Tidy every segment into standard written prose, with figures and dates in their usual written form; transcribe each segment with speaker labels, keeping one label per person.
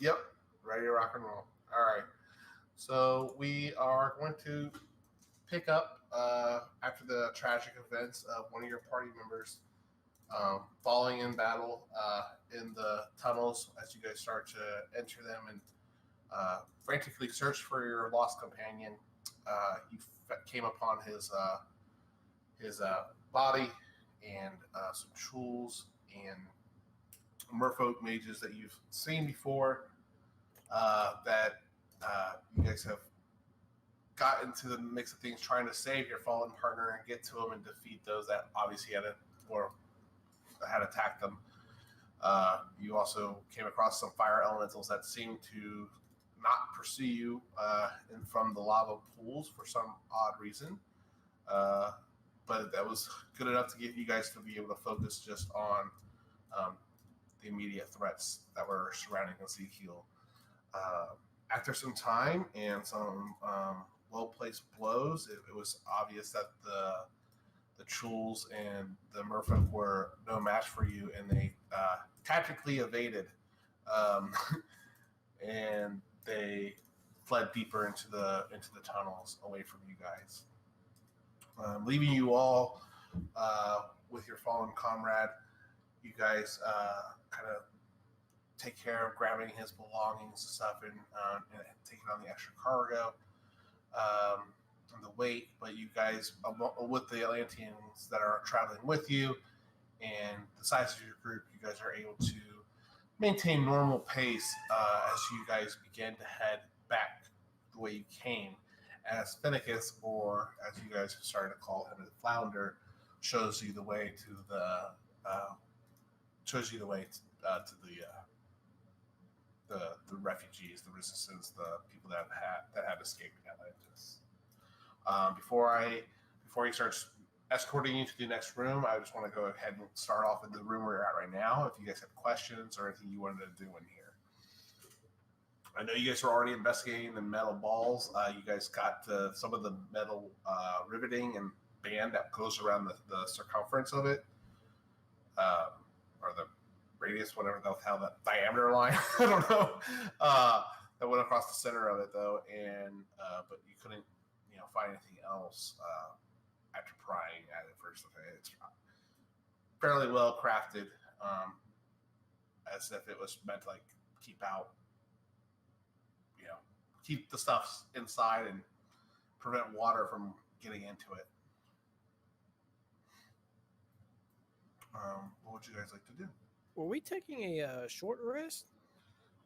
Speaker 1: Yep. Ready to rock and roll. All right. So we are going to pick up after the tragic events of one of your party members falling in battle in the tunnels as you guys start to enter them and frantically search for your lost companion. You came upon his body and some tools and merfolk mages that you've seen before that you guys have got into the mix of things trying to save your fallen partner and get to them and defeat those that obviously had attacked them. You also came across some fire elementals that seemed to not pursue you from the lava pools for some odd reason. But that was good enough to get you guys to be able to focus just on the immediate threats that were surrounding Ezekiel. After some time and some well-placed blows, it was obvious that the Chuls and the merfolk were no match for you, and they tactically evaded, and they fled deeper into the tunnels away from you guys, leaving you all with your fallen comrade. You guys kind of take care of grabbing his belongings and stuff and taking on the extra cargo and the weight. But you guys, with the Atlanteans that are traveling with you and the size of your group, you guys are able to maintain normal pace as you guys begin to head back the way you came. As Fennicus, or as you guys have started to call him, the Flounder, shows you the way to the the refugees, the resistance, the people that had escaped Atlantis. Before he starts escorting you to the next room, I just want to go ahead and start off in the room we're at right now. If you guys have questions or anything you wanted to do in here, I know you guys are already investigating the metal balls. You guys got some of the metal riveting and band that goes around the circumference of it, or the radius, whatever the hell that diameter line. I don't know. That went across the center of it though, and but you couldn't, find anything else after prying at it first. Okay, it's fairly well crafted, as if it was meant to keep out, keep the stuff inside and prevent water from getting into it. What would you guys like to do?
Speaker 2: Were we taking a short rest?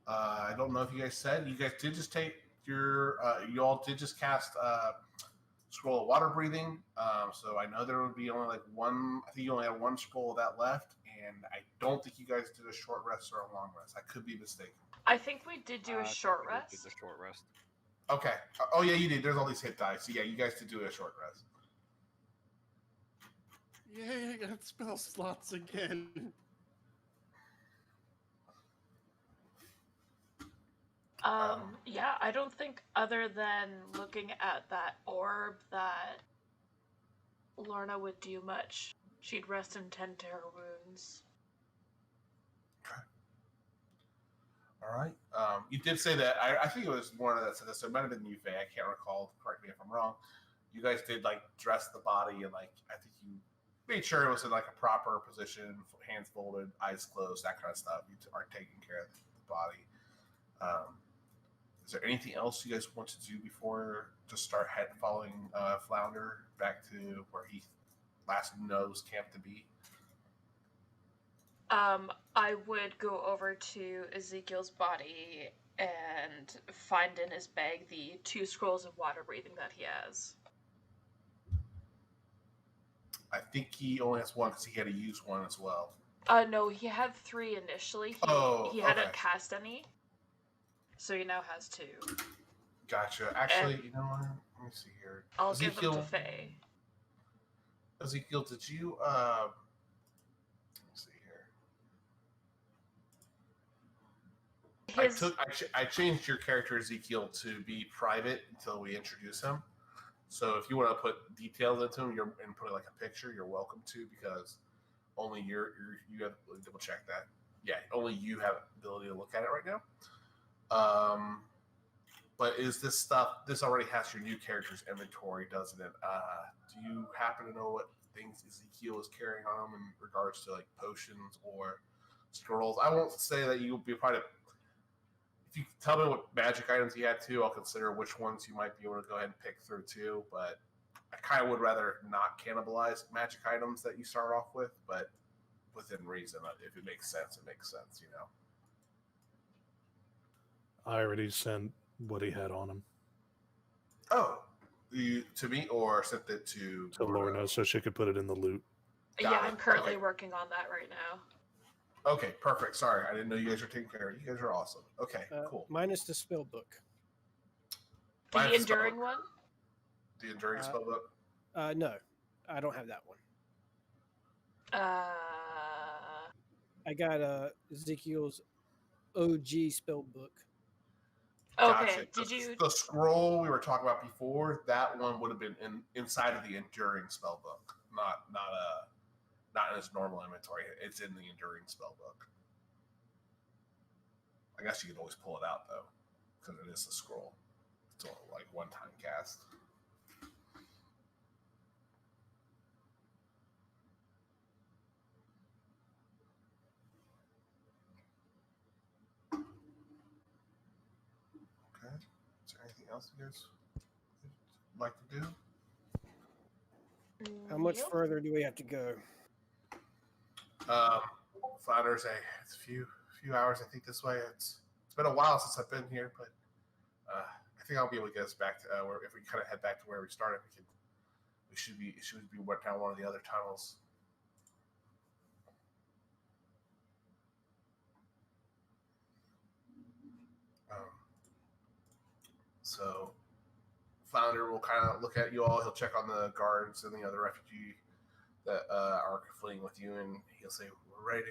Speaker 1: I don't know if you guys said. You guys did just take your. You all did just cast scroll of water breathing. So I know there would be only one. I think you only have one scroll of that left, and I don't think you guys did a short rest or a long rest. I could be mistaken.
Speaker 3: I think we did do a short rest.
Speaker 4: Did the short rest.
Speaker 1: Okay. Oh yeah, you did. There's all these hit dice. So yeah, you guys did do a short rest.
Speaker 5: Yay, I got spell slots again.
Speaker 3: Yeah, I don't think other than looking at that orb that Lorna would do much. She'd rest and tend to her wounds.
Speaker 1: Okay. All right. You did say that. I think it was Lorna that said this. So it might have been you, Faye. I can't recall. Correct me if I'm wrong. You guys did dress the body and I think you made sure it was in a proper position, hands folded, eyes closed, that kind of stuff. You are taking care of the body. Is there anything else you guys want to do before to start following Flounder back to where he last knows camp to be?
Speaker 3: I would go over to Ezekiel's body and find in his bag the 2 scrolls of water breathing that he has.
Speaker 1: I think he only has one because he had to use one as well.
Speaker 3: No, he had 3 initially. He hadn't cast any. So he now has 2.
Speaker 1: Gotcha. Actually, you know what? Let me see here.
Speaker 3: I'll give them to Faye.
Speaker 1: Ezekiel, did you let me see here. I changed your character Ezekiel to be private until we introduce him. So if you want to put details into him and put a picture, you're welcome to, because only you have to double check that. Yeah, only you have ability to look at it right now. But is this stuff? This already has your new character's inventory, doesn't it? Do you happen to know what things Ezekiel is carrying on him in regards to like potions or scrolls? I won't say that you'll be probably. If you tell me what magic items he had too, I'll consider which ones you might be able to go ahead and pick through too. But I kind of would rather not cannibalize magic items that you start off with, but within reason. If it makes sense, it makes sense, you know.
Speaker 4: I already sent what he had on him
Speaker 1: Oh, you to me or sent it to
Speaker 4: Lorna so she could put it in the loot.
Speaker 3: Yeah,
Speaker 1: Got it.
Speaker 3: I'm currently
Speaker 1: Okay.
Speaker 3: working on that right now.
Speaker 1: Okay, perfect. Sorry, I didn't know you guys were taking care of it. You guys are awesome. Okay, cool.
Speaker 2: Minus the spell book.
Speaker 3: The
Speaker 1: Mine's
Speaker 3: enduring
Speaker 1: spelled-
Speaker 3: one?
Speaker 1: The enduring spell book.
Speaker 2: No, I don't have that one. I got Ezekiel's OG spell book.
Speaker 3: Okay,
Speaker 1: Gotcha.
Speaker 3: did you...
Speaker 1: The scroll we were talking about before? That one would have been inside of the enduring spell book, not in its normal inventory. It's in the enduring spell book. I guess you could always pull it out though, because it is a scroll. It's all like one-time cast. Okay. Is there anything else you guys would like to do?
Speaker 2: How much
Speaker 3: Nope.
Speaker 2: further do we have to go?
Speaker 1: Flounders, it's a few hours. I think this way. It's been a while since I've been here, but I think I'll be able to get us back to where if we kind of head back to where we started, we should be down one of the other tunnels. So Flounder will kind of look at you all. He'll check on the guards and the other refugee that are fleeing with you, and he'll say, "We're ready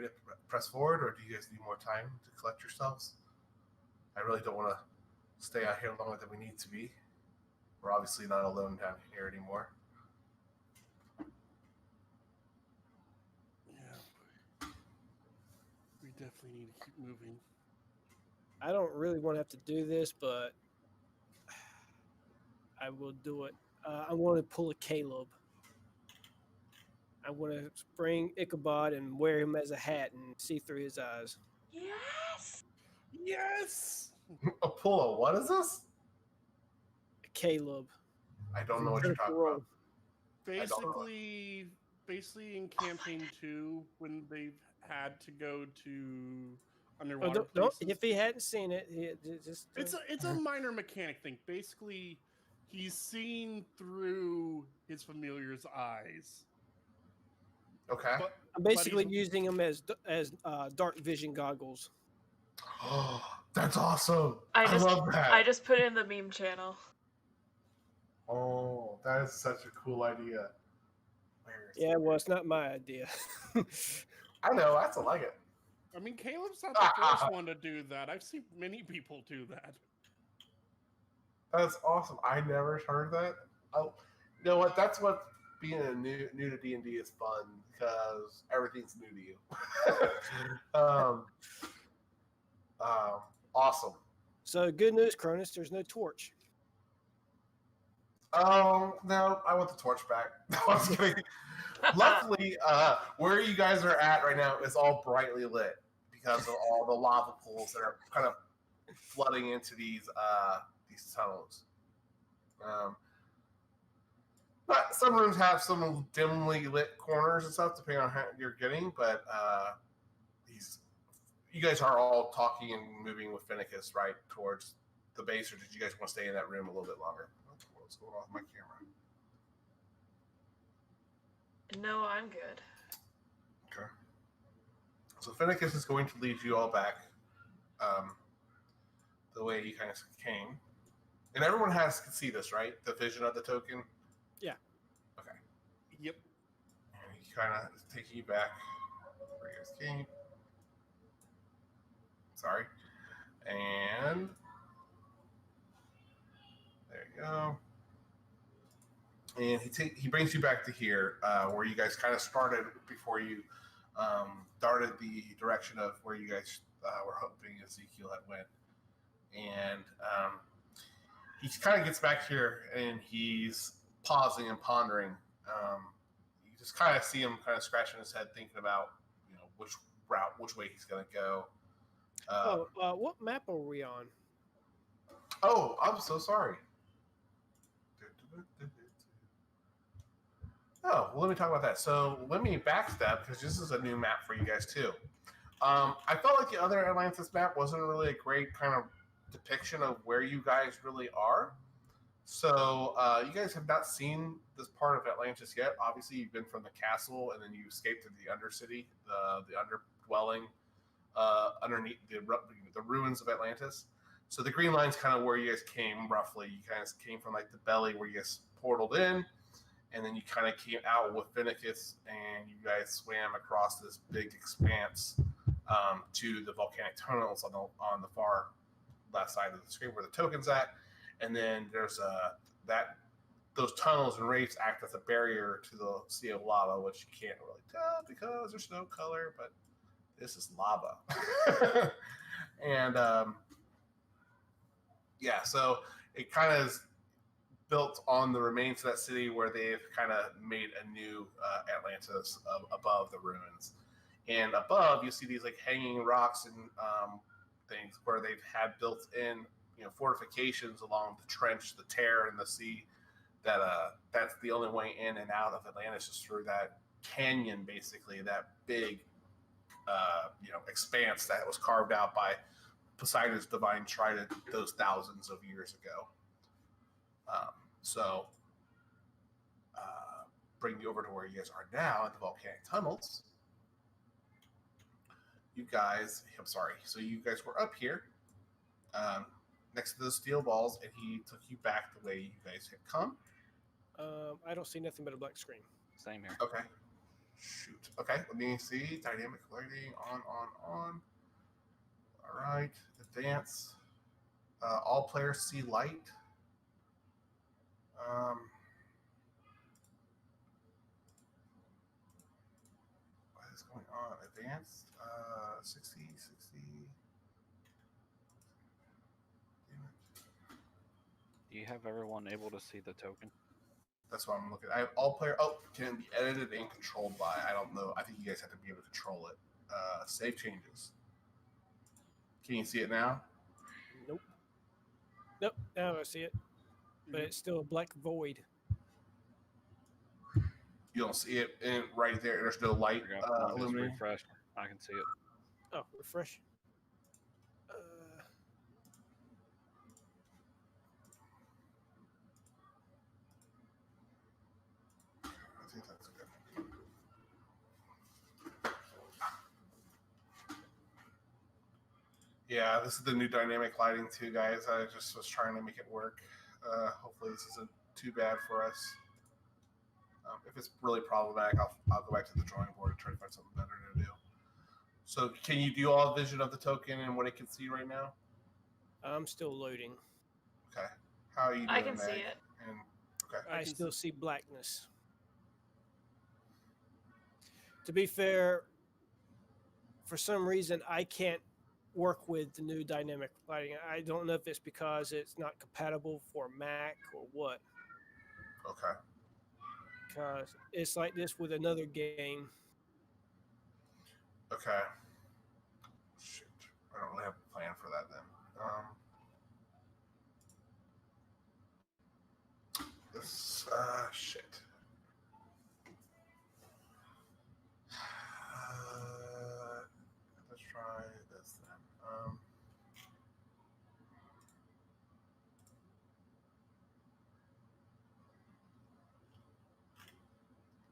Speaker 1: to press forward, or do you guys need more time to collect yourselves? I really don't want to stay out here longer than we need to be. We're obviously not alone down here anymore."
Speaker 5: Yeah. We definitely need to keep moving.
Speaker 2: I don't really want to have to do this, but I will do it. I want to pull a Caleb. I want to bring Ichabod and wear him as a hat and see through his eyes.
Speaker 3: Yes!
Speaker 5: Yes!
Speaker 1: A pull. What is this?
Speaker 2: Caleb.
Speaker 1: I don't know what you're talking about. don't know.
Speaker 5: Basically in campaign 2, when they've had to go to
Speaker 2: Oh,
Speaker 5: underwater
Speaker 2: don't,
Speaker 5: places.
Speaker 2: if he hadn't seen it, he just.
Speaker 5: It's a minor mechanic thing. Basically, he's seeing through his familiar's eyes.
Speaker 1: Okay.
Speaker 5: But
Speaker 2: I'm basically
Speaker 5: he's-
Speaker 2: using him as dark vision goggles.
Speaker 1: That's awesome.
Speaker 3: I
Speaker 1: love that.
Speaker 3: I just put it in the meme channel.
Speaker 1: Oh, that is such a cool idea. Where is
Speaker 2: Yeah,
Speaker 1: it?
Speaker 2: well, it's not my idea.
Speaker 1: I know. I still like it.
Speaker 5: I mean, Caleb's not the first one to do that. I've seen many people do that.
Speaker 1: That's awesome. I never heard that. Oh, you know what? That's what being new to D&D is fun, because everything's new to you. Awesome.
Speaker 2: So good news, Cronus. There's no torch.
Speaker 1: No, I want the torch back. No, I was kidding. Luckily, where you guys are at right now is all brightly lit because of all the lava pools that are kind of flooding into these tunnels. But some rooms have some dimly lit corners and stuff, depending on how you're getting. But you guys are all talking and moving with Finnicus right towards the base, or did you guys want to stay in that room a little bit longer? What's going on with my camera?
Speaker 3: No, I'm good.
Speaker 1: Okay. So Finnicus is going to lead you all back the way you kind of came. And everyone can see this, right? The vision of the token?
Speaker 2: Yeah.
Speaker 1: Okay.
Speaker 5: Yep.
Speaker 1: And he kind of is taking you back where you guys came. Sorry. And there you go. And he brings you back to here, where you guys kind of started before you darted the direction of where you guys were hoping Ezekiel had went. and he kind of gets back here and he's pausing and pondering. You just kind of see him kind of scratching his head, thinking about which way he's going to go.
Speaker 2: What map are we on?
Speaker 1: Oh, I'm so sorry. Oh, well, let me talk about that. So let me backstep because this is a new map for you guys too. I felt like the other Atlantis map wasn't really a great kind of depiction of where you guys really are. So you guys have not seen this part of Atlantis yet. Obviously, you've been from the castle and then you escaped to the undercity, the underdwelling underneath the ruins of Atlantis. So the green line's kind of where you guys came roughly. You guys came from like the belly where you guys portaled in, and then you kind of came out with Finnicus, and you guys swam across this big expanse to the volcanic tunnels on the far left side of the screen where the token's at, and then there's those tunnels and rafts act as a barrier to the sea of lava, which you can't really tell because there's no color, but this is lava. And yeah, so it kind of is built on the remains of that city where they've kind of made a new Atlantis above the ruins. And above, you see these like hanging rocks and things where they've had built in, fortifications along the trench, the tear in the sea. That's the only way in and out of Atlantis is through that canyon, basically that big, expanse that was carved out by Poseidon's divine trident those thousands of years ago. Bring you over to where you guys are now at the volcanic tunnels. You guys were up here next to the steel balls, and he took you back the way you guys had come.
Speaker 2: I don't see nothing but a black screen.
Speaker 6: Same here.
Speaker 1: Okay. Shoot. Okay, let me see. Dynamic lighting on. All right. Advance. All players see light. What is going on? Advanced. 60.
Speaker 6: Do you have everyone able to see the token?
Speaker 1: That's what I'm looking at. I have all player. Oh, can be edited and controlled by. I don't know. I think you guys have to be able to control it. Save changes. Can you see it now?
Speaker 2: Nope. Now I see it, but it's still a black void.
Speaker 1: You don't see it right there. There's no light illuminating.
Speaker 6: Refresh. I can see it.
Speaker 2: Oh, refresh.
Speaker 1: I think that's good. Yeah, this is the new dynamic lighting too, guys. I just was trying to make it work. Hopefully this isn't too bad for us. If it's really problematic, I'll go back to the drawing board and try to find something better to do. So can you do all vision of the token and what it can see right now?
Speaker 2: I'm still loading.
Speaker 1: Okay. How are you doing,
Speaker 3: I can
Speaker 1: Meg?
Speaker 3: see it.
Speaker 1: And, okay.
Speaker 2: I still see blackness. To be fair, for some reason, I can't work with the new dynamic lighting. I don't know if it's because it's not compatible for Mac or what.
Speaker 1: Okay.
Speaker 2: Because it's like this with another game.
Speaker 1: Okay. Shoot. I don't really have a plan for that then. Shit. Let's try this then.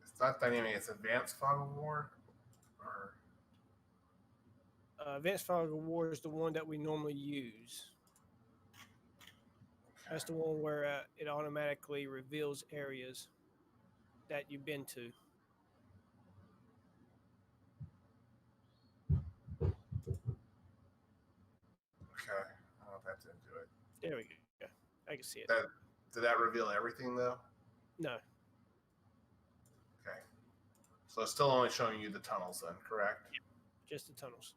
Speaker 1: It's not dynamic, it's advanced fog of war. Or
Speaker 2: Advanced Fog of War is the one that we normally use. That's the one where it automatically reveals areas that you've been to.
Speaker 1: okay. I don't know if that's into it.
Speaker 2: There we go. I can see it.
Speaker 1: Did that reveal everything though?
Speaker 2: No.
Speaker 1: Okay. So it's still only showing you the tunnels then, correct?
Speaker 2: Just the tunnels.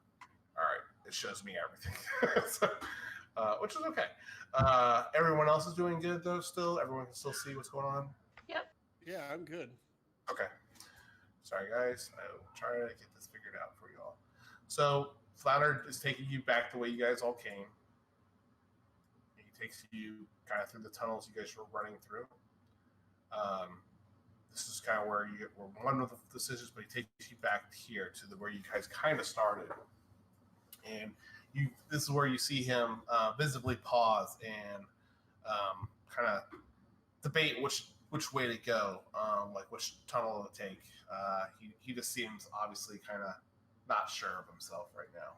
Speaker 1: All right. It shows me everything. So, which is okay. Everyone else is doing good though. Still, everyone can still see what's going on.
Speaker 3: Yep.
Speaker 5: Yeah, I'm good.
Speaker 1: Okay. Sorry, guys. I will try to get this figured out for you all. So, Flounder is taking you back the way you guys all came. He takes you kind of through the tunnels you guys were running through. This is kind of where you were one of the decisions, but he takes you back here to where you guys kind of started. And this is where you see him visibly pause and kind of debate which way to go, like which tunnel to take. He just seems obviously kind of not sure of himself right now.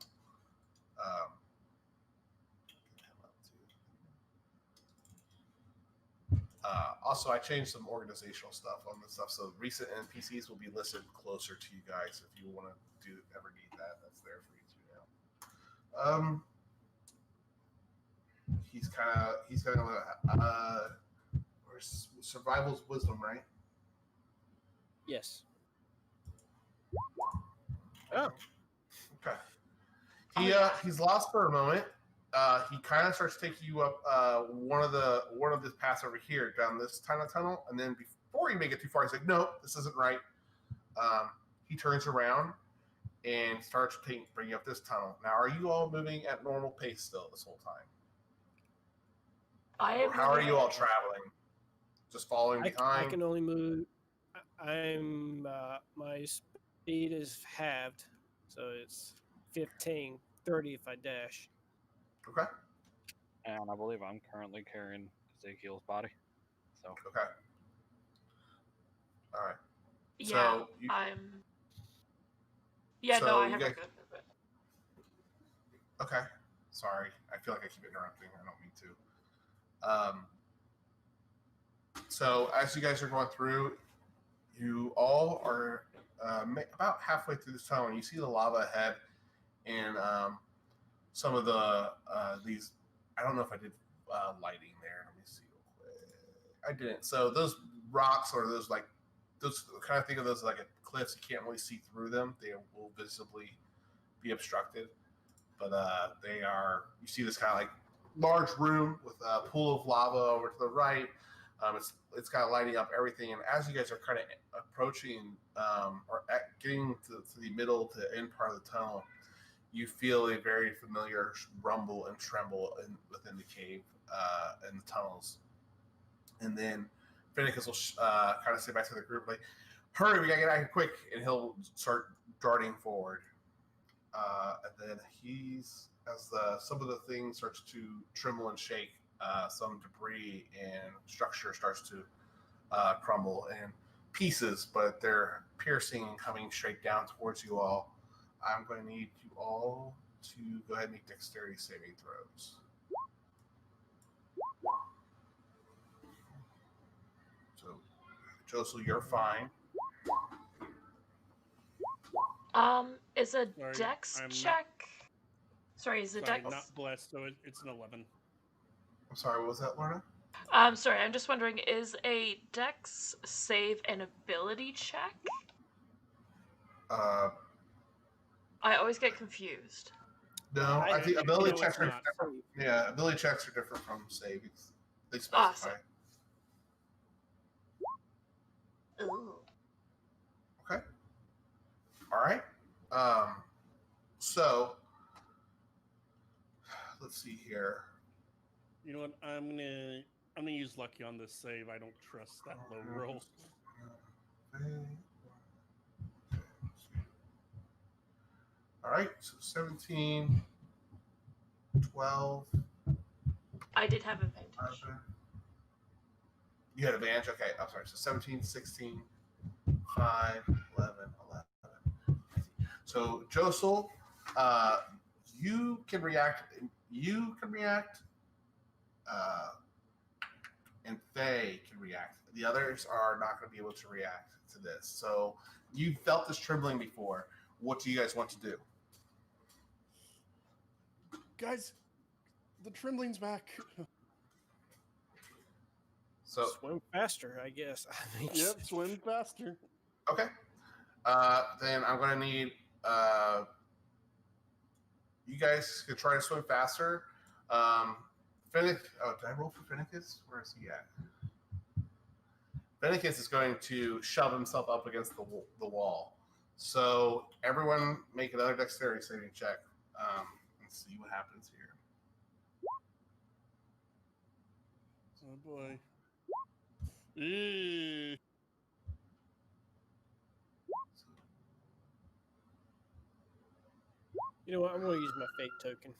Speaker 1: Also, I changed some organizational stuff on this stuff, so recent NPCs will be listed closer to you guys if you want to ever need that. That's there for you too now. He's kind of survival's wisdom, right?
Speaker 2: Yes. Oh.
Speaker 1: Okay. He's lost for a moment. He kind of starts taking you up one of this paths over here down this kind of tunnel, and then before you make it too far, he's like, "No, this isn't right." He turns around and starts bringing up this tunnel. Now, are you all moving at normal pace still this whole time? Or how are you all traveling? Just following behind?
Speaker 2: I can only move. I'm my speed is halved, so it's 15, 30 if I dash.
Speaker 1: Okay.
Speaker 6: And I believe I'm currently carrying Ezekiel's body. So
Speaker 1: Okay. All right.
Speaker 3: Yeah,
Speaker 1: So
Speaker 3: I'm. Yeah,
Speaker 1: so
Speaker 3: no, I
Speaker 1: you
Speaker 3: have
Speaker 1: guys-
Speaker 3: a good movement.
Speaker 1: Okay. Sorry. I feel like I keep interrupting. I don't mean to. So as you guys are going through, you all are about halfway through this tunnel, and you see the lava ahead, and some of the these. I don't know if I did lighting there. Let me see real quick. I didn't. So those rocks or those kind of think of those like cliffs. You can't really see through them. They will visibly be obstructed, but they are. You see this kind of like large room with a pool of lava over to the right. It's kind of lighting up everything, and as you guys are kind of approaching getting to the middle to the end part of the tunnel, you feel a very familiar rumble and tremble within the cave and the tunnels. And then Finnicus will kind of say back to the group, like, "Hurry, we gotta get out here quick!" And he'll start darting forward. And then some of the things starts to tremble and shake. Some debris and structure starts to crumble in pieces, but they're piercing and coming straight down towards you all. I'm going to need you all to go ahead and make dexterity saving throws. So, Josel, you're fine.
Speaker 3: Is a
Speaker 5: Sorry,
Speaker 3: dex
Speaker 5: I'm not-
Speaker 3: check? Sorry, is a
Speaker 5: Sorry,
Speaker 3: dex?
Speaker 5: not blessed, so it's an 11.
Speaker 1: I'm sorry, what was that, Lorna?
Speaker 3: Sorry, I'm just wondering, is a dex save an ability check? I always get confused.
Speaker 1: No, I think ability
Speaker 5: No,
Speaker 1: checks
Speaker 5: it's
Speaker 1: are
Speaker 5: not.
Speaker 1: different. Yeah, ability checks are different from savings. They specify.
Speaker 3: Awesome. Ooh.
Speaker 1: Okay. All right. So let's see here.
Speaker 5: You know what? I'm gonna use lucky on this save. I don't trust that low roll.
Speaker 1: All right, so 17, 12.
Speaker 3: I did have advantage.
Speaker 1: You had advantage? Okay, I'm sorry. So 17, 16, 5, 11, 11. So, Josel, you can react. And Faye can react. The others are not going to be able to react to this. So, you felt this trembling before. What do you guys want to do?
Speaker 5: Guys, the trembling's back.
Speaker 1: So,
Speaker 2: Swim faster, I guess.
Speaker 5: Yep, swim faster.
Speaker 1: okay. Then I'm going to need you guys to try to swim faster. Did I roll for Fennecis? Where is he at? Fennecis is going to shove himself up against the wall. So everyone make another dexterity saving check. Let's see what happens here.
Speaker 5: Oh boy. Eee.
Speaker 2: You know what? I'm going to use my fate token.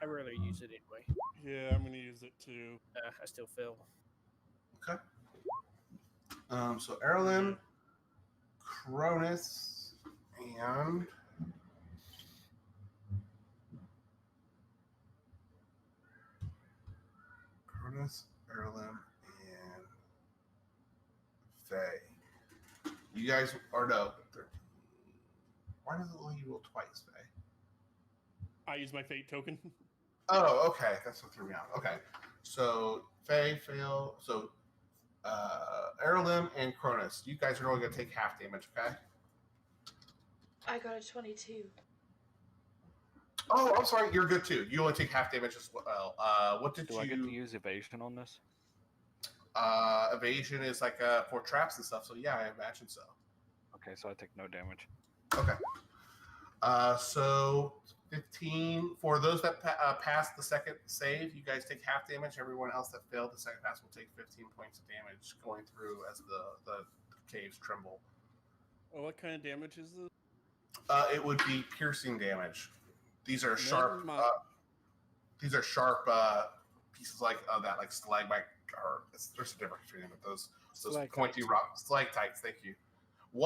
Speaker 2: I rarely use it anyway.
Speaker 5: Yeah, I'm gonna use it too.
Speaker 2: I still fail.
Speaker 1: Okay. So Erlen, Cronus, and Erlen, and Faye. You guys are no. Why does it let you roll twice, Faye?
Speaker 5: I use my fate token.
Speaker 1: Oh, okay. That's what threw me out. Okay. So Faye fail. So Erlen and Cronus, you guys are only going to take half damage, okay?
Speaker 3: I got a 22.
Speaker 1: Oh, I'm sorry. You're good too. You only take half damage as well. What did
Speaker 6: Do
Speaker 1: you?
Speaker 6: I get to use evasion on this?
Speaker 1: Evasion is like for traps and stuff. So yeah, I imagine so.
Speaker 6: Okay, so I take no damage.
Speaker 1: Okay. So 15 for those that passed the second save. You guys take half damage. Everyone else that failed the second pass will take 15 points of damage going through as the caves tremble.
Speaker 5: Oh, what kind of damage is this?
Speaker 1: It would be piercing damage. These are
Speaker 5: Never
Speaker 1: sharp.
Speaker 5: mind.
Speaker 1: These are sharp pieces like that, like stalagmite. Or there's a difference between them, but those pointy rock stalactites. Thank you.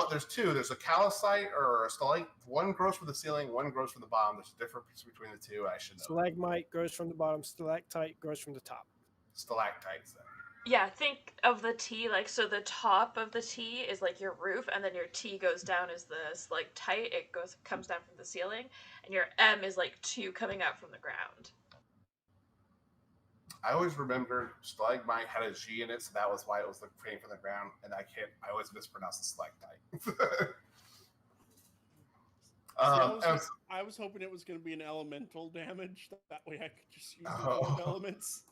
Speaker 1: There's two. There's a calcite or a stalagmite. One grows from the ceiling. One grows from the bottom. There's a difference between the two. I should know.
Speaker 2: Stalagmite grows from the bottom. Stalactite grows from the top.
Speaker 1: Stalactites. Then.
Speaker 3: Yeah, think of the T, like, so the top of the T is like your roof, and then your T goes down as this, like, tight, comes down from the ceiling, and your M is like 2 coming out from the ground.
Speaker 1: I always remembered stalagmite had a G in it, so that was why it was coming from the ground, and I always mispronounce the stalactite.
Speaker 5: I was hoping it was going to be an elemental damage. That way I could just use the elements.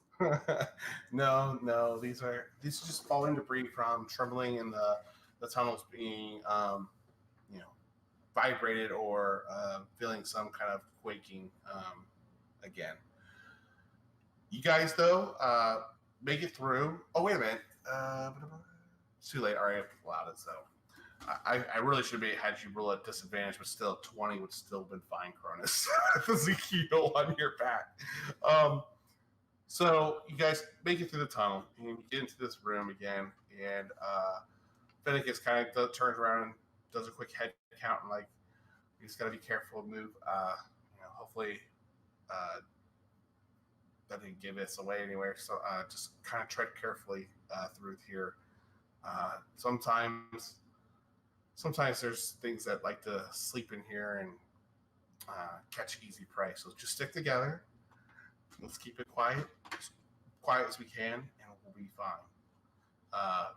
Speaker 1: No. These are just falling debris from trembling and the tunnels being vibrated or feeling some kind of quaking again. You guys though make it through. Oh wait a minute, it's too late. Already allowed it. So I really should have had you roll at disadvantage, but still 20 would still have been fine, Cronus. Ezekiel on your back. So you guys make it through the tunnel and you get into this room again, and Fennecis kind of turns around and does a quick head count and like, you just got to be careful and move. Hopefully that didn't give us away anywhere. So just kind of tread carefully through here. Sometimes there's things that like to sleep in here and catch easy prey. So just stick together. Let's keep it quiet as we can, and we'll be fine.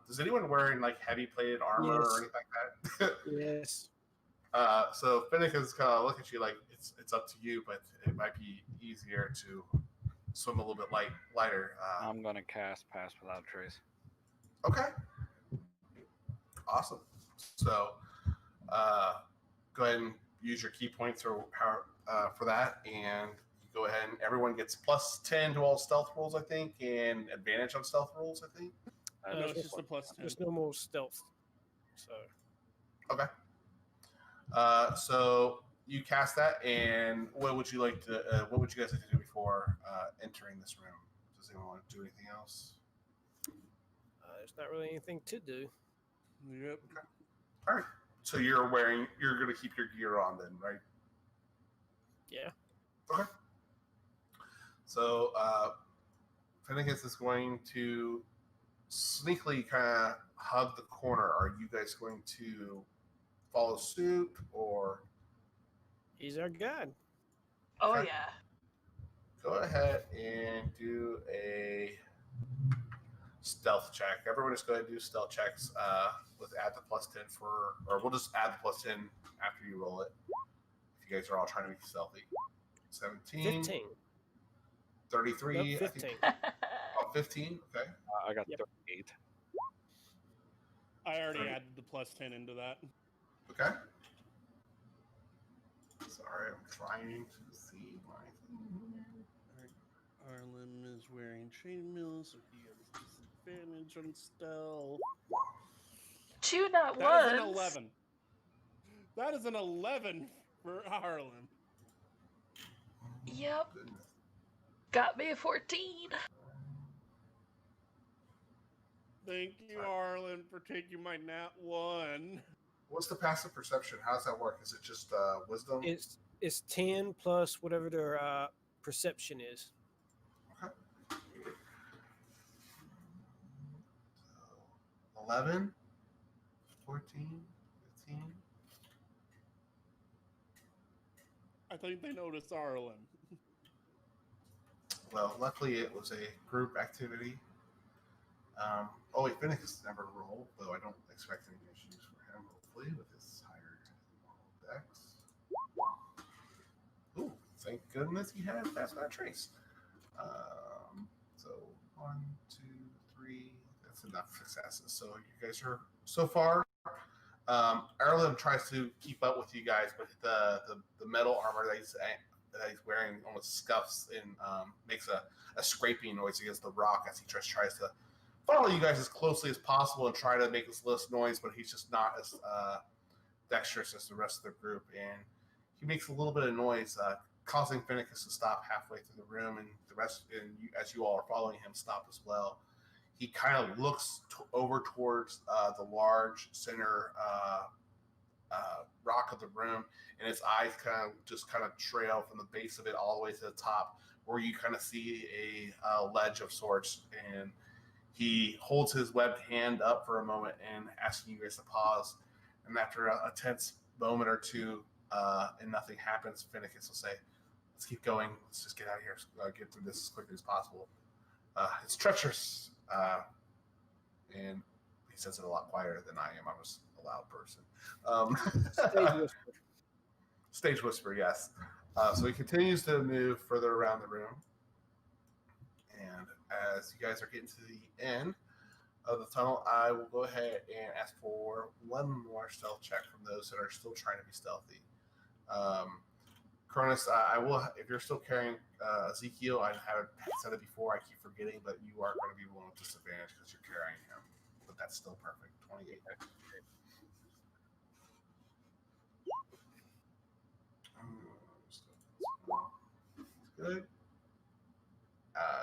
Speaker 1: Does anyone wearing like heavy plated armor or anything like that?
Speaker 2: Yes.
Speaker 1: So Fennecis is kind of look at you like it's up to you, but it might be easier to swim a little bit lighter.
Speaker 6: I'm gonna cast Pass Without a Trace.
Speaker 1: Okay. Awesome. So go ahead and use your key points for that, and go ahead and everyone gets +10 to all stealth rolls, I think, and advantage on stealth rolls, I think.
Speaker 5: No, it's just a +10.
Speaker 2: There's no more stealth. So.
Speaker 1: Okay. So you cast that, and what would you guys like to do before entering this room? Does anyone want to do anything else?
Speaker 2: There's not really anything to do.
Speaker 5: Yep.
Speaker 1: Okay. All right. So you're going to keep your gear on then, right?
Speaker 2: Yeah.
Speaker 1: Okay. So Fennecis is going to sneakily kind of hug the corner. Are you guys going to follow suit, or?
Speaker 2: He's our guide.
Speaker 3: Oh,
Speaker 1: Okay.
Speaker 3: yeah.
Speaker 1: Go ahead and do a stealth check. Everyone just go ahead and do stealth checks with add the +10 or we'll just add the +10 after you roll it. If you guys are all trying to be stealthy. 17.
Speaker 2: 15.
Speaker 1: 33.
Speaker 2: Nope,
Speaker 1: I
Speaker 2: 15.
Speaker 1: think. Oh, 15. Okay.
Speaker 6: I got
Speaker 2: Yep.
Speaker 6: 38.
Speaker 5: I already
Speaker 1: 30.
Speaker 5: added the plus 10 into that.
Speaker 1: Okay. Sorry, I'm trying to see my thing.
Speaker 5: Arlen is wearing chainmail, so he has disadvantage on stealth.
Speaker 3: 2 not
Speaker 5: That is an
Speaker 3: ones.
Speaker 5: 11. That is an 11 for Arlen.
Speaker 3: Yep.
Speaker 1: Goodness.
Speaker 3: Got me a 14.
Speaker 5: Thank you, Arlen, for taking my nat 1.
Speaker 1: What's the passive perception? How does that work? Is it just wisdom?
Speaker 2: It's 10 plus whatever their perception is.
Speaker 1: Okay. 11, 14, 15.
Speaker 5: I think they noticed Arlen.
Speaker 1: Well, luckily it was a group activity. Oh, wait, Finnicus never rolled, though I don't expect any issues for him, hopefully, with his higher dex. Ooh, thank goodness he had Fast Not Trace. So 1, 2, 3, that's enough successes. So you guys are, so far, Erlen tries to keep up with you guys, but the metal armor that he's wearing almost scuffs and makes a scraping noise against the rock as he tries to follow you guys as closely as possible and try to make as less noise, but he's just not as dexterous as the rest of the group. And he makes a little bit of noise, causing Finnicus to stop halfway through the room, and the rest, and you, as you all are following him, stop as well. He kind of looks over towards the large center rock of the room, and his eyes kind of trail from the base of it all the way to the top, where you kind of see a ledge of sorts. And he holds his webbed hand up for a moment and asking you guys to pause. And after a tense moment or two, and nothing happens, Finnicus will say, "Let's keep going. Let's just get out of here. Get through this as quickly as possible. It's treacherous." And he says it a lot quieter than I am. I was a loud person.
Speaker 2: Stage whisper.
Speaker 1: Stage whisper, yes. So he continues to move further around the room. And as you guys are getting to the end of the tunnel, I will go ahead and ask for one more stealth check from those that are still trying to be stealthy. Cronus, I will, if you're still carrying Ezekiel, I haven't said it before, I keep forgetting, but you are going to be rolling with disadvantage because you're carrying him. But that's still perfect. 28. Good.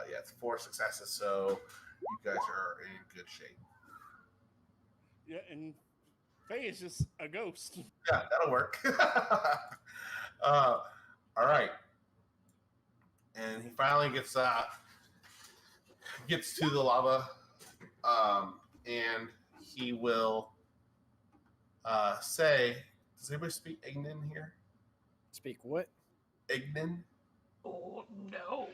Speaker 1: Yeah, it's 4 successes, so you guys are in good shape.
Speaker 5: Yeah, and Faye is just a ghost.
Speaker 1: Yeah, that'll work. All right. And he finally gets to the lava, and he will say, does anybody speak Ignan here?
Speaker 2: Speak what?
Speaker 1: Ignan?
Speaker 3: Oh no.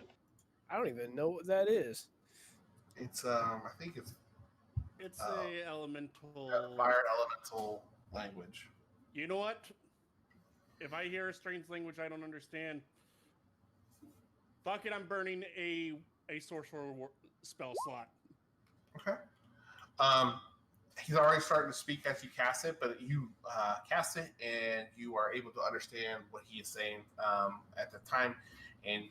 Speaker 2: I don't even know what that is.
Speaker 1: It's I think it's
Speaker 5: It's a elemental.
Speaker 1: fire elemental language.
Speaker 5: You know what? If I hear a strange language I don't understand, fuck it, I'm burning a sorcerer spell slot.
Speaker 1: Okay. He's already starting to speak as you cast it, but you cast it and you are able to understand what he is saying at the time. And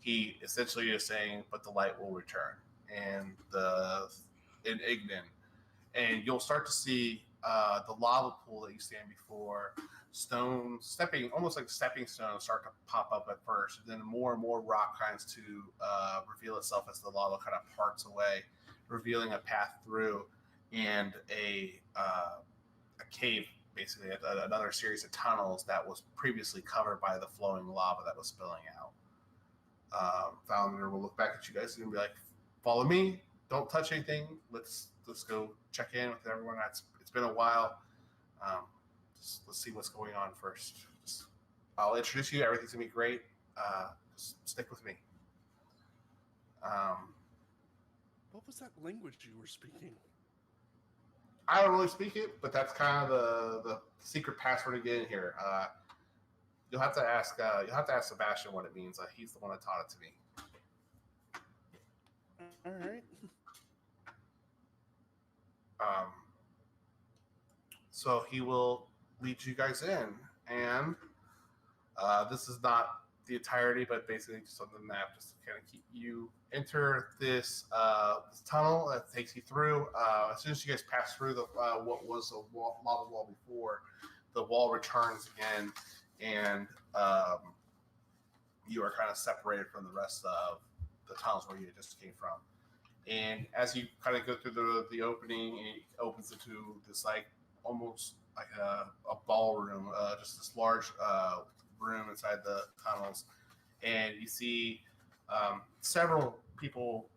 Speaker 1: he essentially is saying, "But the light will return," and in Ignan, and you'll start to see the lava pool that you stand before, almost like stepping stones, start to pop up at first, and then more and more rock kinds to reveal itself as the lava kind of parts away, revealing a path through, and a cave, basically another series of tunnels that was previously covered by the flowing lava that was spilling out. Founder will look back at you guys and be like, "Follow me. Don't touch anything. Let's go check in with everyone. It's been a while. Let's see what's going on first. I'll introduce you. Everything's gonna be great. Just stick with me."
Speaker 5: What was that language you were speaking?
Speaker 1: I don't really speak it, but that's kind of the secret password to get in here. You'll have to ask Sebastian what it means. He's the one that taught it to me.
Speaker 5: All right.
Speaker 1: So he will lead you guys in, and this is not the entirety, but basically just on the map, just to kind of keep you enter this this tunnel that takes you through. As soon as you guys pass through the what was a lava wall before, the wall returns again, and you are kind of separated from the rest of the tunnels where you just came from. And as you kind of go through the opening, it opens into this like almost like a ballroom, just this large room inside the tunnels, and you see several people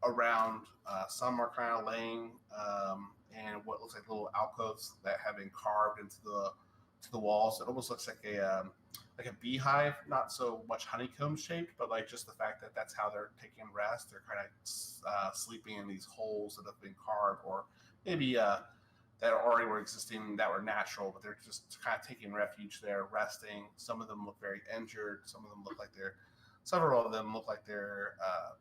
Speaker 1: around. Some are kind of laying in what looks like little alcoves that have been carved into the walls. It almost looks like a beehive, not so much honeycomb shaped, but like just the fact that that's how they're taking rest. They're kind of sleeping in these holes that have been carved, or maybe that already were existing that were natural, but they're just kind of taking refuge there, resting. Some of them look very injured. Several of them look like they're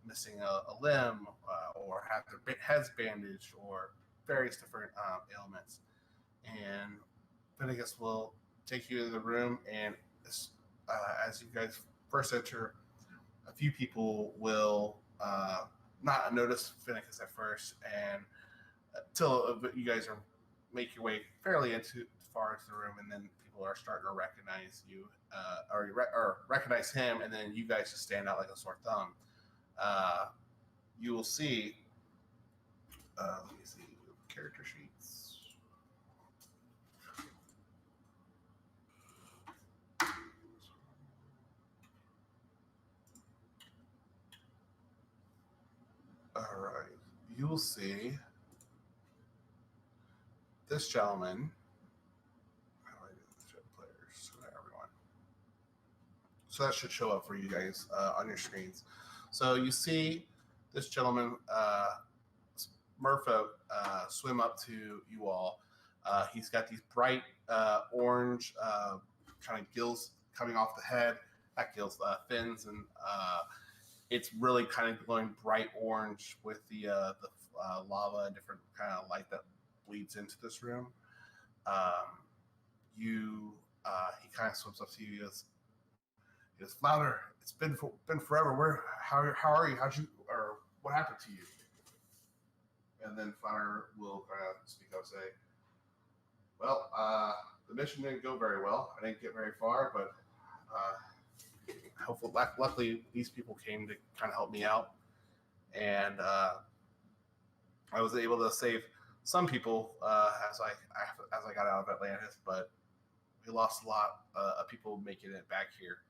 Speaker 1: missing a limb or have their heads bandaged or various different ailments. And then I guess we'll take you to the room, and as you guys first enter, a few people will not notice Finnicus at first, and until you guys are make your way fairly far into the room, and then people are starting to recognize you, or recognize him, and then you guys just stand out like a sore thumb. You will see. Let me see character sheets. All right, you will see this gentleman. How do I do this? Players, everyone. So that should show up for you guys on your screens. So you see this gentleman, Merfolk, swim up to you all. He's got these bright orange kind of gills coming off the head, not gills, fins, and it's really kind of glowing bright orange with the lava and different kind of light that bleeds into this room. He kind of swims up to you. He goes, "Flounder, it's been forever. How are you? Or what happened to you?" And then Flounder will kind of speak up, and say, "Well, the mission didn't go very well. I didn't get very far, but luckily these people came to kind of help me out, and I was able to save some people as I got out of Atlantis, but we lost a lot of people making it back here.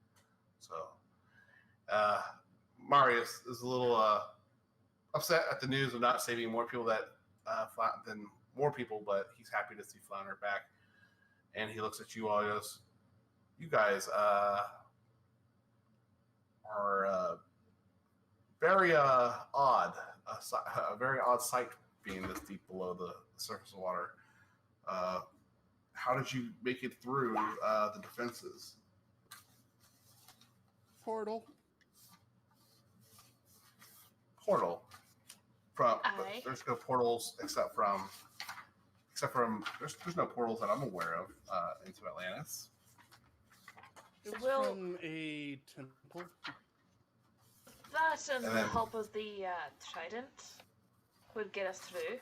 Speaker 1: So Marius is a little upset at the news of not saving more people than more people, but he's happy to see Flounder back. And he looks at you all and goes, "You guys are very odd, a very odd sight being this deep below the surface of water. How did you make it through the defenses?"
Speaker 5: Portal.
Speaker 1: Portal. But there's no portals except from there's no portals that I'm aware of into Atlantis.
Speaker 5: It was
Speaker 3: Well-
Speaker 5: from a temple.
Speaker 3: That and
Speaker 1: And
Speaker 3: the
Speaker 1: then-
Speaker 3: help of the trident would get us through.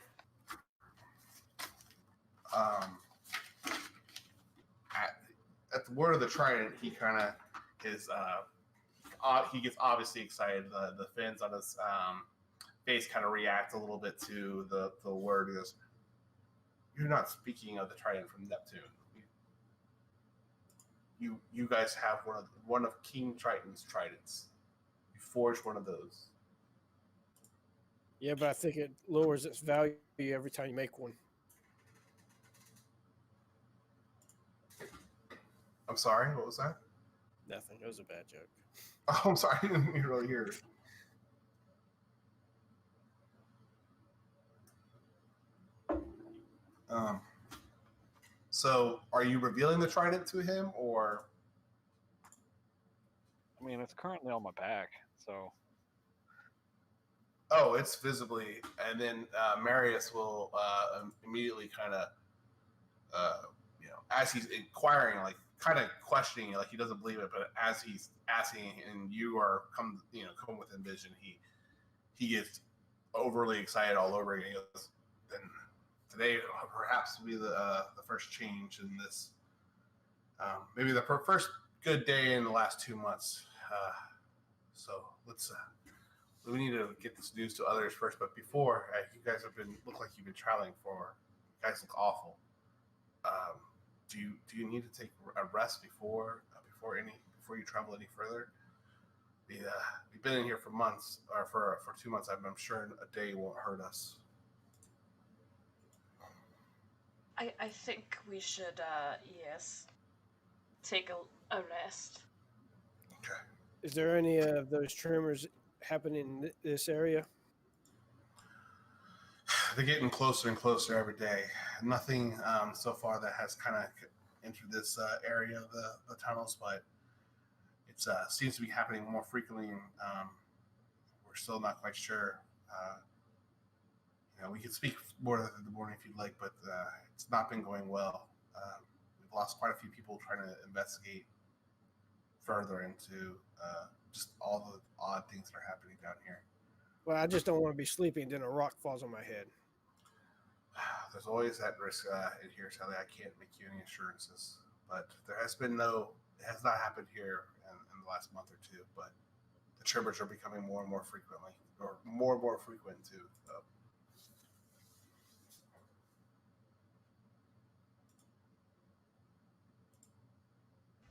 Speaker 1: At the word of the trident, he kind of he gets obviously excited. The fins on his face kind of react a little bit to the word. He goes, "You're not speaking of the trident from Neptune. You guys have one of King Triton's tridents. You forged one of those."
Speaker 2: Yeah, but I think it lowers its value every time you make one.
Speaker 1: I'm sorry, what was that?
Speaker 2: Nothing. It was a bad joke.
Speaker 1: Oh, I'm sorry, I didn't really hear it. So are you revealing the trident to him, or?
Speaker 6: I mean, it's currently on my back, so
Speaker 1: Oh, it's visibly, and then Marius will immediately kind of, as he's inquiring, like kind of questioning, like he doesn't believe it, but as he's asking, and you are come within vision, he gets overly excited all over again. He goes, then today perhaps will be the first change in this. Maybe the first good day in the last 2 months. So let's. We need to get this news to others first, but before you guys look like you've been traveling for. You guys look awful. Do you need to take a rest before you travel any further? We've been in here for months, or for 2 months. I'm sure a day won't hurt us.
Speaker 3: I think we should, yes, take a rest.
Speaker 1: Okay.
Speaker 2: Is there any of those tremors happening in this area?
Speaker 1: They're getting closer and closer every day. Nothing so far that has kind of entered this area of the tunnels, but it seems to be happening more frequently. And, we're still not quite sure. We could speak more in the morning if you'd like, but it's not been going well. We've lost quite a few people trying to investigate further into just all the odd things that are happening down here.
Speaker 2: Well, I just don't want to be sleeping and then a rock falls on my head.
Speaker 1: There's always that risk in here, Sally. I can't make you any assurances, but it has not happened here in the last month or two, but the tremors are becoming more and more frequent too.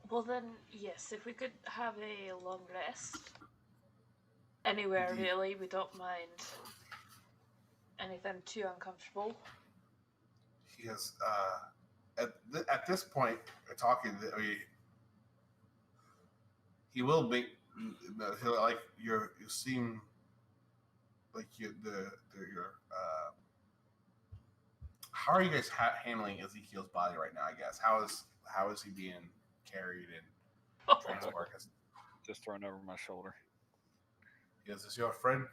Speaker 3: Well then, yes, if we could have a long rest. Anywhere,
Speaker 1: Indeed.
Speaker 3: really, we don't mind anything too uncomfortable.
Speaker 1: He has, at this point, talking, he will make, you seem like how are you guys handling Ezekiel's body right now, I guess? How is he being carried and transported?
Speaker 6: Just thrown over my shoulder.
Speaker 1: Is this your friend?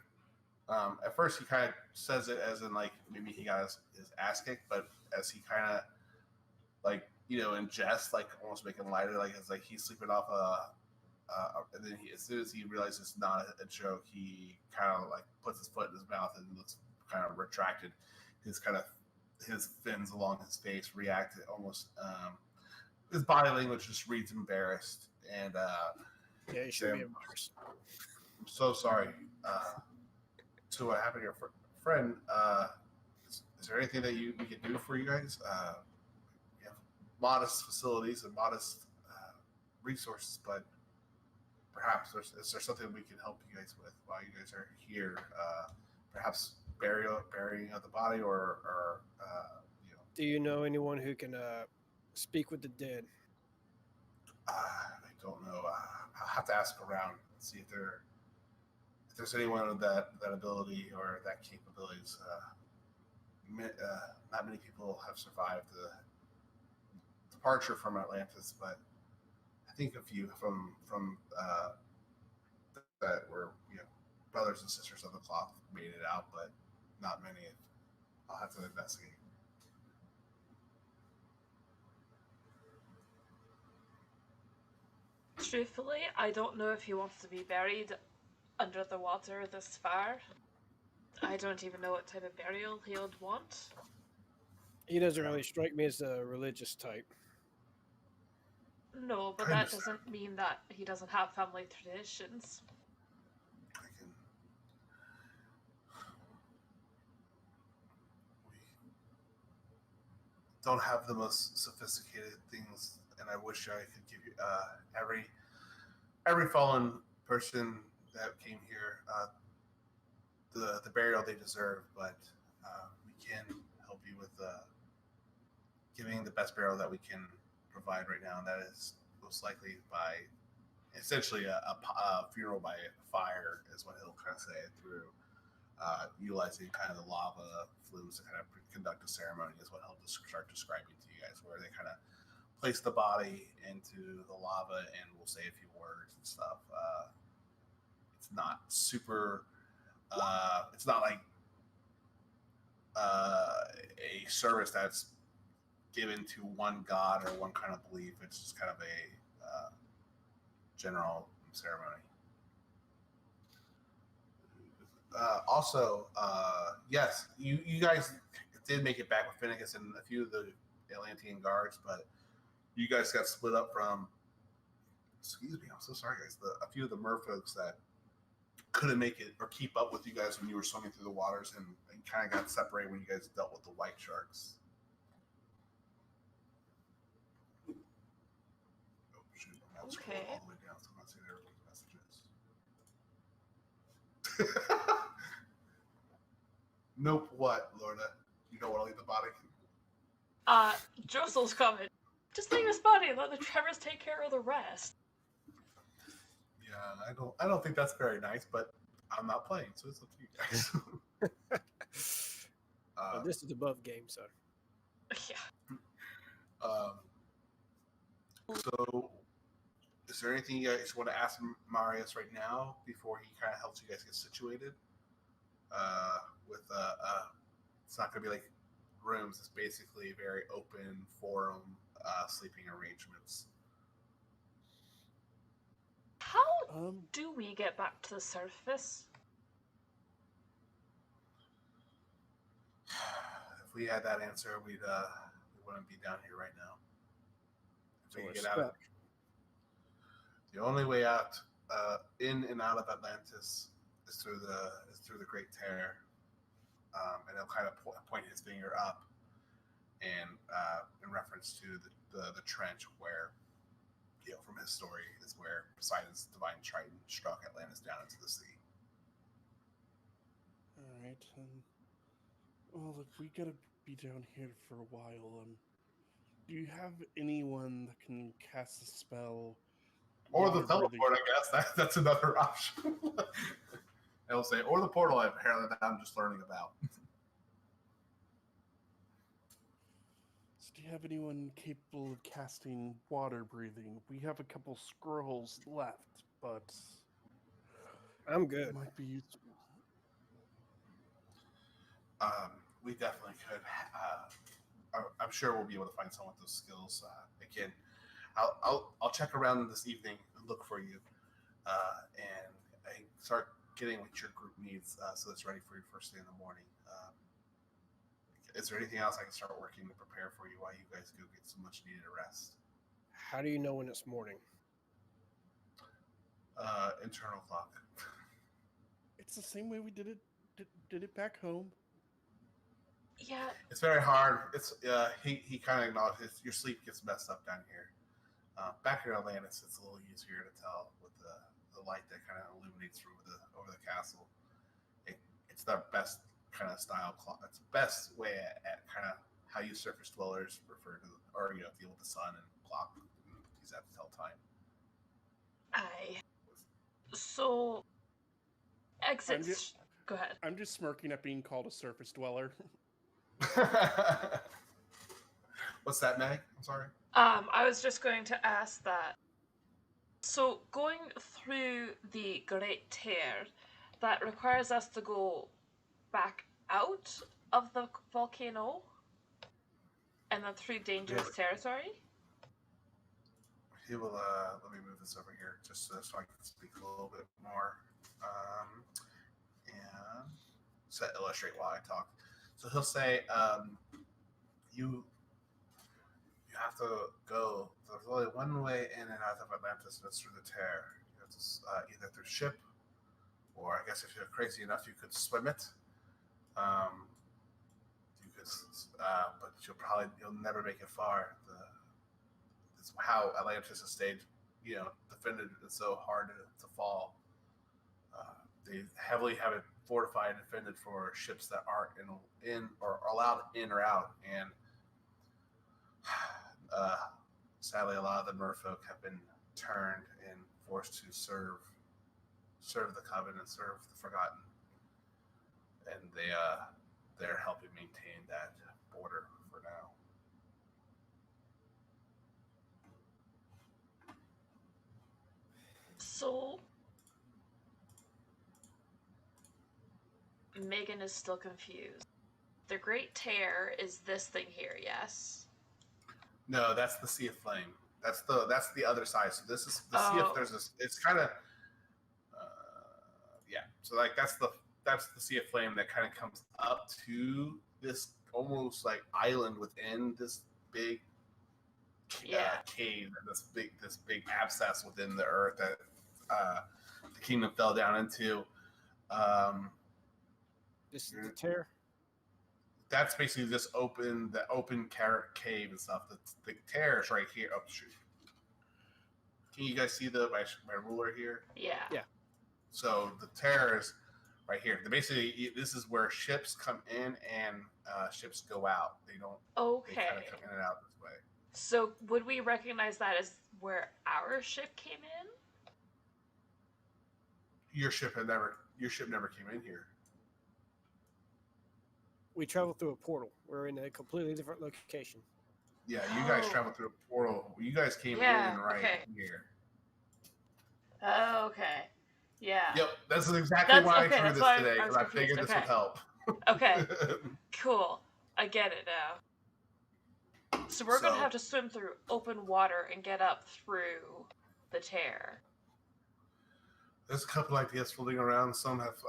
Speaker 1: At first, he kind of says it as in like maybe he got his ass kicked, but as he kind of in jest, like almost making lighter, like it's like he's sleeping off and then as soon as he realizes it's not a joke, he kind of like puts his foot in his mouth and looks kind of retracted. His fins along his face react almost. His body language just reads embarrassed, and
Speaker 2: Yeah, you should be embarrassed.
Speaker 1: I'm so sorry to what happened to your friend. Is there anything that we can do for you guys? We have modest facilities and modest resources, but perhaps is there something we can help you guys with while you guys are here? Perhaps burying of the body, or
Speaker 2: Do you know anyone who can speak with the dead?
Speaker 1: I don't know. I'll have to ask around and see if there's anyone with that ability or that capabilities. Not many people have survived the departure from Atlantis, but I think a few from that were brothers and sisters of the cloth made it out, but not many. I'll have to investigate.
Speaker 3: Truthfully, I don't know if he wants to be buried under the water this far. I don't even know what type of burial he would want.
Speaker 2: He doesn't really strike me as a religious type.
Speaker 3: No, but that doesn't mean that he doesn't have family traditions.
Speaker 1: We don't have the most sophisticated things, and I wish I could give you every fallen person that came here the burial they deserve, but we can help you with giving the best burial that we can provide right now, and that is most likely by essentially a funeral by fire, is what he'll kind of say, through utilizing kind of the lava flumes to kind of conduct a ceremony, is what he'll start describing to you guys, where they kind of place the body into the lava and we'll say a few words and stuff. It's not super It's not like a service that's given to one god or one kind of belief. It's just kind of a general ceremony. Also, yes, you guys did make it back with Finnegas and a few of the Atlantean guards, but you guys got split up from. Excuse me, I'm so sorry, guys. A few of the merfolks that couldn't make it or keep up with you guys when you were swimming through the waters, and kind of got separated when you guys dealt with the white sharks. Oh shoot! I'm not scrolling all the way down, so I'm not seeing everyone's messages. Nope. What, Lorna? You don't want to leave the body?
Speaker 3: Drossel's coming. Just leave his body and let the Tremors take care of the rest.
Speaker 1: Yeah, I don't think that's very nice, but I'm not playing, so it's up to you guys.
Speaker 2: Well, this is above game, so.
Speaker 3: Yeah.
Speaker 1: So, is there anything you guys want to ask Marius right now before he kind of helps you guys get situated? It's not going to be like rooms. It's basically a very open forum, sleeping arrangements.
Speaker 3: How do we get back to the surface?
Speaker 1: If we had that answer, we wouldn't be down here right now. If we could get out.
Speaker 2: Stuck.
Speaker 1: The only way out, in and out of Atlantis, is through the Great Tear, and he'll kind of point his finger up, and in reference to the trench where, from his story, is where Poseidon's divine trident struck Atlantis down into the sea.
Speaker 5: All right. Well, if we gotta be down here for a while, do you have anyone that can cast a spell?
Speaker 1: Or the teleport, I guess. That's another option. I'll say, or the portal apparently that I'm just learning about.
Speaker 5: So do you have anyone capable of casting water breathing? We have a couple scrolls left, but
Speaker 2: I'm good.
Speaker 5: it might be useful.
Speaker 1: We definitely could. I'm sure we'll be able to find someone with those skills. Again, I'll check around this evening and look for you, and I start getting what your group needs, so it's ready for you first thing in the morning. Is there anything else I can start working to prepare for you while you guys go get some much needed rest?
Speaker 2: How do you know when it's morning?
Speaker 1: Internal clock.
Speaker 5: It's the same way we did it back home.
Speaker 3: Yeah.
Speaker 1: It's very hard. It's he kind of acknowledges your sleep gets messed up down here. Back here in Atlantis, it's a little easier to tell with the light that kind of illuminates over the castle. It's the best kind of style clock. It's the best way at kind of how you surface dwellers refer to, or deal with the sun and clock. Use that to tell time.
Speaker 3: So exits. Go ahead.
Speaker 5: I'm just smirking at being called a surface dweller.
Speaker 1: What's that, Meg? I'm sorry.
Speaker 3: I was just going to ask that. So going through the Great Tear, that requires us to go back out of the volcano and then through dangerous territory?
Speaker 1: He will, let me move this over here just so I can speak a little bit more. And so illustrate while I talk. So he'll say, you have to go. There's only one way in and out of Atlantis, and it's through the tear. You have to either through ship, or I guess if you're crazy enough, you could swim it. You could, but you'll never make it far. It's how Atlantis has stayed, defended and so hard to fall. They heavily have it fortified and defended for ships that aren't in or allowed in or out, and sadly, a lot of the merfolk have been turned and forced to serve the Covenant, serve the Forgotten, and they're helping maintain that border for now.
Speaker 3: So Megan is still confused. The Great Tear is this thing here, yes?
Speaker 1: No, that's the Sea of Flame. That's the other side. So this is the Sea of. There's this. It's kind of. Yeah. So like that's the Sea of Flame that kind of comes up to this almost like island within this big cave, this big abscess within the earth that the kingdom fell down into.
Speaker 2: This is the tear.
Speaker 1: That's basically just open cave and stuff. The tear is right here. Oh shoot! Can you guys see my ruler here?
Speaker 3: Yeah.
Speaker 2: Yeah.
Speaker 1: So the tear is right here. Basically, this is where ships come in and ships go out. They don't.
Speaker 3: Okay.
Speaker 1: They kind of come in and out this way.
Speaker 3: So would we recognize that as where our ship came in?
Speaker 1: Your ship never came in here.
Speaker 2: We traveled through a portal. We're in a completely different location.
Speaker 1: Yeah, you guys
Speaker 3: Oh.
Speaker 1: traveled through a portal. You guys came
Speaker 3: Yeah,
Speaker 1: in right
Speaker 3: okay.
Speaker 1: here.
Speaker 3: Okay. Yeah.
Speaker 1: Yep, that's exactly
Speaker 3: That's-
Speaker 1: why
Speaker 3: okay,
Speaker 1: I drew
Speaker 3: that's
Speaker 1: this
Speaker 3: why
Speaker 1: today,
Speaker 3: I was
Speaker 1: because I figured
Speaker 3: confused.
Speaker 1: this would
Speaker 3: Okay.
Speaker 1: help.
Speaker 3: Okay. Cool. I get it now. So we're gonna
Speaker 1: So-
Speaker 3: have to swim through open water and get up through the tear.
Speaker 1: There's a couple ideas floating around. Some have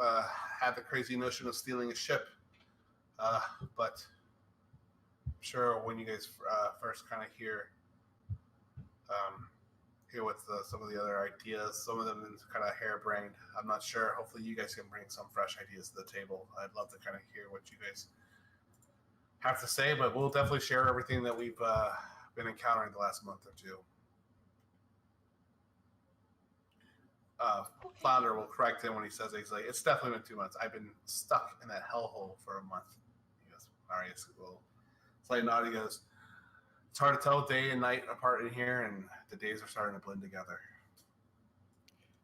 Speaker 1: had the crazy notion of stealing a ship, but I'm sure when you guys first kind of hear what some of the other ideas, some of them is kind of harebrained. I'm not sure. Hopefully, you guys can bring some fresh ideas to the table. I'd love to kind of hear what you guys have to say, but we'll definitely share everything that we've been encountering the last month or two.
Speaker 3: Okay.
Speaker 1: Flounder will correct him when he says it. He's like, it's definitely been 2 months. I've been stuck in that hellhole for a month. He goes, Marius will slightly nod. He goes, it's hard to tell day and night apart in here, and the days are starting to blend together.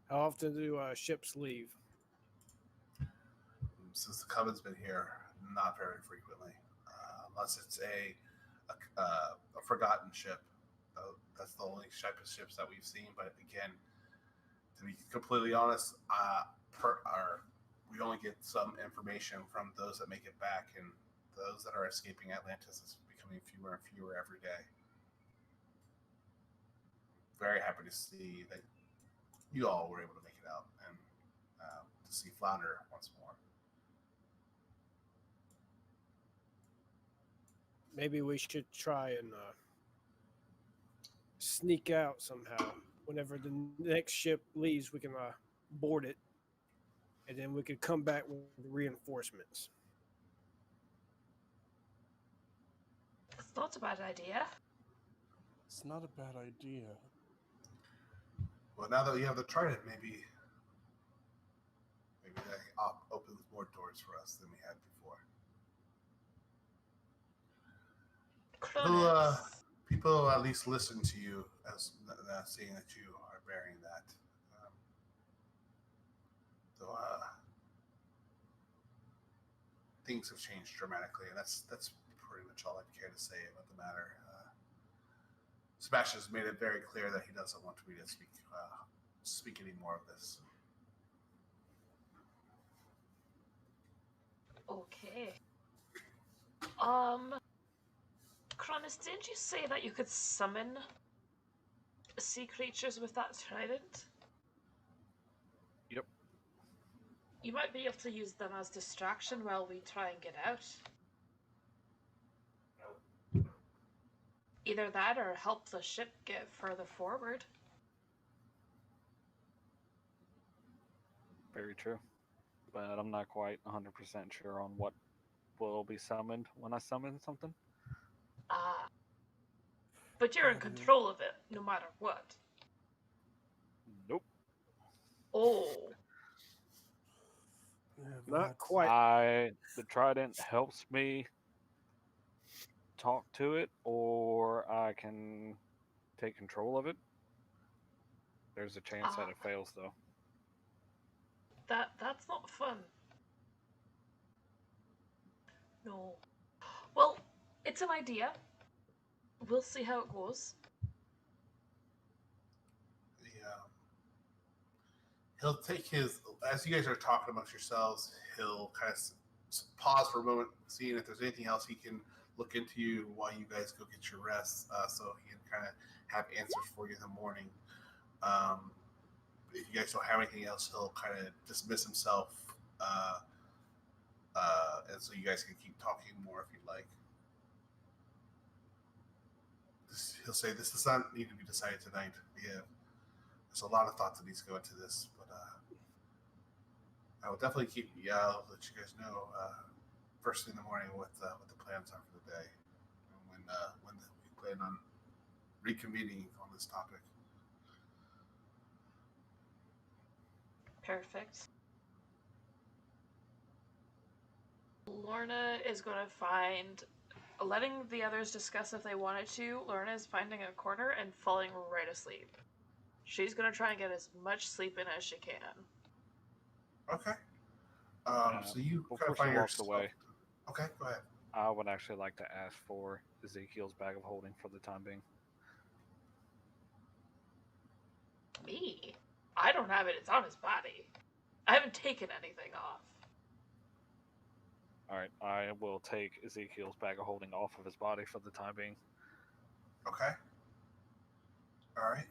Speaker 2: How often do ships leave?
Speaker 1: Since the Coven's been here, not very frequently, unless it's a forgotten ship. That's the only type of ships that we've seen. But again, to be completely honest, we only get some information from those that make it back, and those that are escaping Atlantis is becoming fewer and fewer every day. Very happy to see that you all were able to make it out and to see Flounder once more.
Speaker 2: Maybe we should try and sneak out somehow. Whenever the next ship leaves, we can board it, and then we could come back with reinforcements.
Speaker 3: It's not a bad idea.
Speaker 5: It's not a bad idea.
Speaker 1: Well, now that we have the Trident, maybe that opens more doors for us than we had before.
Speaker 3: Cronus.
Speaker 1: People at least listen to you as seeing that you are bearing that. Though things have changed dramatically, and that's pretty much all I care to say about the matter. Sebastian's made it very clear that he doesn't want me to speak any more of this.
Speaker 3: Okay. Cronus, didn't you say that you could summon sea creatures with that trident?
Speaker 6: Yep.
Speaker 3: You might be able to use them as distraction while we try and get out. Either that or help the ship get further forward.
Speaker 6: Very true. But I'm not quite 100% sure on what will be summoned when I summon something.
Speaker 3: Ah. But you're in control of it, no matter what.
Speaker 6: Nope.
Speaker 3: Oh.
Speaker 5: Yeah,
Speaker 2: Not quite.
Speaker 6: The trident helps me talk to it, or I can take control of it. There's a chance that it fails, though.
Speaker 3: That's not fun. No. Well, it's an idea. We'll see how it goes.
Speaker 1: he'll take his, as you guys are talking amongst yourselves, he'll kind of pause for a moment, seeing if there's anything else he can look into you while you guys go get your rest, so he can kind of have answers for you in the morning. If you guys don't have anything else, he'll kind of dismiss himself, and so you guys can keep talking more if you'd like. He'll say, "This does not need to be decided tonight. Yeah, there's a lot of thought that needs to go into this, but I will definitely keep. Yeah, I'll let you guys know first thing in the morning what the plans are for the day, and when we plan on reconvening on this topic."
Speaker 3: Perfect. Lorna is going to find, letting the others discuss if they wanted to, Lorna is finding a corner and falling right asleep. She's going to try and get as much sleep in as she can.
Speaker 1: Okay. So you
Speaker 6: before
Speaker 1: kind of
Speaker 6: she
Speaker 1: find
Speaker 6: walks
Speaker 1: yourself.
Speaker 6: away,
Speaker 1: Okay, go ahead.
Speaker 6: I would actually like to ask for Ezekiel's bag of holding for the time being.
Speaker 3: Me? I don't have it. It's on his body. I haven't taken anything off.
Speaker 6: All right, I will take Ezekiel's bag of holding off of his body for the time being.
Speaker 1: Okay. All right.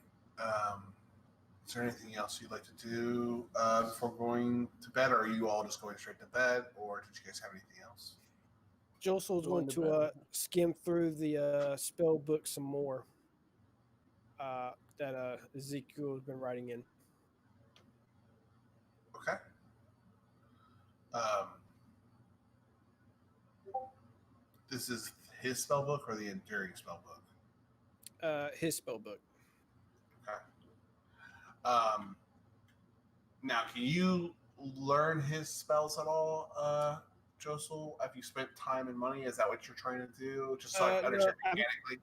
Speaker 1: Is there anything else you'd like to do before going to bed, or are you all just going straight to bed, or did you guys have anything else?
Speaker 2: Josel's going
Speaker 7: Going to
Speaker 2: to
Speaker 7: bed.
Speaker 2: skim through the spell book some more that Ezekiel has been writing in.
Speaker 1: Okay. This is his spell book or the enduring spell book?
Speaker 2: His spell book.
Speaker 1: Okay. Now, can you learn his spells at all, Josel? Have you spent time and money? Is that what you're trying to do? Just so I can understand mechanically.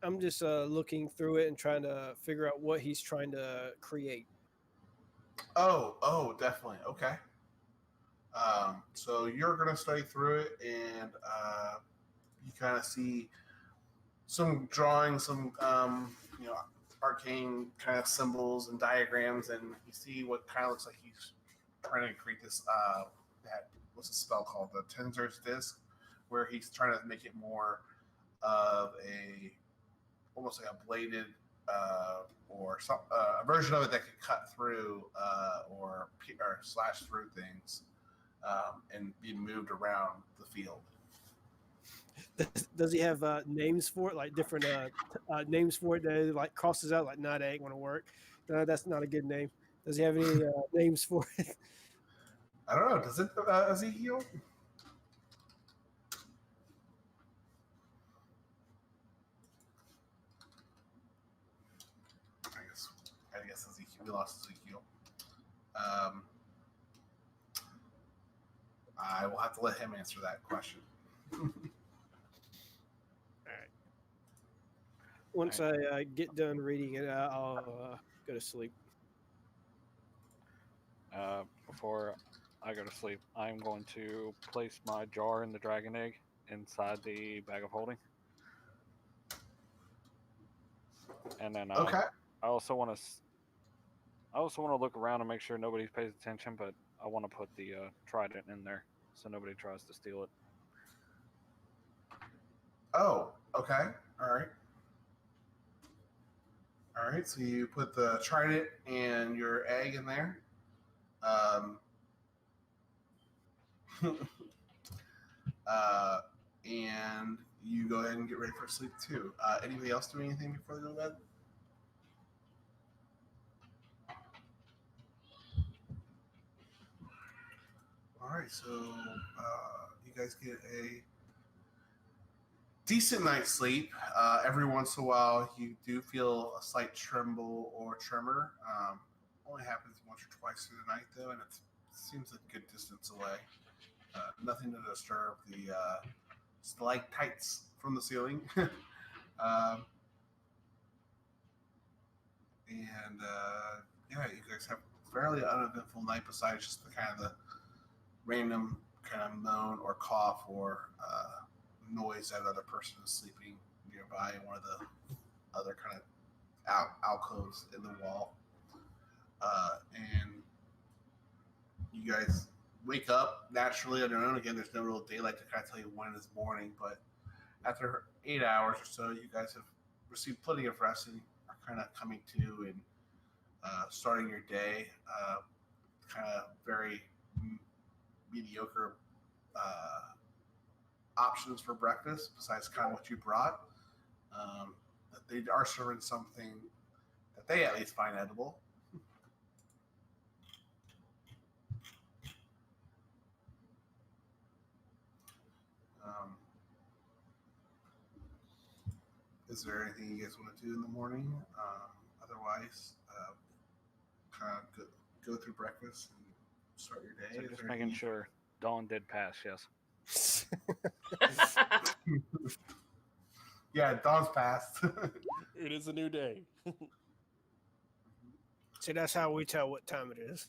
Speaker 2: I'm just looking through it and trying to figure out what he's trying to create.
Speaker 1: Oh, definitely. Okay. So you're gonna study through it, and you kind of see some drawings, some arcane kind of symbols and diagrams, and you see what kind of looks like he's trying to create this. That what's the spell called? The Tensor's Disc, where he's trying to make it more of almost like a bladed or some a version of it that could cut through or slash through things and be moved around the field.
Speaker 2: Does he have names for it, like different names for it that it, like crosses out, like, nah, that ain't gonna work? No, that's not a good name. Does he have any names for it?
Speaker 1: I don't know. Does it Ezekiel? I guess Ezekiel. We lost Ezekiel. I will have to let him answer that question.
Speaker 2: Once I get done reading it, I'll go to sleep.
Speaker 6: Before I go to sleep, I'm going to place my jar in the dragon egg inside the bag of holding. And then
Speaker 1: Okay.
Speaker 6: I also want to look around and make sure nobody pays attention, but I want to put the trident in there so nobody tries to steal it.
Speaker 1: Oh, okay. All right. All right. So you put the trident and your egg in there. And you go ahead and get ready for sleep too. Anybody else do anything before they go to bed? All right, so you guys get a decent night's sleep. Every once in a while, you do feel a slight tremble or tremor. Only happens once or twice through the night, though, and it seems a good distance away. Nothing to disturb the stalactites from the ceiling. Yeah, you guys have a fairly uneventful night besides just the kind of the random kind of moan or cough or noise that another person is sleeping nearby in one of the other kind of alcoves in the wall. and you guys wake up naturally on your own. Again, there's no real daylight to kind of tell you when it is morning, but after 8 hours or so, you guys have received plenty of rest and are kind of coming to and starting your day. Kind of very mediocre options for breakfast besides kind of what you brought. They are serving something that they at least find edible. Is there anything you guys want to do in the morning? Otherwise, kind of go through breakfast and start your day.
Speaker 6: So just making sure dawn did pass. Yes.
Speaker 1: Yeah, dawn's passed.
Speaker 5: It is a new day.
Speaker 2: See, that's how we tell what time it is.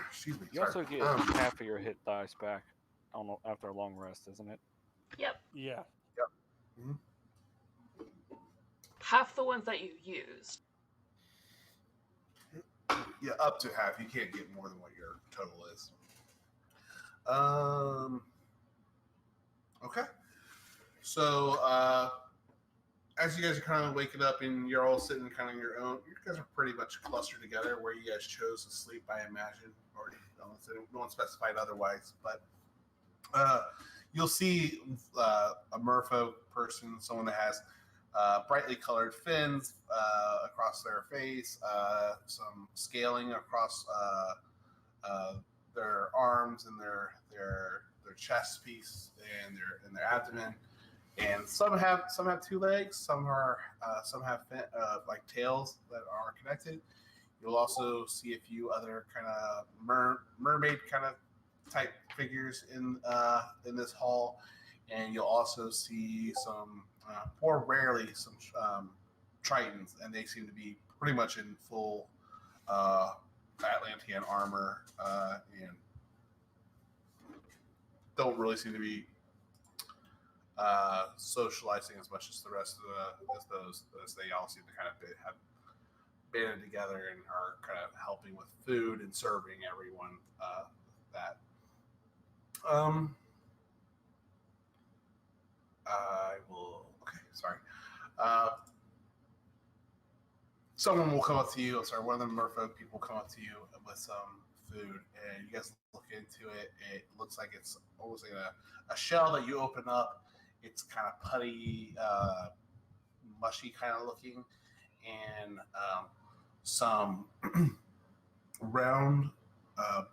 Speaker 1: Excuse me.
Speaker 6: You
Speaker 1: sorry.
Speaker 6: also get half of your hit dice back after a long rest, isn't it?
Speaker 3: Yep.
Speaker 5: Yeah.
Speaker 1: Mm-hmm.
Speaker 3: Half the ones that you used.
Speaker 1: Yeah, up to half. You can't get more than what your total is. Okay. So, as you guys are kind of waking up and you're all sitting kind of on your own, you guys are pretty much clustered together where you guys chose to sleep, I imagine, or no one specified otherwise. But you'll see a merfolk person, someone that has brightly colored fins across their face, some scaling across their arms and their chest piece and their abdomen, and some have 2 legs, some have like tails that are connected. You'll also see a few other kind of mermaid kind of type figures in this hall, and you'll also see some or rarely some tritons, and they seem to be pretty much in full Atlantean armor and don't really seem to be socializing as much as the rest of as they all seem to kind of have banded together and are kind of helping with food and serving everyone that. I will. Okay, sorry. Someone will come up to you. Sorry, one of the merfolk people will come up to you with some food, and you guys look into it. It looks like it's almost like a shell that you open up. It's kind of putty, mushy kind of looking, and some round,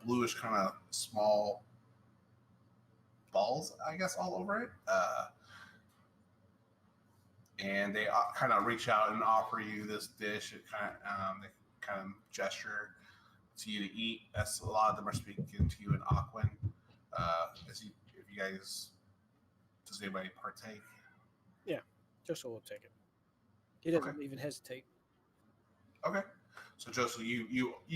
Speaker 1: bluish kind of small balls, I guess, all over it. And they kind of reach out and offer you this dish. It they kind of gesture to you to eat. That's a lot of them are speaking to you in Aquan. If you guys, does anybody partake?
Speaker 2: Yeah, Joshua will take it. He doesn't even hesitate.
Speaker 1: Okay. So Joseph, you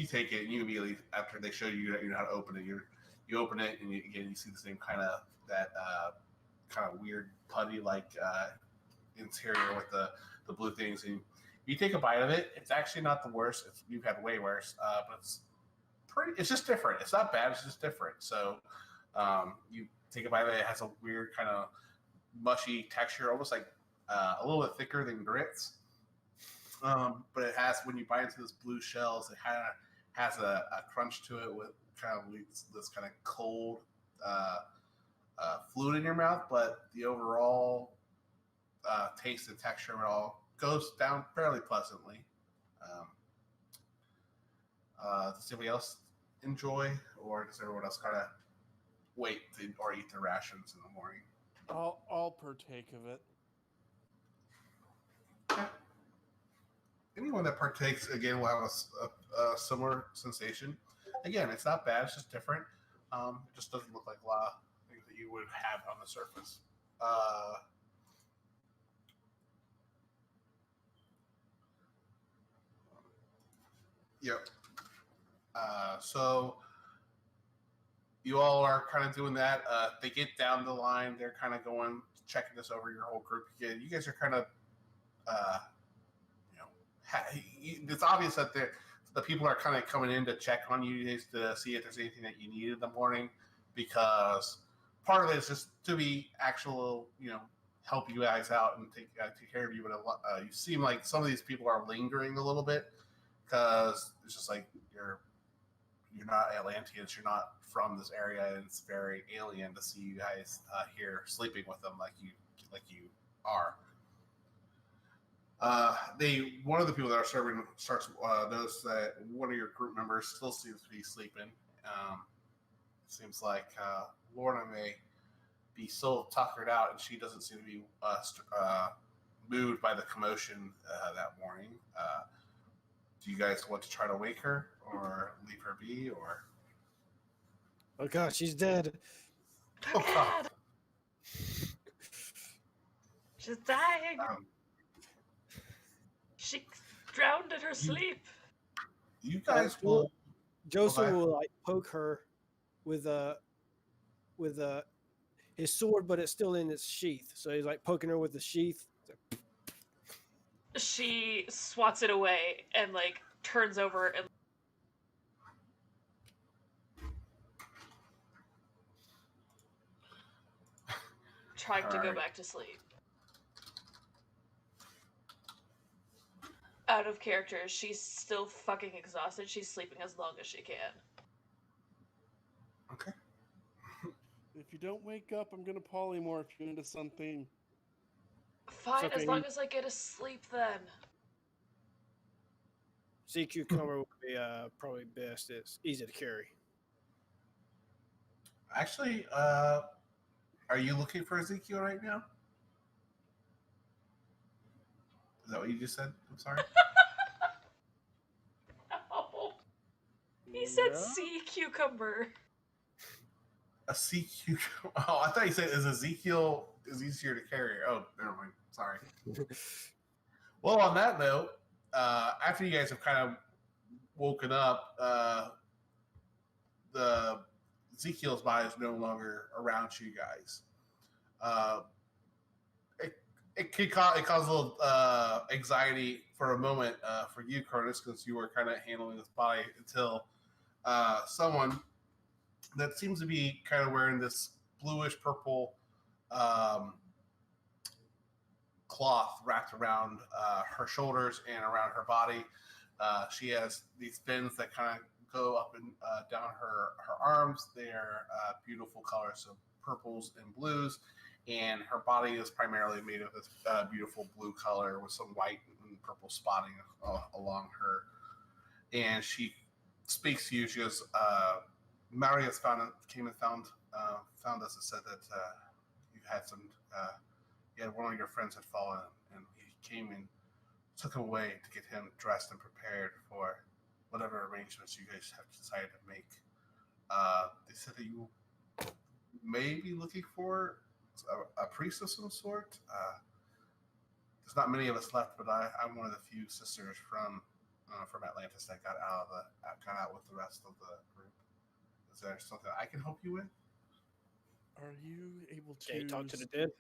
Speaker 1: take it, and you immediately after they show you know how to open it, you open it, and you see the same kind of that kind of weird putty like interior with the blue things, and you take a bite of it. It's actually not the worst. You've had way worse, but it's just different. It's not bad. It's just different. So you take a bite of it. It has a weird kind of mushy texture, almost like a little bit thicker than grits. But it has, when you bite into this blue shells, it kind of has a crunch to it with kind of this kind of cold fluid in your mouth. But the overall taste and texture of it all goes down fairly pleasantly. Does anybody else enjoy, or does everyone else kind of wait or eat their rations in the morning?
Speaker 5: I'll partake of it.
Speaker 1: Okay. Anyone that partakes, again, will have a similar sensation. Again, it's not bad. It's just different. It just doesn't look like a lot of things that you would have on the surface. Yep. So you all are kind of doing that. They get down the line. They're kind of going checking this over your whole group. You guys are kind of, you know, it's obvious that the people are kind of coming in to check on you guys to see if there's anything that you need in the morning, because part of it is just to be actual, you know, help you guys out and take care of you. But you seem like some of these people are lingering a little bit because it's just like you're not Atlanteans, you're not from this area, and it's very alien to see you guys here sleeping with them like you are. One of the people that are serving starts notice that one of your group members still seems to be sleeping. Seems like Lorna may be so tuckered out, and she doesn't seem to be moved by the commotion that morning. Do you guys want to try to wake her or leave her be, or?
Speaker 2: Oh God, she's dead.
Speaker 3: Oh God. She's dying. She drowned in her sleep.
Speaker 1: You guys will.
Speaker 2: Joseph will like poke her with his sword, but it's still in its sheath. So he's like poking her with the sheath.
Speaker 3: She swats it away and like turns over and trying to go back to sleep. Out of character, she's still fucking exhausted. She's sleeping as long as she can.
Speaker 1: Okay.
Speaker 5: If you don't wake up, I'm gonna polymorph you into something.
Speaker 3: Fine,
Speaker 2: okay.
Speaker 3: as long as I get to sleep then.
Speaker 2: Sea cucumber would be probably best. It's easy to carry.
Speaker 1: Actually, are you looking for Ezekiel right now? Is that what you just said? I'm sorry.
Speaker 3: No. He said
Speaker 2: No?
Speaker 3: sea cucumber.
Speaker 1: A sea cucumber. Oh, I thought you said is Ezekiel is easier to carry. Oh, never mind. Sorry. Well, on that note, after you guys have kind of woken up, the Ezekiel's body is no longer around you guys. It caused a little anxiety for a moment for you, Curtis, because you were kind of handling this body until someone that seems to be kind of wearing this bluish purple cloth wrapped around her shoulders and around her body. She has these fins that kind of go up and down her arms. They're beautiful colors of purples and blues, and her body is primarily made of this beautiful blue color with some white and purple spotting along her. And she speaks to you. She goes, Marius came and found us and said that you had some. You had one of your friends had fallen, and he came and took him away to get him dressed and prepared for whatever arrangements you guys have decided to make. They said that you may be looking for a priest of some sort. There's not many of us left, but I'm one of the few sisters from Atlantis that got out with the rest of the group. Is there something I can help you with?
Speaker 5: Are you able to?
Speaker 2: Can you talk to the dead?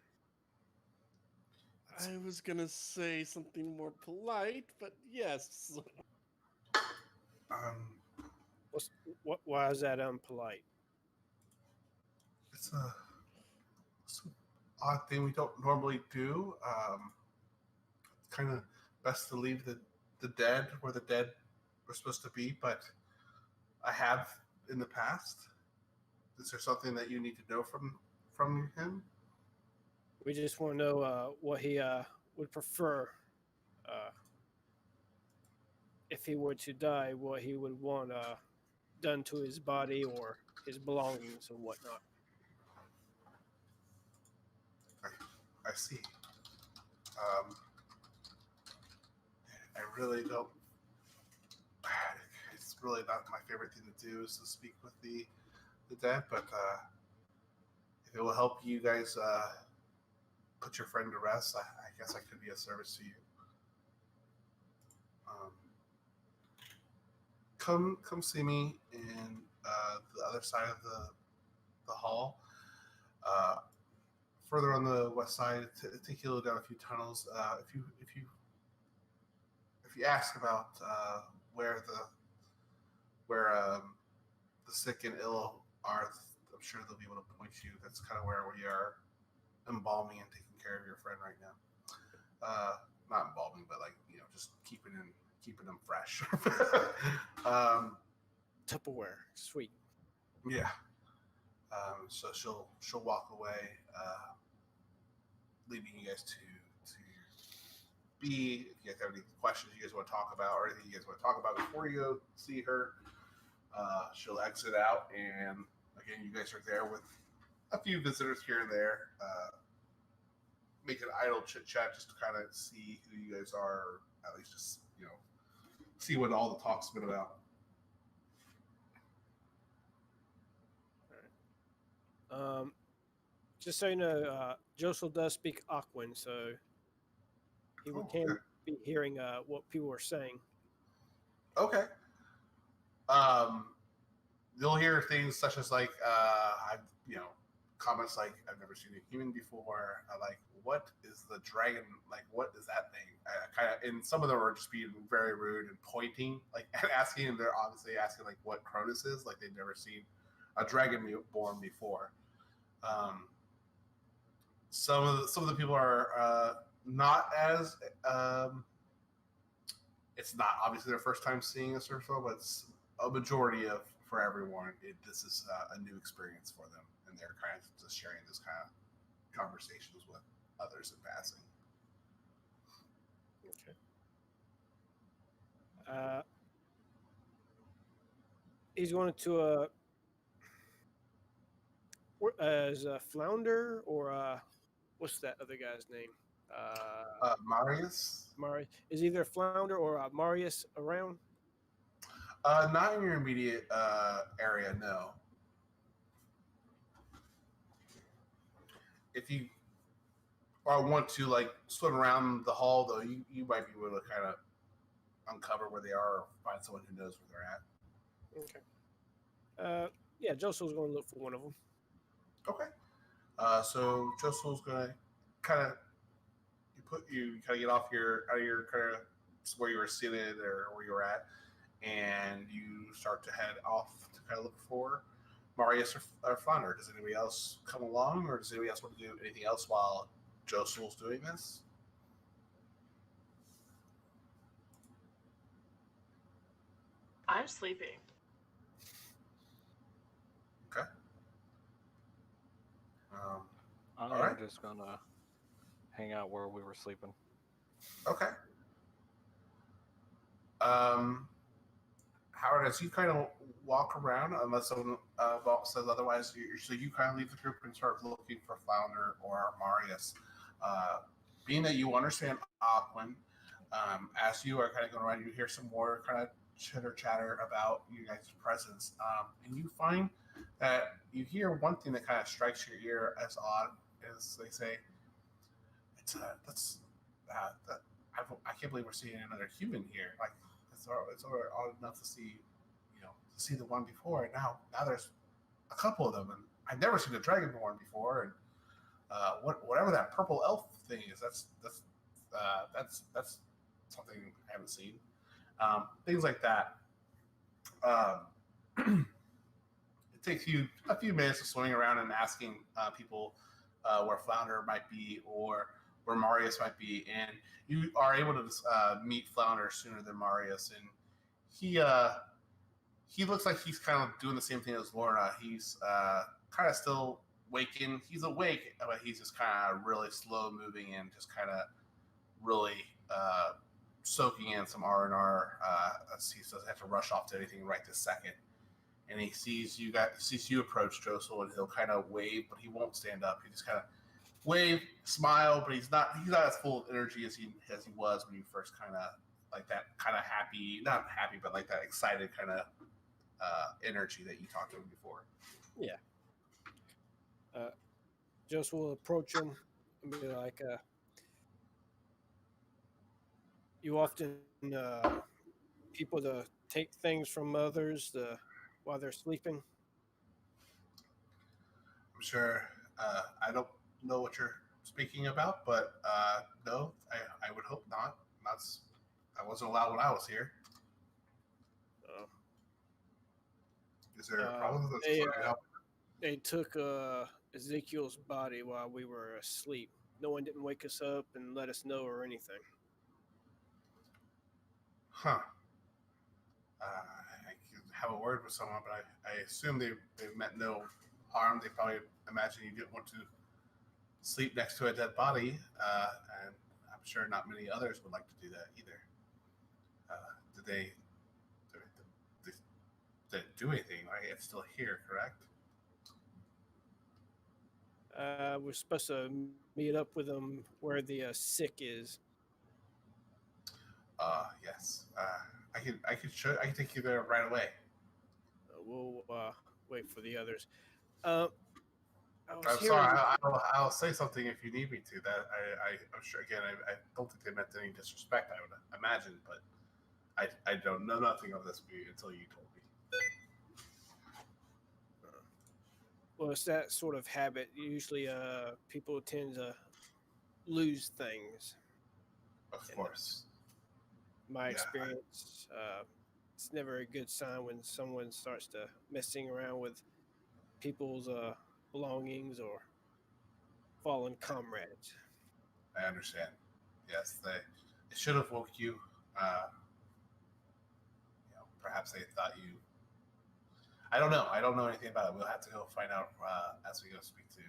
Speaker 5: I was gonna say something more polite, but yes.
Speaker 2: Why is that unpolite?
Speaker 1: It's an odd thing we don't normally do. Kind of best to leave the dead where the dead were supposed to be, but I have in the past. Is there something that you need to know from him?
Speaker 2: We just want to know what he would prefer if he were to die, what he would want done to his body or his belongings or whatnot.
Speaker 1: I see. I really don't. It's really not my favorite thing to do is to speak with the dead, but if it will help you guys put your friend to rest, I guess I could be of service to you. Come see me in the other side of the hall. further on the west side. Take you down a few tunnels. If you ask about where the sick and ill are, I'm sure they'll be able to point you. That's kind of where we are embalming and taking care of your friend right now. Not embalming, but like just keeping them fresh.
Speaker 2: Tupperware, sweet.
Speaker 1: Yeah. So she'll walk away, leaving you guys to be. If you guys have any questions you guys want to talk about, or anything you guys want to talk about before you go see her, she'll exit out, and again, you guys are there with a few visitors here and there. Make an idle chit chat just to kind of see who you guys are, or at least just see what all the talk's been about.
Speaker 2: Just so you know, Josel does speak Aquan, so he can be hearing what people are saying.
Speaker 1: Okay. You'll hear things such as like, comments like, "I've never seen a human before." Like, "What is the dragon? Like, what is that thing?" And some of them are just being very rude and pointing, like, and asking. And they're obviously asking like what Cronus is. Like they've never seen a dragon born before. Some of the people are not as. It's not obviously their first time seeing a surfer, but it's a majority of for everyone. This is a new experience for them, and they're kind of just sharing this kind of conversations with others in passing.
Speaker 2: Okay. He's going to as a Flounder or what's that other guy's name?
Speaker 1: Marius?
Speaker 2: Marius. Is either Flounder or Marius around?
Speaker 1: Not in your immediate area, no. If you want to like swim around the hall, though, you might be able to kind of uncover where they are or find someone who knows where they're at.
Speaker 2: Okay. Yeah, Josel's going to look for one of them.
Speaker 1: Okay. So Josel's going to kind of get off out of your kind of where you were seated or where you were at, and you start to head off to kind of look for Marius or Flounder. Does anybody else come along, or does anybody else want to do anything else while Josel's doing this?
Speaker 3: I'm sleeping.
Speaker 1: Okay.
Speaker 6: I'm just gonna hang out where we were sleeping.
Speaker 1: Okay. Howard, as you kind of walk around, unless someone says otherwise, so you kind of leave the group and start looking for Flounder or Marius. Being that you understand Aquan, as you are kind of going around, you hear some more kind of chitter chatter about you guys' presence, and you find that you hear one thing that kind of strikes your ear as odd, is they say, I can't believe we're seeing another human here. Like it's odd enough to see the one before, and now there's a couple of them, and I've never seen a dragonborn before, and whatever that purple elf thing is, that's something I haven't seen. Things like that. It takes you a few minutes of swimming around and asking people where Flounder might be or where Marius might be, and you are able to meet Flounder sooner than Marius, and he looks like he's kind of doing the same thing as Lorna. He's kind of still waking. He's awake, but he's just kind of really slow moving and just kind of really soaking in some R&R. He doesn't have to rush off to anything right this second. And he sees you approach Josel, and he'll kind of wave, but he won't stand up. He just kind of wave, smile, but he's not as full of energy as he was when you first kind of like that kind of happy, not happy, but like that excited kind of energy that you talked to him before.
Speaker 2: Yeah. Josel will approach him and be like, "You often people to take things from others while they're sleeping?"
Speaker 1: I'm sure. I know what you're speaking about, but no, I would hope not. That's that wasn't allowed when I was here.
Speaker 2: Uh,
Speaker 1: Is there a
Speaker 2: uh,
Speaker 1: problem with
Speaker 2: they,
Speaker 1: this?
Speaker 2: they took Ezekiel's body while we were asleep. No one didn't wake us up and let us know or anything.
Speaker 1: Huh. I could have a word with someone, but I assume they meant no harm. They probably imagine you didn't want to sleep next to a dead body, and I'm sure not many others would like to do that either. Did they? They didn't do anything, right? It's still here, correct?
Speaker 2: We're supposed to meet up with them where the sick is.
Speaker 1: Yes. I can take you there right away.
Speaker 2: We'll wait for the others. I was
Speaker 1: I'm
Speaker 2: hearing.
Speaker 1: sorry. I'll say something if you need me to. That I'm sure. Again, I don't think they meant any disrespect. I would imagine, but I don't know nothing of this until you told me.
Speaker 2: Well, it's that sort of habit. Usually, people tend to lose things.
Speaker 1: Of course.
Speaker 2: My
Speaker 1: Yeah,
Speaker 2: experience, it's never a good sign when someone starts to messing around with people's belongings or fallen comrades.
Speaker 1: I understand. Yes, they should have woke you. Perhaps they thought you. I don't know. I don't know anything about it. We'll have to go find out as we go speak to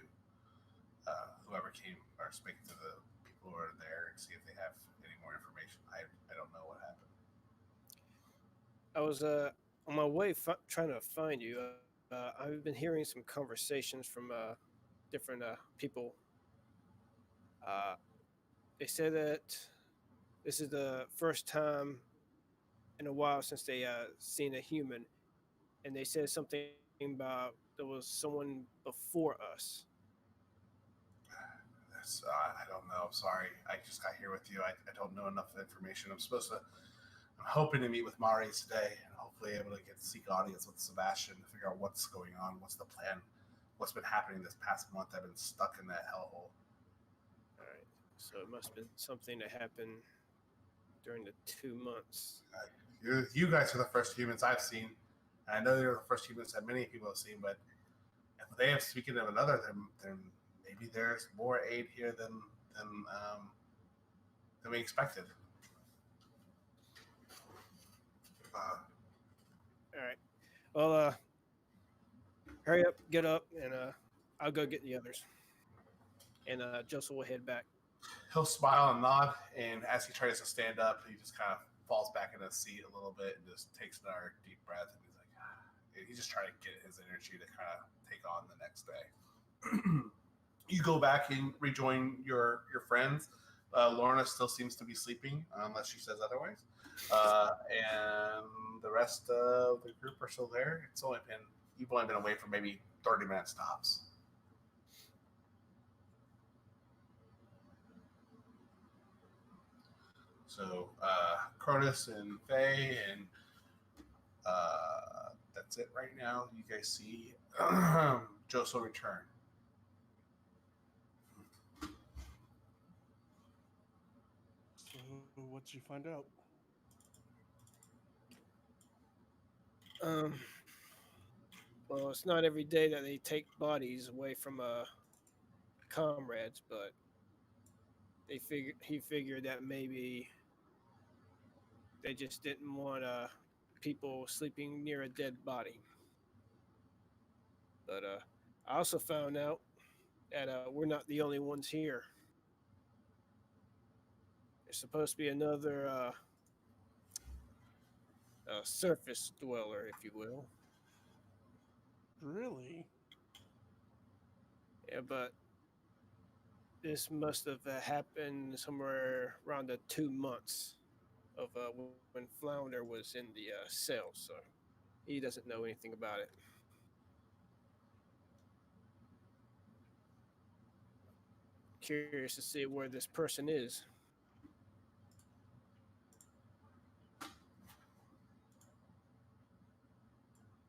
Speaker 1: whoever came or speak to the people who are there and see if they have any more information. I don't know what happened.
Speaker 2: I was on my way trying to find you. I've been hearing some conversations from different people. Uh, they said that this is the first time in a while since they seen a human, and they said something about there was someone before us.
Speaker 1: I don't know. I'm sorry. I just got here with you. I don't know enough information. I'm hoping to meet with Mari today and hopefully able to get seek audience with Sebastian to figure out what's going on, what's the plan, what's been happening this past month. I've been stuck in that hellhole.
Speaker 2: All right, so it must have been something that happened during the 2 months.
Speaker 1: You guys are the first humans I've seen. And I know you're the first humans that many people have seen, but if they have speaking of another, then maybe there's more aid here than we expected.
Speaker 2: All right. Well, hurry up, get up, and I'll go get the others. And Joseph will head back.
Speaker 1: He'll smile and nod, and as he tries to stand up, he just kind of falls back in his seat a little bit and just takes another deep breath. And he's like, and he's just trying to get his energy to kind of take on the next day. You go back and rejoin your friends. Lorna still seems to be sleeping, unless she says otherwise. And the rest of the group are still there. You've only been away for maybe 30 minutes tops. So Cronus and Faye and that's it right now. You guys see Joseph return.
Speaker 5: So, what'd you find out?
Speaker 2: Well, it's not every day that they take bodies away from comrades, but he figured that maybe they just didn't want people sleeping near a dead body. But I also found out that we're not the only ones here. There's supposed to be another surface dweller, if you will.
Speaker 5: Really?
Speaker 2: Yeah, but this must have happened somewhere around the 2 months of when Flounder was in the cell, so he doesn't know anything about it. Curious to see where this person is.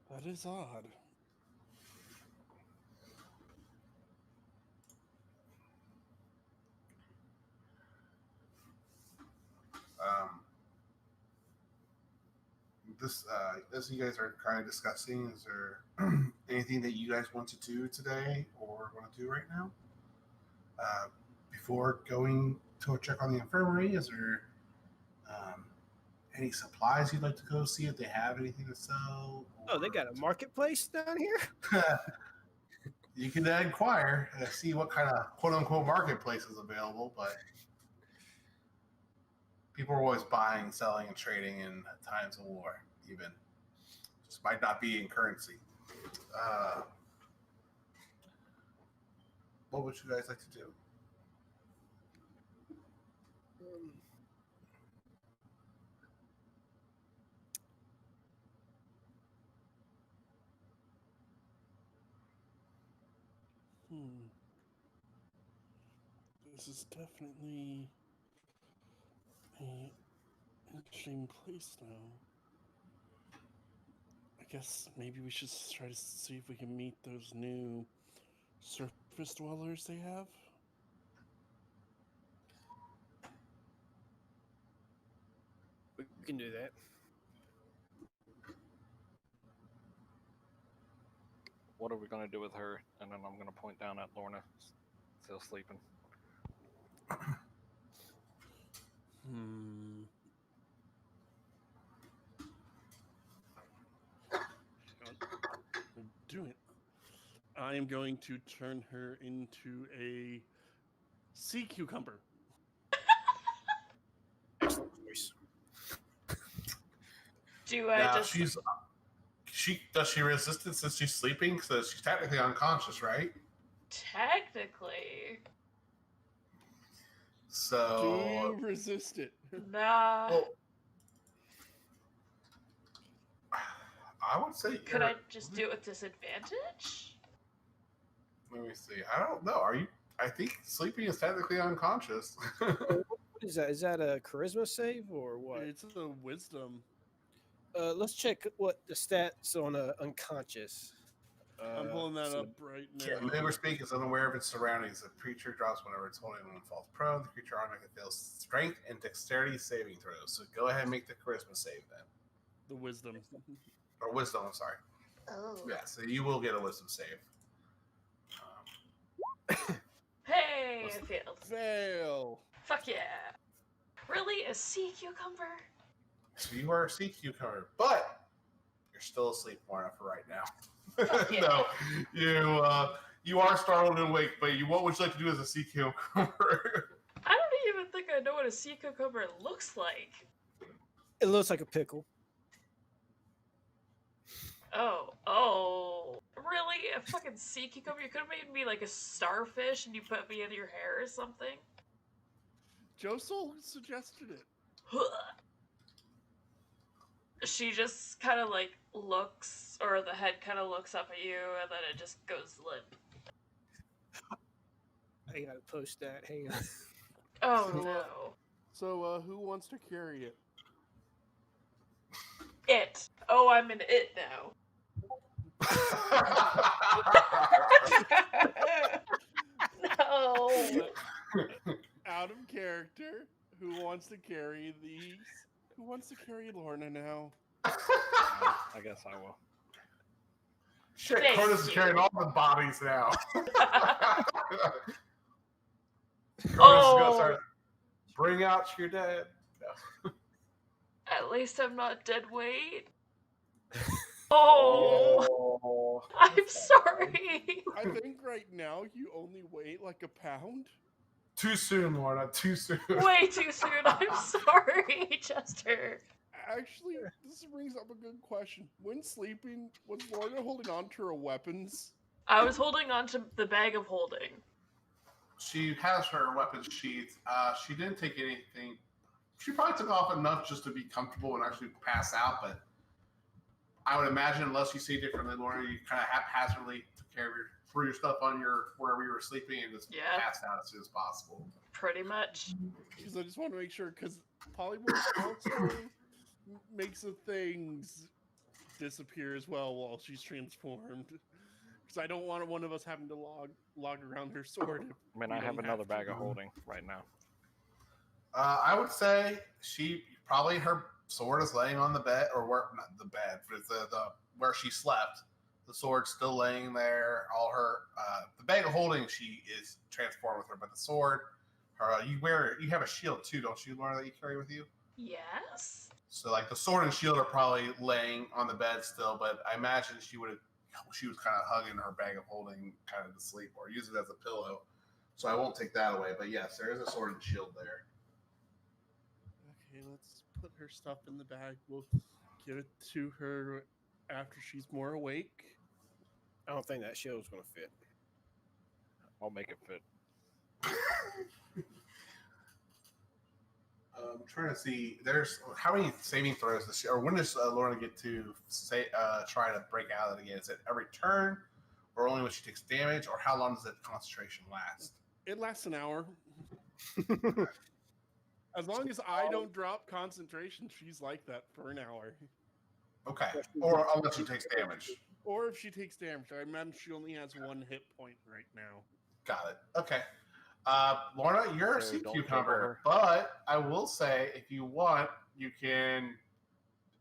Speaker 5: That is odd.
Speaker 1: this as you guys are kind of discussing, is there anything that you guys want to do today or want to do right now? Before going to a check on the infirmary, is there any supplies you'd like to go see if they have anything to sell?
Speaker 2: Oh, they got a marketplace down here?
Speaker 1: You can inquire and see what kind of quote unquote marketplace is available, but people are always buying, selling, and trading in times of war, even. Just might not be in currency. What would you guys like to do?
Speaker 5: This is definitely a interesting place now. I guess maybe we should try to see if we can meet those new surface dwellers they have.
Speaker 2: We can do that.
Speaker 6: What are we going to do with her? And then I'm going to point down at Lorna, still sleeping.
Speaker 5: Do it. I am going to turn her into a sea cucumber.
Speaker 2: Excellent choice.
Speaker 3: Do I
Speaker 1: Now,
Speaker 3: just?
Speaker 1: does she resist it since she's sleeping? So she's technically unconscious, right?
Speaker 3: Technically.
Speaker 1: So
Speaker 5: Do you resist it?
Speaker 3: Nah.
Speaker 1: well, I would say.
Speaker 3: Could I just do it with disadvantage?
Speaker 1: Let me see. I don't know. Are you? I think sleeping is technically unconscious.
Speaker 2: What is that? Is that a charisma save or what?
Speaker 5: It's a wisdom.
Speaker 2: Let's check what the stats on unconscious.
Speaker 5: I'm pulling that
Speaker 2: so-
Speaker 5: up right
Speaker 1: Can't
Speaker 5: now.
Speaker 1: move or speak, is unaware of its surroundings. The creature drops whenever it's holding and falls prone. The creature automatically fails strength and dexterity saving throws. So go ahead and make the charisma save then.
Speaker 5: The wisdom.
Speaker 1: Or wisdom, I'm sorry.
Speaker 3: Oh.
Speaker 1: Yeah, so you will get a wisdom save.
Speaker 3: Hey, I failed.
Speaker 5: Fail.
Speaker 3: Fuck yeah. Really? A sea cucumber?
Speaker 1: So you are a sea cucumber, but you're still asleep, Marna, for right now.
Speaker 3: Yeah.
Speaker 1: No, you are startled and awake, but what would you like to do as a sea cucumber?
Speaker 3: I don't even think I know what a sea cucumber looks like.
Speaker 2: It looks like a pickle.
Speaker 3: Oh. Really? A fucking sea cucumber? You could have made me like a starfish and you put me in your hair or something?
Speaker 5: Josel suggested it.
Speaker 3: She just kind of like looks, or the head kind of looks up at you, and then it just goes limp.
Speaker 2: I gotta post that. Hang on.
Speaker 3: Oh
Speaker 5: So,
Speaker 3: no.
Speaker 5: So, who wants to carry it?
Speaker 3: It. Oh, I'm an it now. No.
Speaker 5: Out of character. Who wants to carry these? Who wants to carry Lorna now?
Speaker 6: I guess I will.
Speaker 1: Shit,
Speaker 3: Thank
Speaker 1: Cronus is
Speaker 3: you.
Speaker 1: carrying all the bodies now. Cronus is
Speaker 3: Oh.
Speaker 1: gonna start bring out your dead. No.
Speaker 3: At least I'm not dead weight. Oh. I'm sorry.
Speaker 5: I think right now you only weigh like a pound.
Speaker 1: Too soon, Lorna. Too soon.
Speaker 3: Way too soon. I'm sorry, Chester.
Speaker 5: Actually, this brings up a good question. When sleeping, was Lorna holding on to her weapons?
Speaker 3: I was holding on to the bag of holding.
Speaker 1: She has her weapons sheath. She didn't take anything. She probably took off enough just to be comfortable and actually pass out, but I would imagine, unless you see differently, Lorna, you kind of haphazardly took care of threw your stuff on wherever you were sleeping and just passed out as soon as possible.
Speaker 3: Pretty much.
Speaker 5: Because I just want to make sure, because polymorph also makes the things disappear as well while she's transformed. Because I don't want one of us having to log around her sword.
Speaker 6: I mean, I have another bag of holding right now.
Speaker 1: I would say her sword is laying on the bed, or where not the bed, but the where she slept. The sword's still laying there. All her the bag of holding she is transformed with her, but the sword, you have a shield too, don't you, Laura, that you carry with you?
Speaker 3: Yes.
Speaker 1: So like the sword and shield are probably laying on the bed still, but I imagine she was kind of hugging her bag of holding kind of to sleep or use it as a pillow. So I won't take that away. But yes, there is a sword and shield there.
Speaker 5: Okay, let's put her stuff in the bag. We'll give it to her after she's more awake.
Speaker 2: I don't think that shield's going to fit.
Speaker 6: I'll make it fit.
Speaker 1: I'm trying to see. There's how many saving throws this year, or when does Lorna get to try to break out of it again? Is it every turn, or only when she takes damage, or how long does that concentration last?
Speaker 5: It lasts an hour. As long as I don't drop concentration, she's like that for an hour.
Speaker 1: Okay, or unless she takes damage.
Speaker 5: Or if she takes damage. I imagine she only has 1 hit point right now.
Speaker 1: Got it. Okay. Lorna, you're a
Speaker 6: So
Speaker 1: sea
Speaker 6: don't
Speaker 1: cucumber,
Speaker 6: juggle her.
Speaker 1: but I will say, if you want, you can,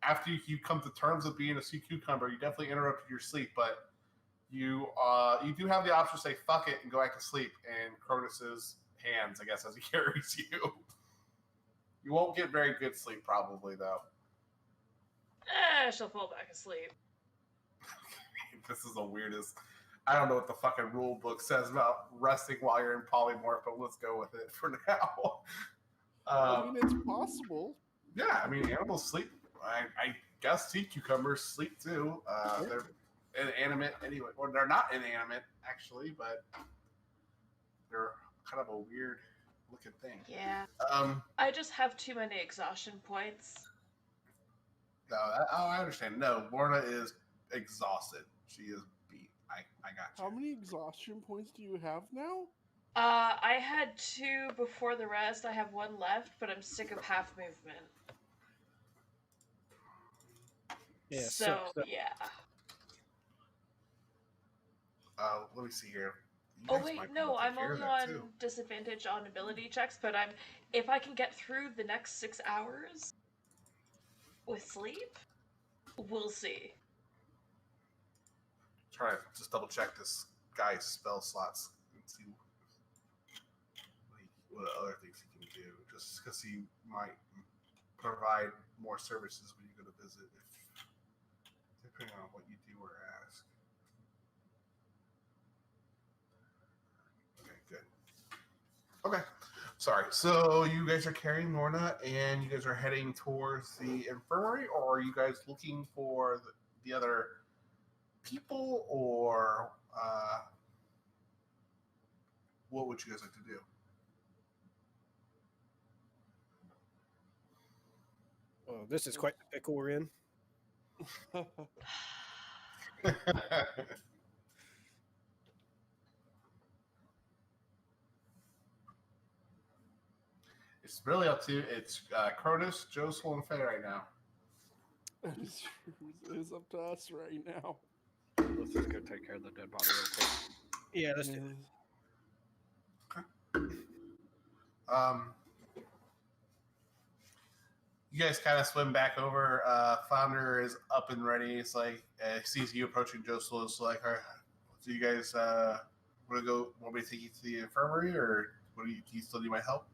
Speaker 1: after you come to terms with being a sea cucumber, you definitely interrupted your sleep, but you do have the option to say fuck it and go back to sleep in Cronus's hands, I guess, as he carries you. You won't get very good sleep, probably, though.
Speaker 3: She'll fall back asleep.
Speaker 1: This is the weirdest. I don't know what the fucking rule book says about resting while you're in polymorph, but let's go with it for now.
Speaker 5: I mean, it's possible.
Speaker 1: Yeah, I mean, animals sleep. I guess sea cucumbers sleep too. They're inanimate anyway. Or they're not inanimate, actually, but they're kind of a weird looking thing.
Speaker 3: Yeah. I just have too many exhaustion points.
Speaker 1: No, I understand. No, Lorna is exhausted. She is beat. I got you.
Speaker 5: How many exhaustion points do you have now?
Speaker 3: I had 2 before the rest. I have 1 left, but I'm sick of half movement.
Speaker 2: Yeah.
Speaker 3: So yeah.
Speaker 1: Let me see here. You
Speaker 3: Oh
Speaker 1: guys
Speaker 3: wait,
Speaker 1: might be
Speaker 3: no,
Speaker 1: able to
Speaker 3: I'm
Speaker 1: hear
Speaker 3: only
Speaker 1: that,
Speaker 3: on
Speaker 1: too.
Speaker 3: disadvantage on ability checks, but if I can get through the next 6 hours with sleep, we'll see.
Speaker 1: Try to just double check this guy's spell slots and see what other things he can do. Just because he might provide more services when you go to visit, depending on what you do or ask. Okay, good. Okay, sorry. So you guys are carrying Lorna, and you guys are heading towards the infirmary, or are you guys looking for the other people, or what would you guys like to do?
Speaker 2: Well, this is quite the pickle we're in.
Speaker 1: It's really up to it's Cronus, Josel, and Faye right now.
Speaker 5: It is up to us right now.
Speaker 6: Let's just go take care of the dead body real quick.
Speaker 2: Yeah, let's do
Speaker 1: You guys kind of swim back over. Flounder is up and ready. It's like sees you approaching Josel. It's like, all right, so you guys want to go? Want me to take you to the infirmary, or do you still need my help?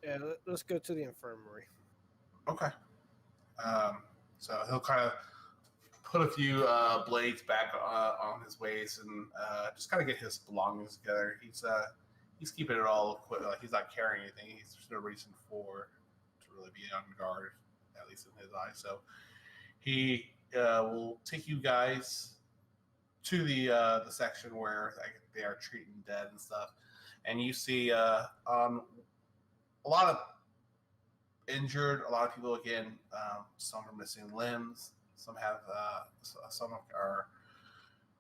Speaker 2: Yeah, let's go to the infirmary.
Speaker 1: Okay. So he'll kind of put a few blades back on his waist and just kind of get his belongings together. He's keeping it all equipped. Like he's not carrying anything. There's no reason to really be on guard, at least in his eyes. So he will take you guys to the section where they are treating dead and stuff, and you see on a lot of injured, a lot of people again. Some are missing limbs. Some have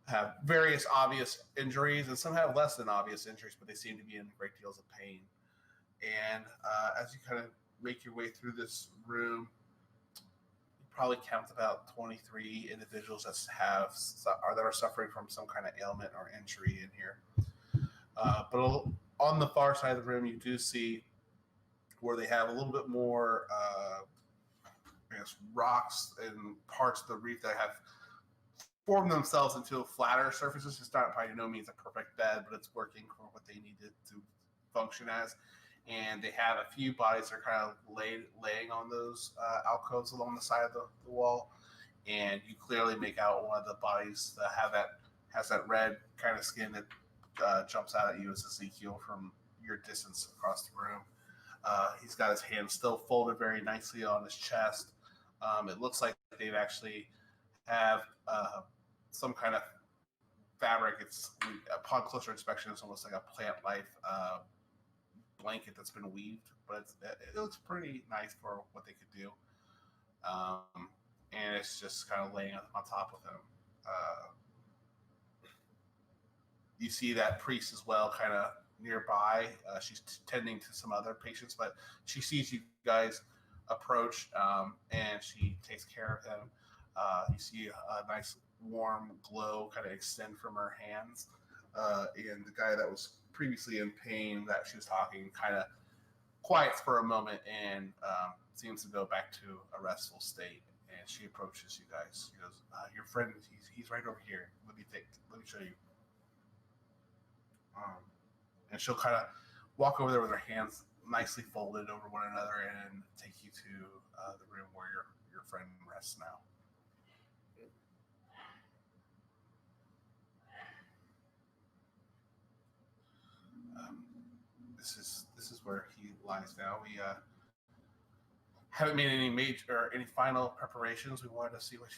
Speaker 1: have various obvious injuries, and some have less than obvious injuries, but they seem to be in great deals of pain. And as you kind of make your way through this room, you probably count about 23 individuals that are suffering from some kind of ailment or injury in here. But on the far side of the room, you do see where they have a little bit more guess, rocks and parts of the reef that have formed themselves into flatter surfaces. It's not by no means a perfect bed, but it's working for what they need it to function as. And they have a few bodies that are kind of laying on those alcoves along the side of the wall. And you clearly make out one of the bodies that has that red kind of skin that jumps out at you as Ezekiel from your distance across the room. He's got his hands still folded very nicely on his chest. It looks like they've actually have some kind of fabric. It's upon closer inspection, it's almost like a plant life blanket that's been weaved, but it looks pretty nice for what they could do. And it's just kind of laying on top of him. You see that priest as well, kind of nearby. She's tending to some other patients, but she sees you guys approach, and she takes care of him. You see a nice warm glow kind of extend from her hands, and the guy that was previously in pain that she was talking kind of quiets for a moment and seems to go back to a restful state. And she approaches you guys. She goes, "Your friend, he's right over here. Let me show you." And she'll kind of walk over there with her hands nicely folded over one another and take you to the room where your friend rests now. This is where he lies now. We haven't made any final preparations. We wanted to see what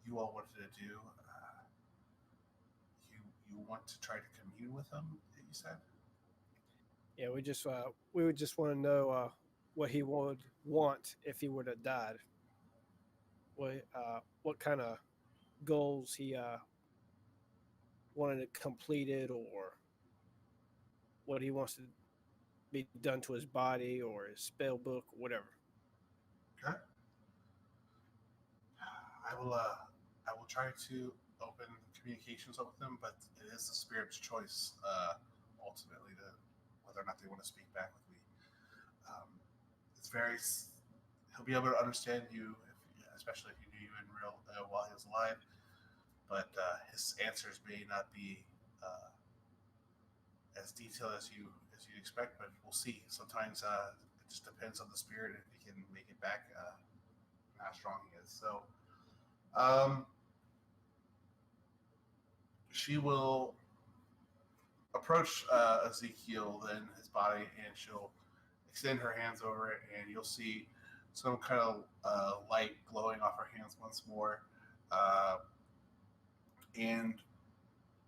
Speaker 1: you all wanted to do. You want to try to commune with him? You said.
Speaker 2: Yeah, we would just want to know what he would want if he would have died. What kind of goals he wanted it completed, or what he wants to be done to his body or his spell book, whatever.
Speaker 1: Okay. I will try to open communications up with them, but it is the spirit's choice ultimately to whether or not they want to speak back with me. He'll be able to understand you, especially if he knew you in real while he was alive. But his answers may not be as detailed as you expect. But we'll see. Sometimes it just depends on the spirit if he can make it back, how strong he is. So. She will approach Ezekiel, then his body, and she'll extend her hands over it, and you'll see some kind of light glowing off her hands once more. And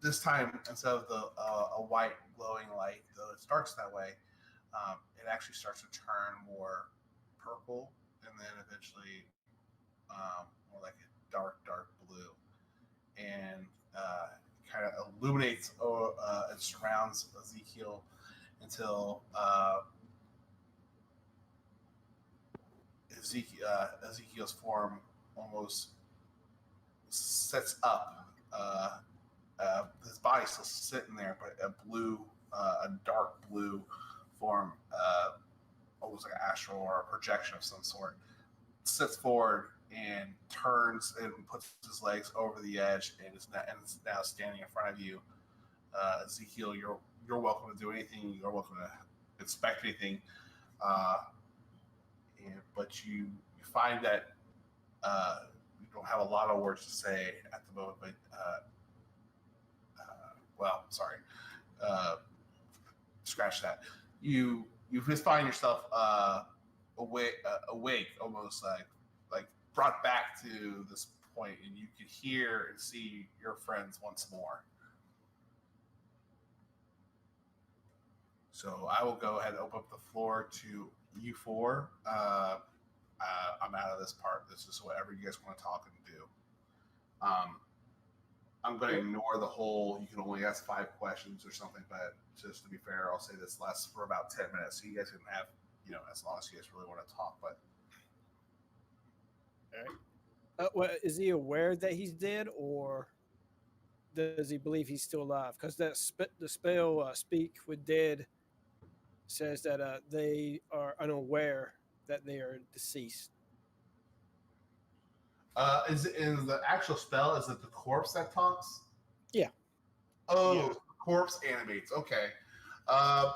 Speaker 1: this time, instead of a white glowing light, though it starts that way, it actually starts to turn more purple, and then eventually more like a dark blue. And kind of illuminates and surrounds Ezekiel until Ezekiel's form almost sets up. His body's still sitting there, but a dark blue form, almost like an astral or a projection of some sort, sits forward and turns and puts his legs over the edge and is now standing in front of you. Ezekiel, you're welcome to do anything. You're welcome to inspect anything. But you find that you don't have a lot of words to say at the moment. But sorry. Scratch that. You just find yourself awake, almost like brought back to this point, and you can hear and see your friends once more. So I will go ahead and open up the floor to you four. I'm out of this part. This is whatever you guys want to talk and do. I'm going to ignore the whole, you can only ask 5 questions or something, but just to be fair, I'll say this lasts for about 10 minutes. So you guys can have, as long as you guys really want to talk, but.
Speaker 2: All right. Is he aware that he's dead, or does he believe he's still alive? Because the spell Speak with Dead says that they are unaware that they are deceased.
Speaker 1: Is it in the actual spell? Is it the corpse that talks?
Speaker 2: Yeah.
Speaker 1: Oh,
Speaker 5: Yeah.
Speaker 1: corpse animates. Okay.
Speaker 2: I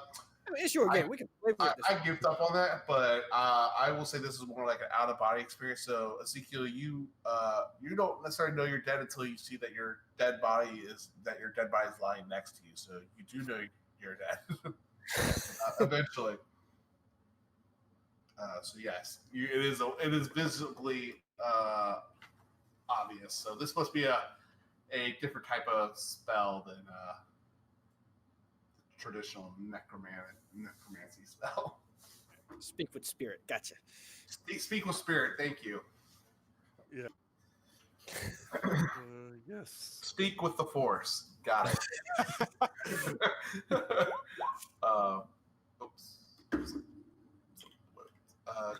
Speaker 2: mean, it's your game. We can play with this.
Speaker 1: I gift up on that, but I will say this is more like an out of body experience. So Ezekiel, you don't necessarily know you're dead until you see that your dead body is lying next to you. So you do know you're dead eventually. So yes, it is visibly obvious. So this must be a different type of spell than traditional necromancy spell.
Speaker 2: Speak with spirit. Gotcha.
Speaker 1: Speak with spirit. Thank you.
Speaker 5: Yes.
Speaker 1: Speak with the force. Got it. Oops.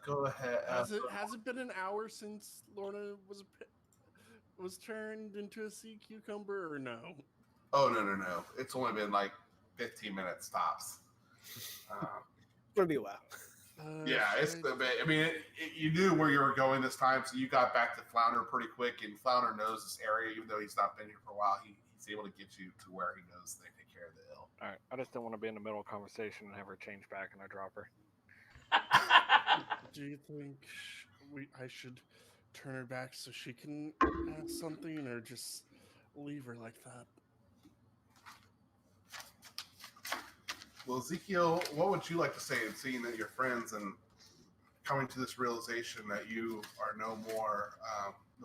Speaker 1: Go ahead.
Speaker 5: Has it been an hour since Lorna was turned into a sea cucumber, or no?
Speaker 1: Oh no! It's only been like 15 minutes tops.
Speaker 2: It's gonna be a while.
Speaker 1: Yeah, it's the bit. I mean, you knew where you were going this time, so you got back to Flounder pretty quick. And Flounder knows this area, even though he's not been here for a while. He's able to get you to where he knows they take care of the ill.
Speaker 6: All right, I just don't want to be in the middle of conversation and have her change back and I drop her.
Speaker 5: Do you think I should turn her back so she can ask something, or just leave her like that?
Speaker 1: Well, Ezekiel, what would you like to say in seeing that your friends and coming to this realization that you are no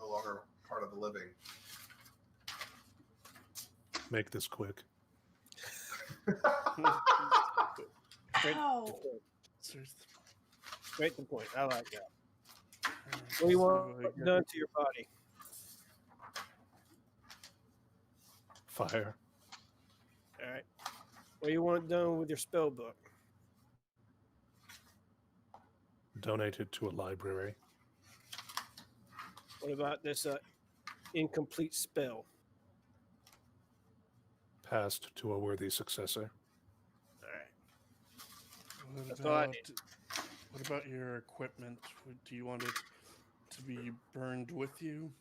Speaker 1: longer part of the living?
Speaker 4: Make this quick.
Speaker 3: Ow.
Speaker 2: Straight to the point. I like that. What do you want done to your body?
Speaker 4: Fire.
Speaker 2: All right. What do you want done with your spell book?
Speaker 4: Donated to a library.
Speaker 2: What about this incomplete spell?
Speaker 4: Passed to a worthy successor.
Speaker 2: All right.
Speaker 5: What
Speaker 2: That's all I
Speaker 5: about,
Speaker 2: need.
Speaker 5: what about your equipment? Do you want it to be burned with you?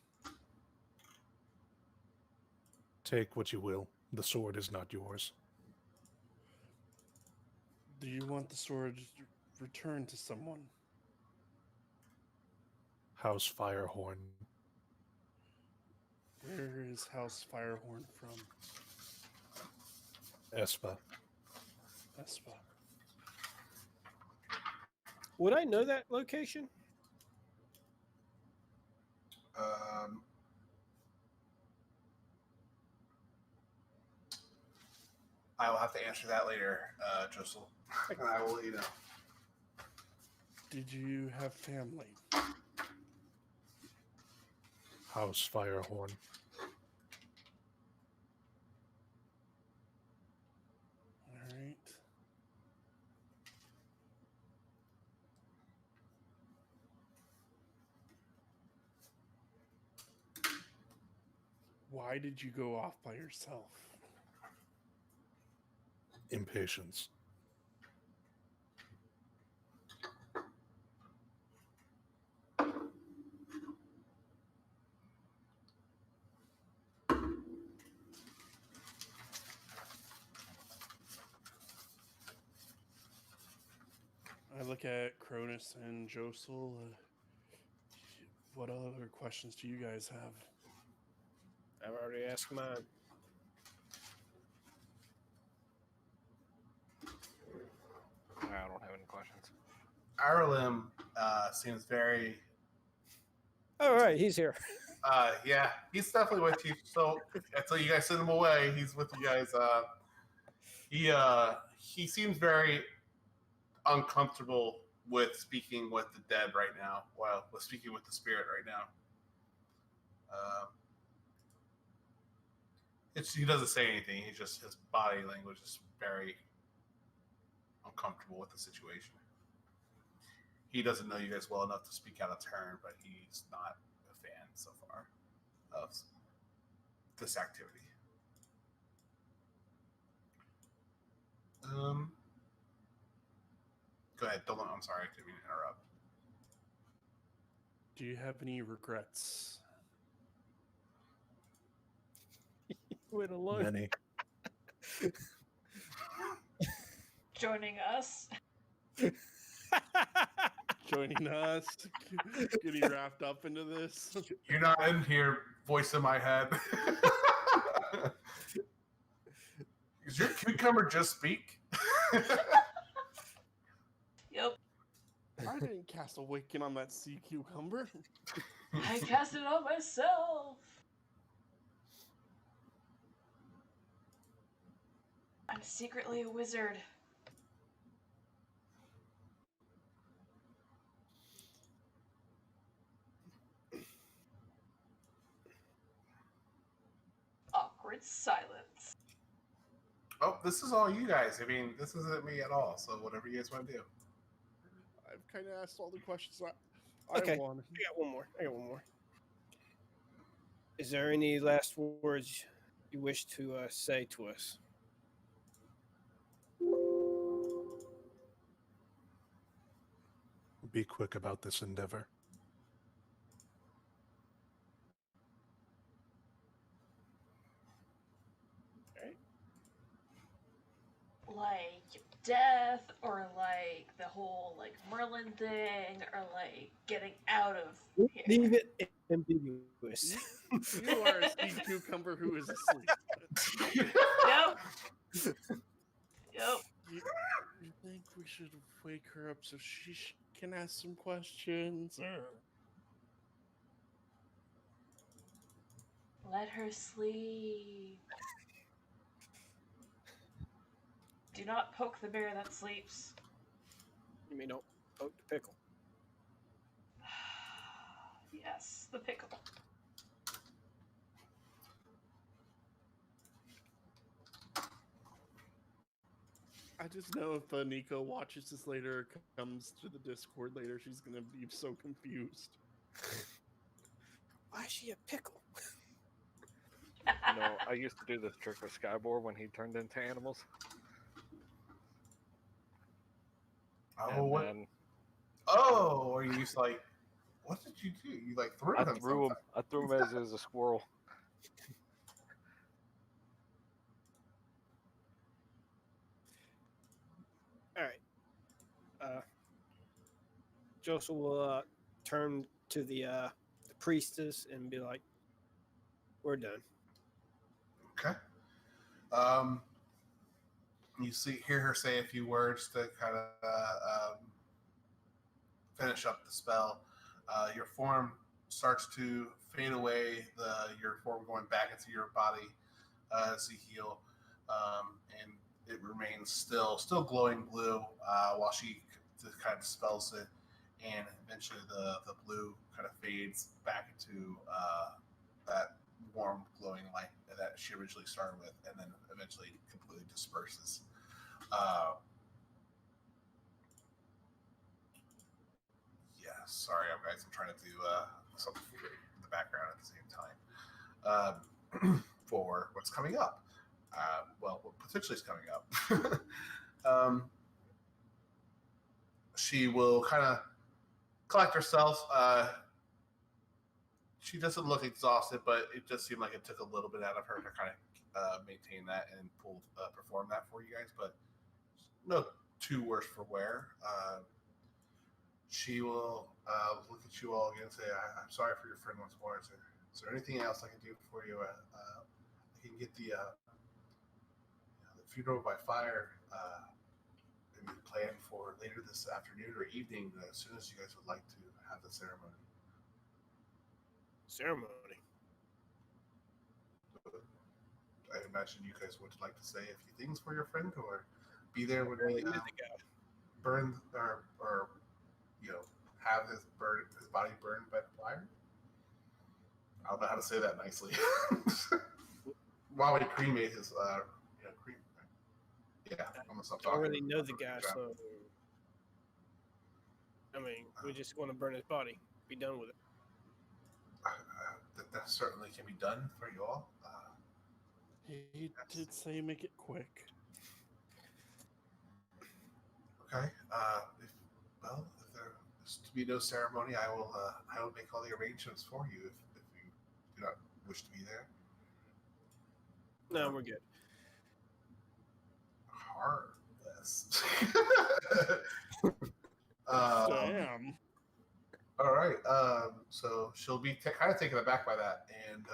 Speaker 4: Take what you will. The sword is not yours.
Speaker 5: Do you want the sword returned to someone?
Speaker 4: House Firehorn.
Speaker 5: Where is House Firehorn from?
Speaker 4: Espa.
Speaker 5: Espa.
Speaker 2: Would I know that location?
Speaker 1: I will have to answer that later, Josel, and I will let you know.
Speaker 5: Did you have family?
Speaker 4: House Firehorn.
Speaker 5: All right. Why did you go off by yourself?
Speaker 4: Impatience.
Speaker 5: I look at Cronus and Josel. What other questions do you guys have?
Speaker 2: I've already asked mine.
Speaker 6: I don't have any questions.
Speaker 1: Aralim seems very.
Speaker 2: All right, he's here.
Speaker 1: Yeah, he's definitely with you. So until you guys send him away, he's with you guys. He seems very uncomfortable with speaking with the dead right now. Well, with speaking with the spirit right now. He doesn't say anything. He just, his body language is very uncomfortable with the situation. He doesn't know you guys well enough to speak out of turn, but he's not a fan so far of this activity. Go ahead, Dylan. I'm sorry, I didn't mean to interrupt.
Speaker 5: Do you have any regrets?
Speaker 2: Went alone.
Speaker 4: Many.
Speaker 3: Joining us.
Speaker 5: Joining us, getting wrapped up into this.
Speaker 1: You're not in here, voice in my head. Does your cucumber just speak?
Speaker 3: Yep.
Speaker 5: I didn't cast Awaken on that sea cucumber.
Speaker 3: I cast it on myself. I'm secretly a wizard. Awkward silence.
Speaker 1: Oh, this is all you guys. I mean, this isn't me at all. So whatever you guys want to do.
Speaker 5: I've kind of asked all the questions I
Speaker 2: Okay.
Speaker 5: wanted.
Speaker 2: I got one more. Is there any last words you wish to say to us?
Speaker 4: Be quick about this endeavor.
Speaker 3: Like death, or like the whole like Merlin thing, or like getting out of here.
Speaker 2: Leave it ambiguous.
Speaker 5: You are a sea cucumber who is asleep.
Speaker 3: Yep. Yep.
Speaker 5: You think we should wake her up so she can ask some questions?
Speaker 3: Let her sleep. Do not poke the bear that sleeps.
Speaker 2: You mean don't poke the pickle?
Speaker 3: Yes, the pickle.
Speaker 5: I just know if Nico watches this later, or comes to the Discord later, she's gonna be so confused.
Speaker 2: Why is she a pickle?
Speaker 6: You know, I used to do this trick with Skyboard when he turned into animals.
Speaker 1: Oh,
Speaker 6: And
Speaker 1: what?
Speaker 6: then
Speaker 1: Oh, or you just like, what did you do? You like threw him?
Speaker 6: I threw him as a squirrel.
Speaker 2: All right. Joseph will turn to the priestess and be like, "We're done."
Speaker 1: Okay. You hear her say a few words to kind of finish up the spell. Your form starts to fade away. Your form going back into your body as you heal, and it remains still glowing blue while she kind of dispels it, and eventually the blue kind of fades back into that warm glowing light that she originally started with, and then eventually completely disperses. Yeah, sorry, guys. I'm trying to do something in the background at the same time for what's coming up. Well, what potentially is coming up. She will kind of collect herself. She doesn't look exhausted, but it just seemed like it took a little bit out of her to kind of maintain that and perform that for you guys. But no too worse for wear. She will look at you all again and say, I'm sorry for your friend once more. Is there anything else I can do for you? I can get the funeral by fire maybe planned for later this afternoon or evening as soon as you guys would like to have the ceremony.
Speaker 2: Ceremony.
Speaker 1: I imagine you guys would like to say a few things for your friend or be there when we burn or have his body burned by the fire. I don't know how to say that nicely. While we cremate his cream. Yeah, I'm gonna stop
Speaker 2: I don't
Speaker 1: talking.
Speaker 2: really know the guy, so I mean, we just want to burn his body. Be done with it.
Speaker 1: That certainly can be done for you all.
Speaker 5: He did say make it quick.
Speaker 1: Okay. If there is to be no ceremony, I will make all the arrangements for you if you do not wish to be there.
Speaker 2: No, we're good.
Speaker 1: Heartless.
Speaker 5: Damn.
Speaker 1: All right. So she'll be kind of taken aback by that, and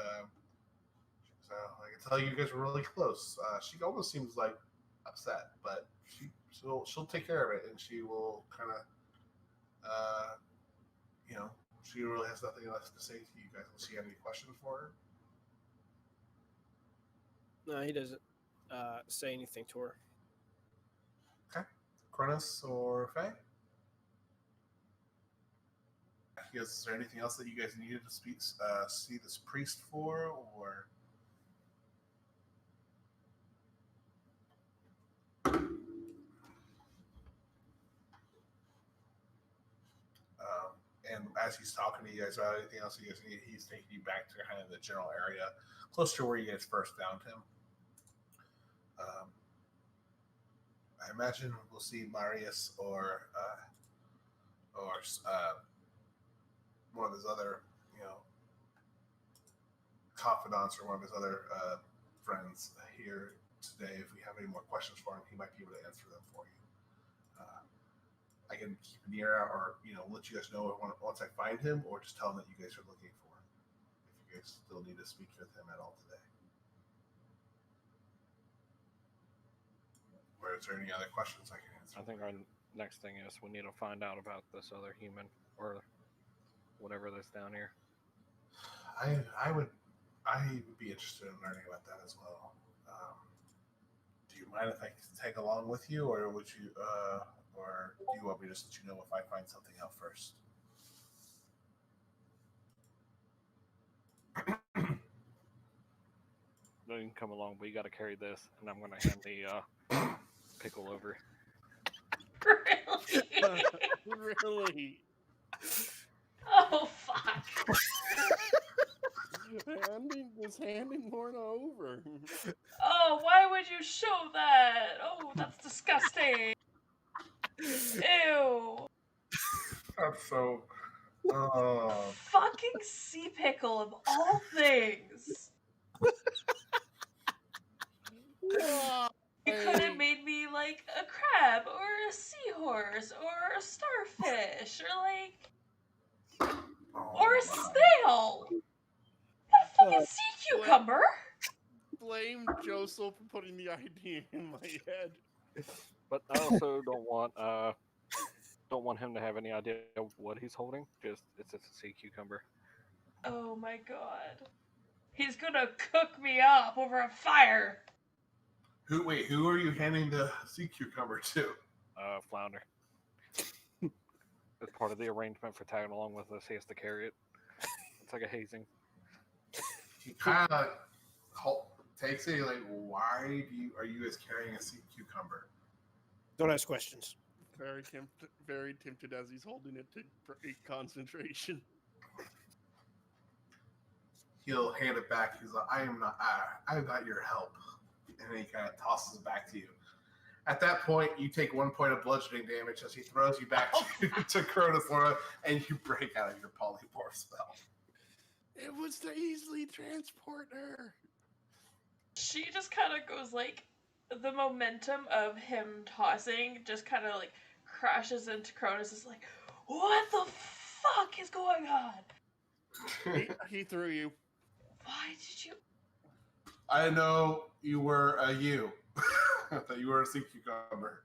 Speaker 1: so I can tell you guys were really close. She almost seems like upset, but she'll take care of it, and she will kind of, she really has nothing else to say to you guys. Unless you have any questions for her.
Speaker 2: No, he doesn't say anything to her.
Speaker 1: Okay. Cronus or Faye? Is there anything else that you guys needed to see this priest for, or? And as he's talking to you guys about anything else you guys need, he's taking you back to kind of the general area, close to where you guys first found him. I imagine we'll see Marius or one of his other, confidants or one of his other friends here today. If we have any more questions for him, he might be able to answer them for you. I can keep an ear out, or let you guys know once I find him, or just tell him that you guys are looking for him. If you guys still need to speak with him at all today. Or is there any other questions I can answer?
Speaker 6: I think our next thing is we need to find out about this other human or whatever that's down here.
Speaker 1: I would be interested in learning about that as well. Do you mind if I tag along with you, or would you? Or do you want me to just let you know if I find something out first?
Speaker 6: No, you can come along, but you got to carry this, and I'm going to hand the pickle over.
Speaker 3: Really?
Speaker 5: Really?
Speaker 3: Oh, fuck.
Speaker 5: handing Lorna over.
Speaker 3: Oh, why would you show that? Oh, that's disgusting. Ew.
Speaker 1: That's so.
Speaker 3: Fucking sea pickle of all things. You could have made me like a crab or a seahorse or a starfish or a snail. Not a fucking sea cucumber.
Speaker 5: Blame Joseph for putting the idea in my head.
Speaker 6: But I also don't want him to have any idea of what he's holding. It's a sea cucumber.
Speaker 3: Oh my god. He's gonna cook me up over a fire.
Speaker 1: Who are you handing the sea cucumber to?
Speaker 6: Flounder. As part of the arrangement for tagging along with us, he has to carry it. It's like a hazing.
Speaker 1: He kind of takes it like, why are you guys carrying a sea cucumber?
Speaker 2: Don't ask questions.
Speaker 5: Very tempted as he's holding it to break concentration.
Speaker 1: He'll hand it back. He's like, I'm not your help. And he kind of tosses it back to you. At that point, you take 1 point of bludgeoning damage as he throws you back to Cronus, Laura, and you break out of your polymorph spell.
Speaker 5: It was the easily transporter.
Speaker 3: She just kind of goes like, the momentum of him tossing just kind of like crashes into Cronus. Is like, what the fuck is going on?
Speaker 5: He threw you.
Speaker 3: Why did you?
Speaker 1: I didn't know you were a you. I thought you were a sea cucumber.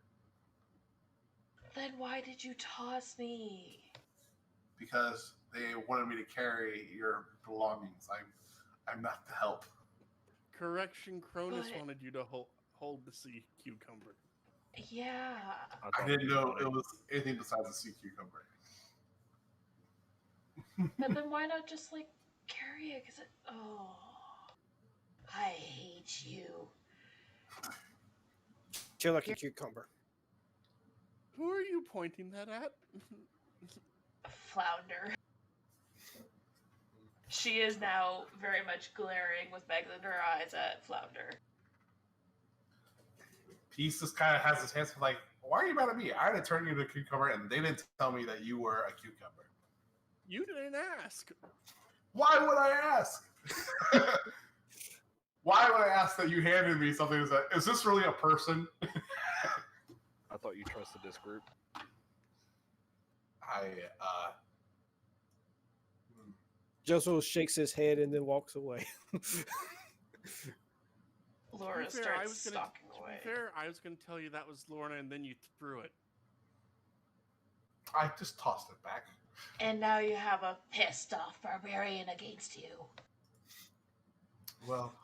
Speaker 3: Then why did you toss me?
Speaker 1: Because they wanted me to carry your belongings. I'm not the help.
Speaker 5: Correction, Cronus
Speaker 3: But-
Speaker 5: wanted you to hold the sea cucumber.
Speaker 3: Yeah.
Speaker 1: I didn't know it was anything besides a sea cucumber.
Speaker 3: But then why not just like carry it? Cause I hate you.
Speaker 2: You're like a cucumber.
Speaker 5: Who are you pointing that at?
Speaker 3: Flounder. She is now very much glaring with bags under her eyes at Flounder.
Speaker 1: Peace just kind of has his hands like, Why are you mad at me? I had to turn you into a cucumber, and they didn't tell me that you were a cucumber.
Speaker 5: You didn't ask.
Speaker 1: Why would I ask? Why would I ask that you handed me something that's like, is this really a person?
Speaker 6: I thought you trusted this group.
Speaker 2: Joseph shakes his head and then walks away.
Speaker 3: Laura starts stalking away.
Speaker 5: To be fair, I was going to tell you that was Lorna, and then you threw it.
Speaker 1: I just tossed it back.
Speaker 3: And now you have a pissed off barbarian against you.
Speaker 1: Well,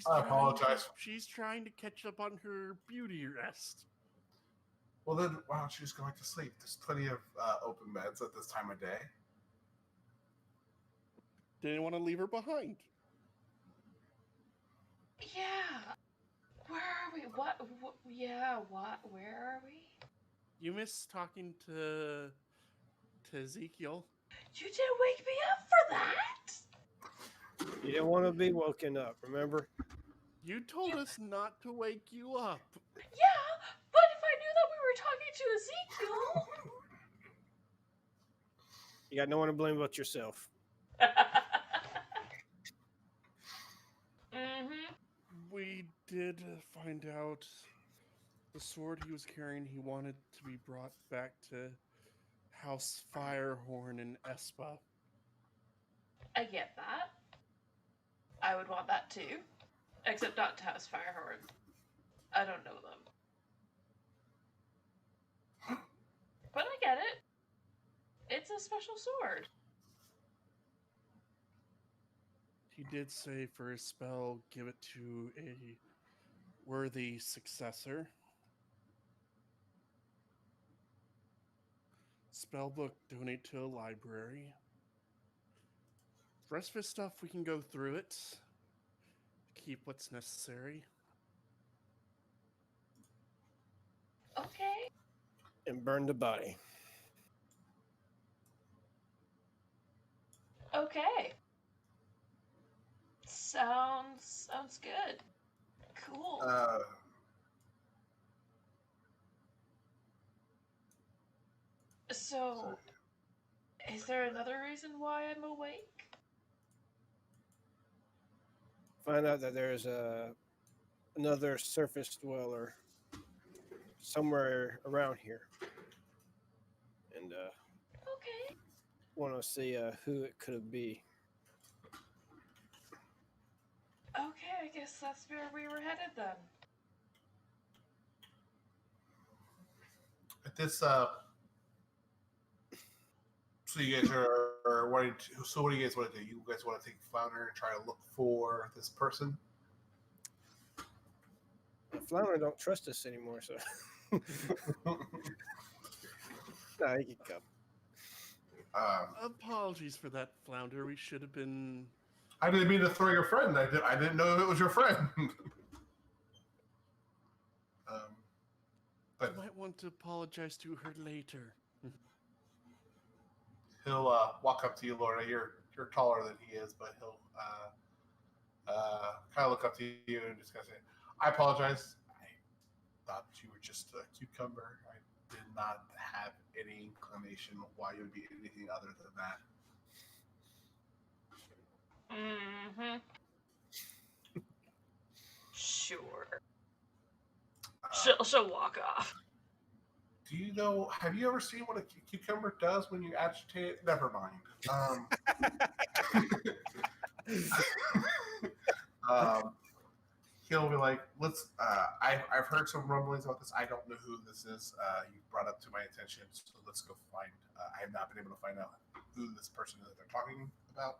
Speaker 5: I
Speaker 1: apologize.
Speaker 5: She's trying to catch up on her beauty rest.
Speaker 1: Well, then why don't you just go back to sleep? There's plenty of open beds at this time of day.
Speaker 5: Didn't want to leave her behind.
Speaker 3: Yeah. Where are we? What? Yeah. What? Where are we?
Speaker 5: You miss talking to Ezekiel.
Speaker 3: You didn't wake me up for that.
Speaker 2: You didn't want to be woken up, remember?
Speaker 5: You told us not to wake you up.
Speaker 3: Yeah, but if I knew that we were talking to Ezekiel.
Speaker 2: You got no one to blame but yourself.
Speaker 3: Mm-hmm.
Speaker 5: We did find out the sword he was carrying, he wanted to be brought back to House Firehorn in Espa.
Speaker 3: I get that. I would want that too. Except not to House Firehorn. I don't know them. But I get it. It's a special sword.
Speaker 5: He did say for his spell, give it to a worthy successor. Spellbook, donate to a library. The rest of his stuff, we can go through it. Keep what's necessary.
Speaker 3: Okay.
Speaker 2: And burn the body.
Speaker 3: Okay. Sounds good. Cool. So, is there another reason why I'm awake?
Speaker 2: Find out that there's another surface dweller somewhere around here. And
Speaker 3: Okay.
Speaker 2: want to see who it could be.
Speaker 3: Okay, I guess that's where we were headed then.
Speaker 1: At this, so you guys are wanting to. So what do you guys want to do? You guys want to take Flounder and try to look for this person?
Speaker 2: Flounder don't trust us anymore, so. Nah, he can come.
Speaker 5: Apologies for that, Flounder. We should have been...
Speaker 1: I didn't mean to throw your friend. I didn't know it was your friend. But
Speaker 5: I might want to apologize to her later.
Speaker 1: he'll walk up to you, Lorna. You're taller than he is, but he'll kind of look up to you and just kind of say, "I apologize. I thought you were just a cucumber. I did not have any inclination why you would be anything other than that."
Speaker 3: Mm-hmm. Sure. She'll walk off.
Speaker 1: Do you know? Have you ever seen what a cucumber does when you agitate it? Never mind. He'll be like, "Let's." I've heard some rumblings about this. I don't know who this is. You brought up to my attention, so let's go find. I have not been able to find out who this person is that they're talking about.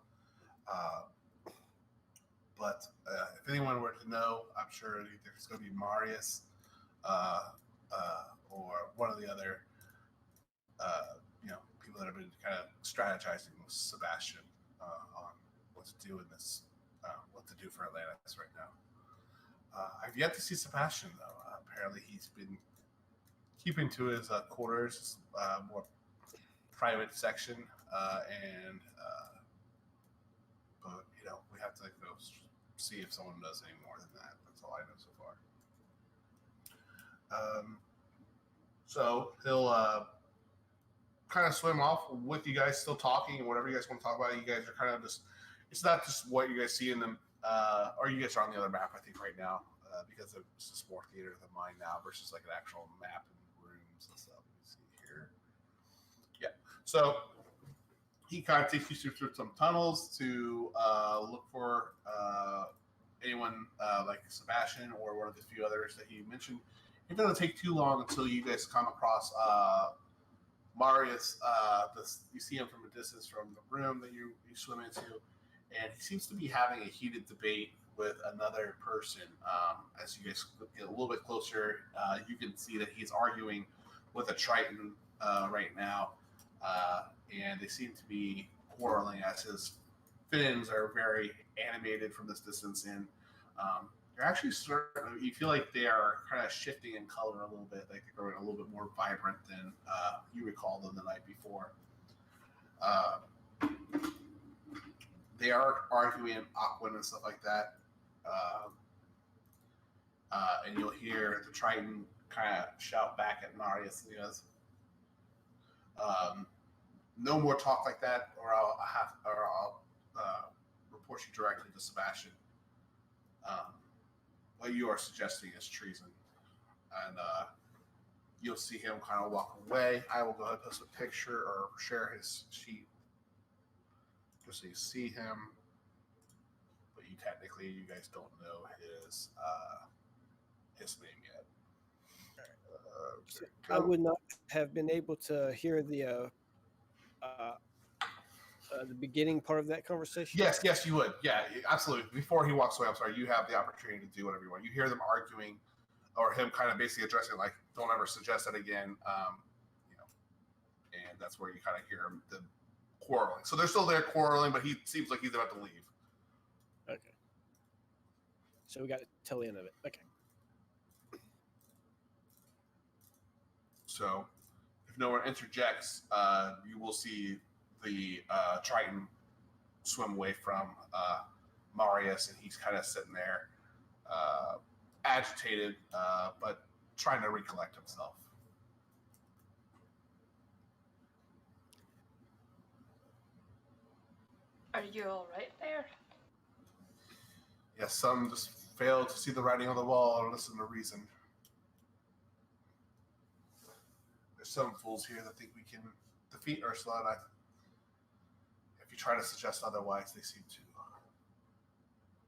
Speaker 1: But if anyone were to know, I'm sure there's going to be Marius or one of the other, people that have been kind of strategizing with Sebastian on what to do in this, what to do for Atlantis right now. I've yet to see Sebastian though. Apparently, he's been keeping to his quarters, more private section, but we have to go see if someone does any more than that. That's all I know so far. So he'll kind of swim off with you guys still talking and whatever you guys want to talk about. You guys are kind of just, it's not just what you guys see in them, or you guys are on the other map, I think, right now, because it's just more theater than mine now versus like an actual map and rooms and stuff. You see here. Yeah. So he kind of takes you through some tunnels to look for anyone like Sebastian or one of the few others that he mentioned. It doesn't take too long until you guys come across Marius. You see him from a distance from the room that you swim into, and he seems to be having a heated debate with another person. As you guys get a little bit closer, you can see that he's arguing with a Triton right now, and they seem to be quarreling as his fins are very animated from this distance, and they're actually you feel like they are kind of shifting in color a little bit, like they're growing a little bit more vibrant than you recall them the night before. They are arguing Aquan and stuff like that, and you'll hear the Triton kind of shout back at Marius, and he goes, "No more talk like that, or I'll report you directly to Sebastian. What you are suggesting is treason." And you'll see him kind of walk away. I will go ahead and post a picture or share his sheet just so you see him. But you guys don't know his name yet.
Speaker 2: I would not have been able to hear the beginning part of that conversation.
Speaker 1: Yes, you would. Yeah, absolutely. Before he walks away, I'm sorry, you have the opportunity to do whatever you want. You hear them arguing, or him kind of basically addressing, like, "Don't ever suggest that again." And that's where you kind of hear the quarreling. So they're still there quarreling, but he seems like he's about to leave.
Speaker 2: Okay. So we got the tail end of it. Okay.
Speaker 1: So if no one interjects, you will see the Triton swim away from Marius, and he's kind of sitting there, agitated, but trying to recollect himself.
Speaker 3: Are you all right there?
Speaker 1: Yes, some just fail to see the writing on the wall or listen to reason. There's some fools here that think we can defeat Ursula, and if you try to suggest otherwise, they seem to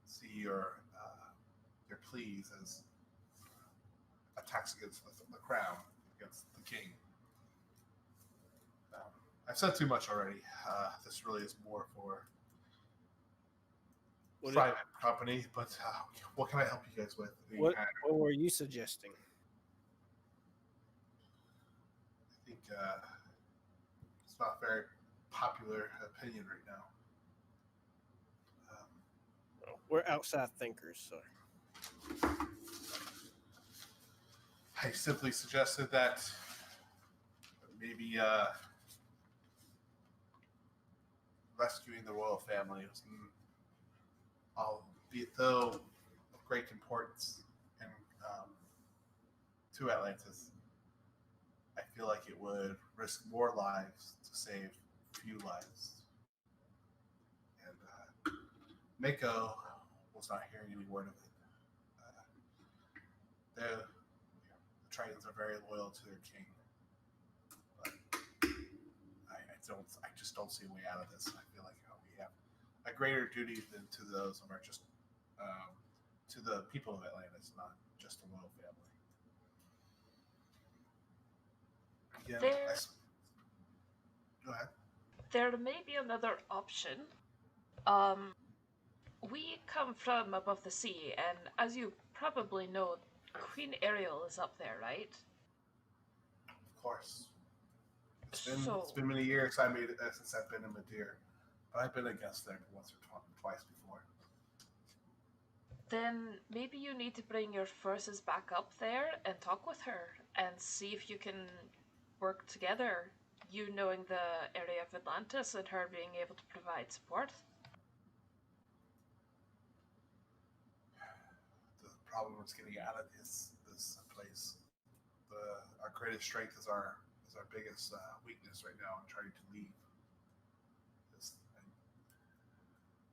Speaker 1: see your pleas as attacks against the crown, against the king. I've said too much already. This really is more for private company, but what can I help you guys with?
Speaker 2: What were you suggesting?
Speaker 1: I think it's not a very popular opinion right now.
Speaker 2: We're outside thinkers, so.
Speaker 1: I simply suggested that maybe rescuing the royal family was, albeit though of great importance and to Atlantis, I feel like it would risk more lives to save few lives. And Mako was not hearing any word of it. The Tritons are very loyal to their king, but I just don't see a way out of this. I feel like we have a greater duty than to those of our to the people of Atlantis, not just the royal family. Again, go ahead.
Speaker 3: There may be another option. We come from above the sea, and as you probably know, Queen Ariel is up there, right?
Speaker 1: Of course. It's been many years since I've been in Madeira, but I've been a guest there once or twice before.
Speaker 3: Then maybe you need to bring your forces back up there and talk with her and see if you can work together. You knowing the area of Atlantis and her being able to provide support.
Speaker 1: The problem is getting out of this place. our greatest strength is our biggest weakness right now in trying to leave.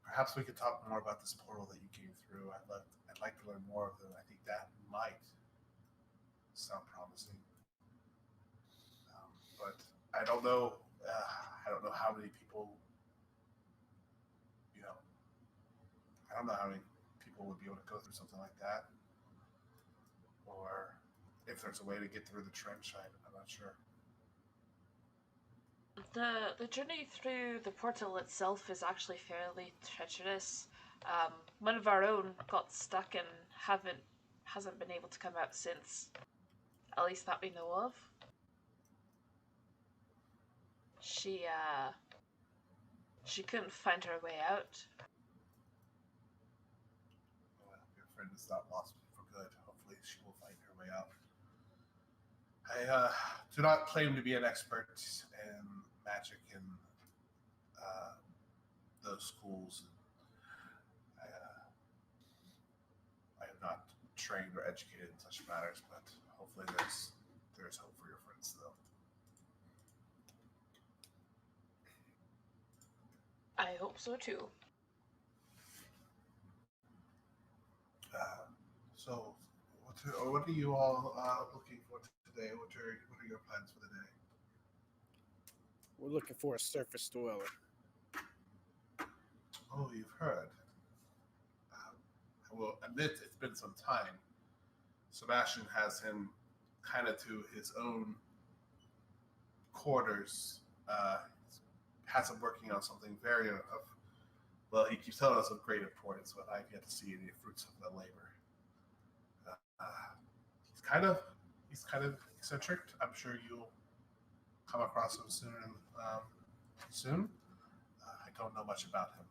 Speaker 1: Perhaps we could talk more about this portal that you came through. I'd like to learn more of them. I think that might sound promising, but I don't know. I don't know how many people. I don't know how many people would be able to go through something like that, or if there's a way to get through the trench. I'm not sure.
Speaker 3: The journey through the portal itself is actually fairly treacherous. One of our own got stuck and hasn't been able to come out since. At least that we know of. She couldn't find her way out.
Speaker 1: Well, your friend is not lost for good. Hopefully, she will find her way out. I do not claim to be an expert in magic in those schools. I am not trained or educated in such matters, but hopefully there's hope for your friends, though.
Speaker 3: I hope so too.
Speaker 1: So, what are you all looking for today? What are your plans for the day?
Speaker 2: We're looking for a surface dweller.
Speaker 1: Oh, you've heard. I will admit it's been some time. Sebastian has him kind of to his own quarters. Has him working on something very well, he keeps telling us of great importance, but I've yet to see any fruits of the labor. He's kind of eccentric. I'm sure you'll come across him soon. I don't know much about him.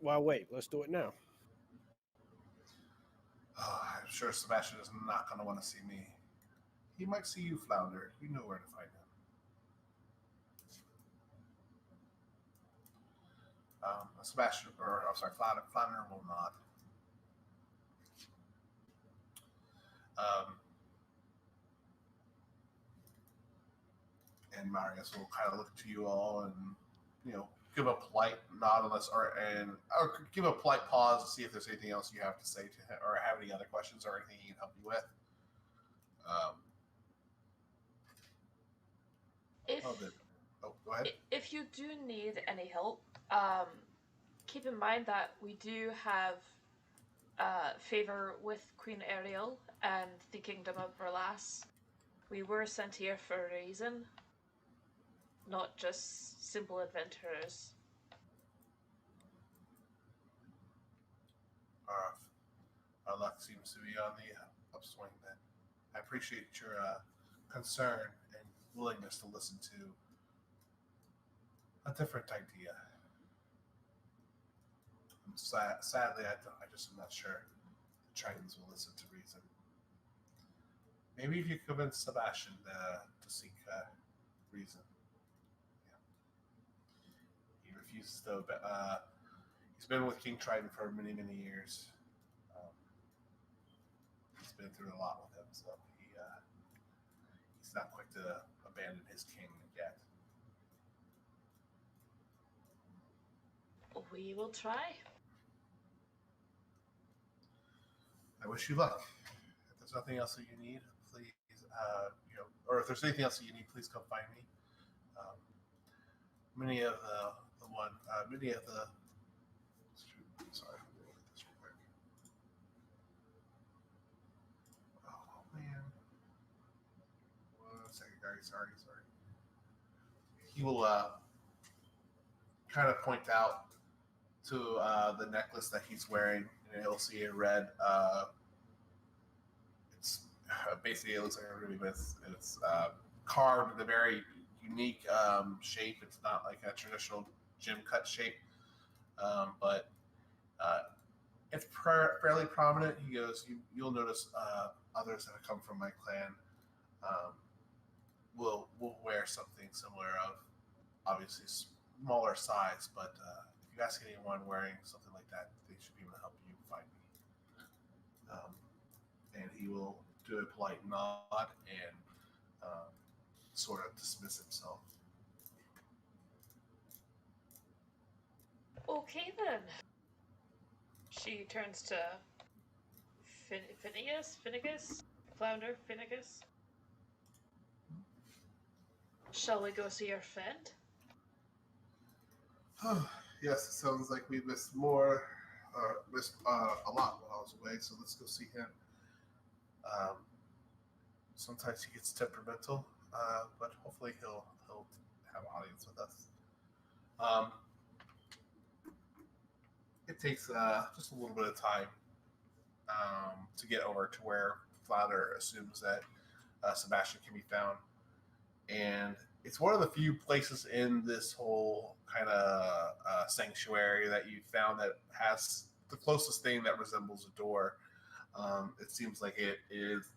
Speaker 2: Why wait? Let's do it now.
Speaker 1: I'm sure Sebastian is not going to want to see me. He might see you flounder. You know where to find him. Sebastian, or I'm sorry, Flounder will not. And Marius will kind of look to you all and give a polite nod or give a polite pause to see if there's anything else you have to say to him or have any other questions or anything he can help you with. Go ahead.
Speaker 3: If you do need any help, keep in mind that we do have favor with Queen Ariel and the Kingdom of Verlass. We were sent here for a reason, not just simple adventurers.
Speaker 1: Our luck seems to be on the upswing then. I appreciate your concern and willingness to listen to a different idea. Sadly, I just am not sure the Tritons will listen to reason. Maybe if you convince Sebastian to seek reason. Yeah. He refuses to. He's been with King Triton for many, many years. He's been through a lot with him, so he's not quick to abandon his king yet.
Speaker 3: We will try.
Speaker 1: I wish you luck. If there's nothing else that you need, please, or if there's anything else that you need, please come find me. Many of the. Sorry, let me look at this real quick. Oh man, 1 second, guys. Sorry. He will kind of point out to the necklace that he's wearing, and he'll see a red. It's basically, it looks like a ruby, but it's carved in a very unique shape. It's not like a traditional gem cut shape, but it's fairly prominent. He goes, you'll notice others that have come from my clan will wear something similar, of obviously smaller size, but if you ask anyone wearing something like that, they should be able to help you find me. um, and he will do a polite nod and sort of dismiss himself.
Speaker 3: Okay then. She turns to Finnegas? Flounder, Finnegas. Shall we go see your friend?
Speaker 1: Yes, it sounds like we missed missed a lot while I was away. So let's go see him. Um, Sometimes he gets temperamental, but hopefully he'll have an audience with us. Um, it takes just a little bit of time to get over to where Flounder assumes that Sebastian can be found, and it's one of the few places in this whole kind of sanctuary that you found that has the closest thing that resembles a door. It seems like it is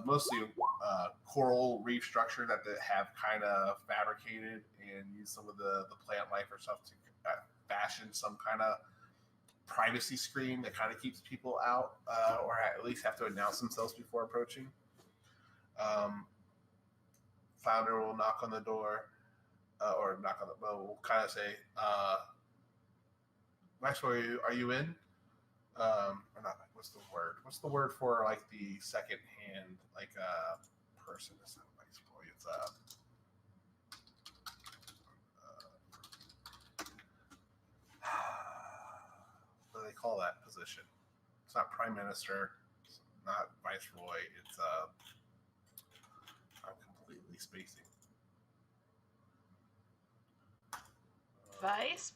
Speaker 1: mostly coral reef structure that they have kind of fabricated and use some of the plant life or stuff to fashion some kind of privacy screen that kind of keeps people out or at least have to announce themselves before approaching. Founder will knock on the door or knock on the well, we'll kind of say, Viceroy, are you in? Or not, what's the word? What's the word for like the second hand, like person? It's not Viceroy. It's what do they call that position? It's not prime minister. It's not viceroy. It's I'm completely spacing.
Speaker 3: Vice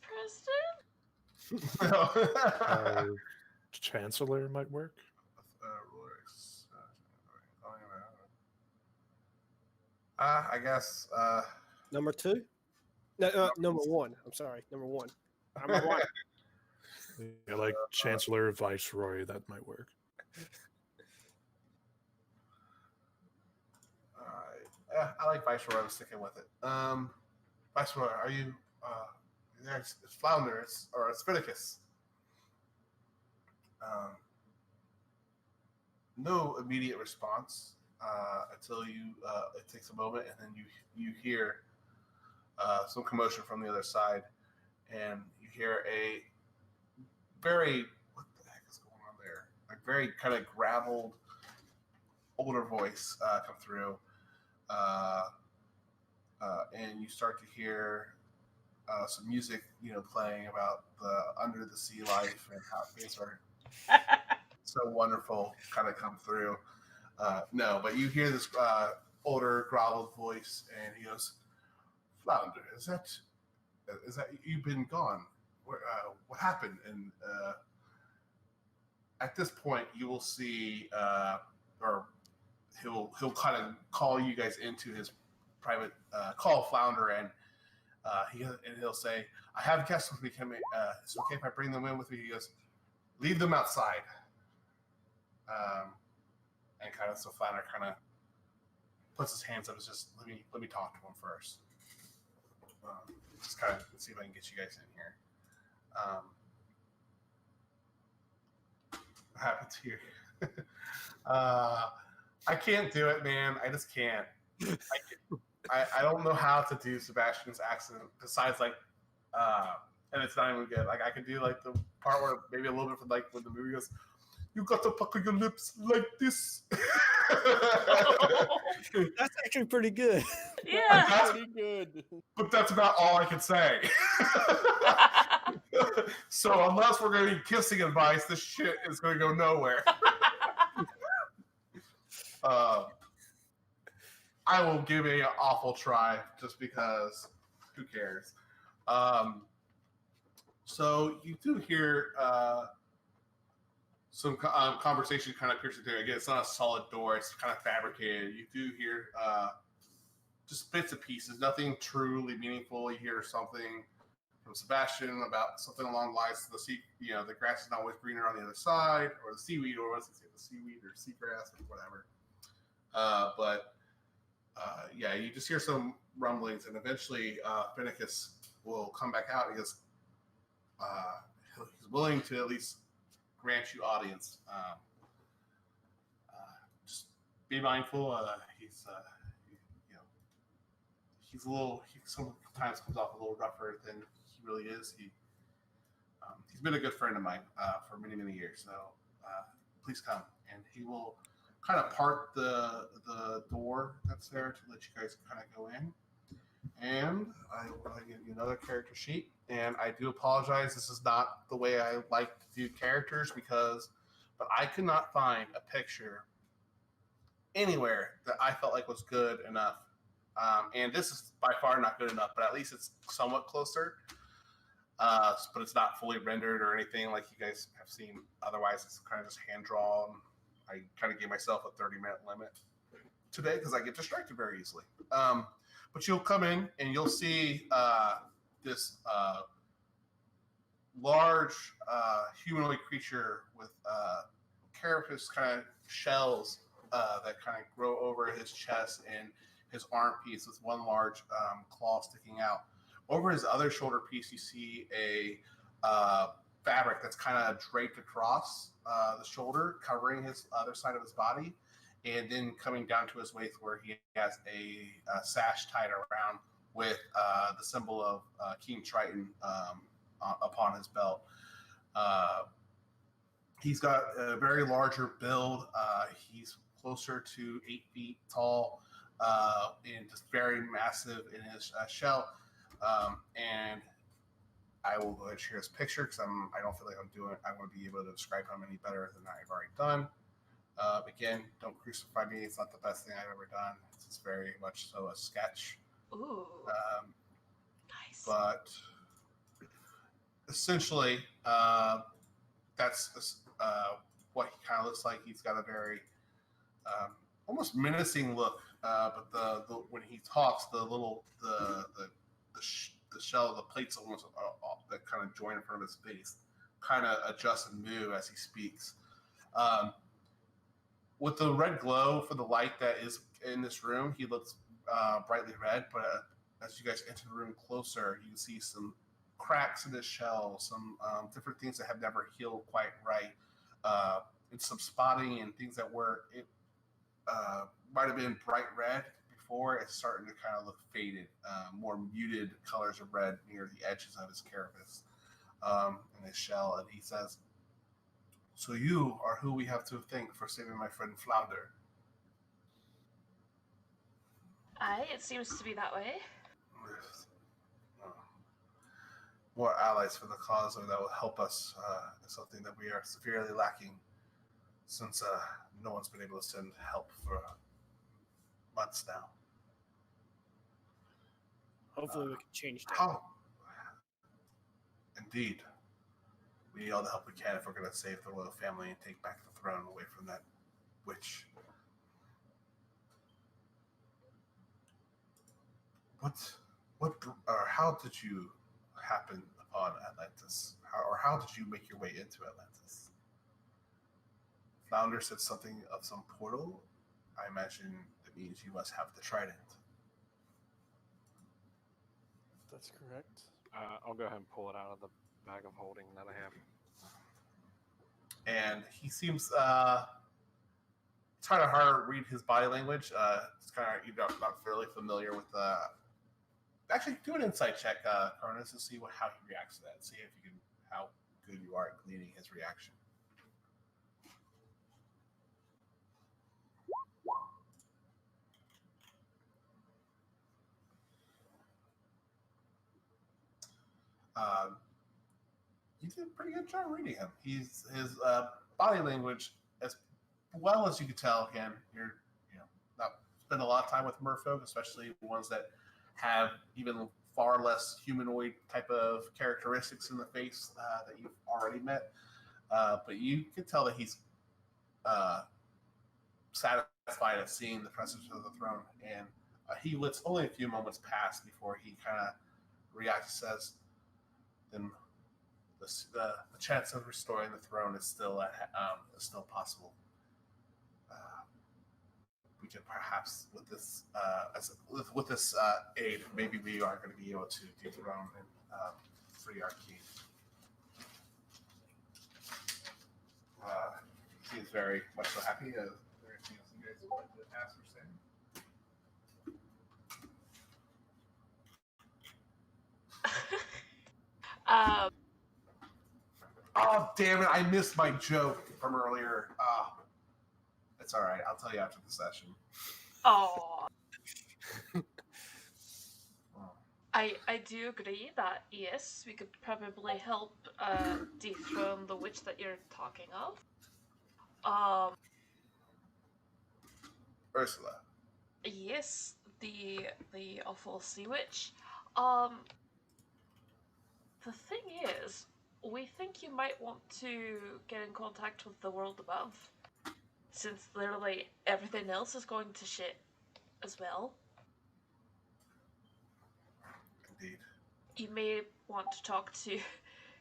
Speaker 3: president?
Speaker 4: Chancellor might work.
Speaker 1: I guess.
Speaker 2: Number 2? No, number 1. I'm sorry, number 1. I'm right.
Speaker 4: Yeah, like Chancellor, Viceroy, that might work.
Speaker 1: All right. I like Viceroy. I'm sticking with it. Viceroy, are you? It's Flounder, or it's Spiticus. No immediate response until you. It takes a moment, and then you hear some commotion from the other side, and you hear a very what the heck is going on there? A very kind of graveled, older voice come through, and you start to hear some music, playing about the under the sea life and how things are so wonderful kind of come through. No, but you hear this older, groveled voice, and he goes, "Flounder, is that you've been gone? What happened?" And at this point, you will see, or he'll kind of call you guys into his private call Flounder, and he'll say, "I have guests with me coming. It's okay if I bring them in with me." He goes, "Leave them outside." And kind of so Flounder kind of puts his hands up. It's just let me talk to him first. Just kind of see if I can get you guys in here. What happened here? I can't do it, man. I just can't. I don't know how to do Sebastian's accent besides like, and it's not even good. Like I could do like the part where maybe a little bit from like when the movie goes, "You got to pucker your lips like this."
Speaker 2: That's actually pretty good.
Speaker 3: Yeah.
Speaker 5: That's pretty good.
Speaker 1: But that's about all I can say. So unless we're going to be kissing advice, this shit is going to go nowhere. I will give an awful try just because who cares? So you do hear some conversation kind of piercing through. Again, it's not a solid door. It's kind of fabricated. You do hear just bits and pieces, nothing truly meaningful. You hear something from Sebastian about something along the lines of the sea, the grass is not always greener on the other side, or the seaweed, or what's it say, the seaweed or seagrass or whatever. But yeah, you just hear some rumblings, and eventually Finnicus will come back out. He goes, he's willing to at least grant you audience. be mindful. You know, he's a little. He sometimes comes off a little rougher than he really is. He's been a good friend of mine for many, many years. So please come, and he will kind of part the door that's there to let you guys kind of go in. And I will give you another character sheet. And I do apologize. This is not the way I like to do characters but I could not find a picture anywhere that I felt like was good enough. And this is by far not good enough, but at least it's somewhat closer. But it's not fully rendered or anything like you guys have seen. Otherwise, it's kind of just hand drawn. I kind of gave myself a 30-minute limit today because I get distracted very easily. But you'll come in and you'll see this large humanoid creature with carapace kind of shells that kind of grow over his chest and his arm piece with one large claw sticking out. Over his other shoulder piece, you see a fabric that's kind of draped across the shoulder, covering his other side of his body, and then coming down to his waist where he has a sash tied around with the symbol of King Triton upon his belt. He's got a very larger build. He's closer to 8 feet tall and just very massive in his shell. And I will go ahead and share his picture because I don't feel like I want to be able to describe him any better than I've already done. Again, don't crucify me. It's not the best thing I've ever done. It's very much so a sketch.
Speaker 3: Ooh. Nice.
Speaker 1: But essentially, that's what he kind of looks like. He's got a very almost menacing look. But the when he talks, the shell, the plates almost that kind of join in front of his face, kind of adjust and move as he speaks. With the red glow for the light that is in this room, he looks brightly red. But as you guys enter the room closer, you can see some cracks in his shell, some different things that have never healed quite right, and some spotting and things that might have been bright red before. It's starting to kind of look faded, more muted colors of red near the edges of his carapace and his shell. And he says, "So you are who we have to thank for saving my friend Flounder."
Speaker 3: It seems to be that way.
Speaker 1: More allies for the cause that will help us is something that we are severely lacking since no one's been able to send help for months now.
Speaker 2: Hopefully we can change that.
Speaker 1: How? Indeed. We need all the help we can if we're going to save the royal family and take back the throne away from that witch. How did you happen upon Atlantis? How did you make your way into Atlantis? Flounder said something of some portal. I imagine it means you must have the trident.
Speaker 5: That's correct.
Speaker 6: I'll go ahead and pull it out of the bag of holding that I have.
Speaker 1: And he seems it's kind of hard to read his body language. It's kind of not fairly familiar with actually do an insight check, Carnus, to see how he reacts to that. See if you can how good you are at gleaning his reaction. You did a pretty good job reading him. His body language, as well as you could tell, again, you're not spend a lot of time with merfolk, especially ones that have even far less humanoid type of characteristics in the face that you've already met. But you can tell that he's satisfied at seeing the presence of the throne, and he lets only a few moments pass before he kind of reacts. Says, "Then the chance of restoring the throne is still possible. We could perhaps, with this aid, maybe we are going to be able to dethrone and free our king." He seems very much so happy. Anything else you guys would like to ask or say?
Speaker 3: um,
Speaker 1: Oh, damn it. I missed my joke from earlier. It's all right. I'll tell you after the session.
Speaker 3: oh, I do agree that yes, we could probably help dethrone the witch that you're talking of.
Speaker 1: Ursula.
Speaker 3: Yes, the awful sea witch. Um, the thing is, we think you might want to get in contact with the world above, since literally everything else is going to shit as well.
Speaker 1: Indeed.
Speaker 3: You may want to talk to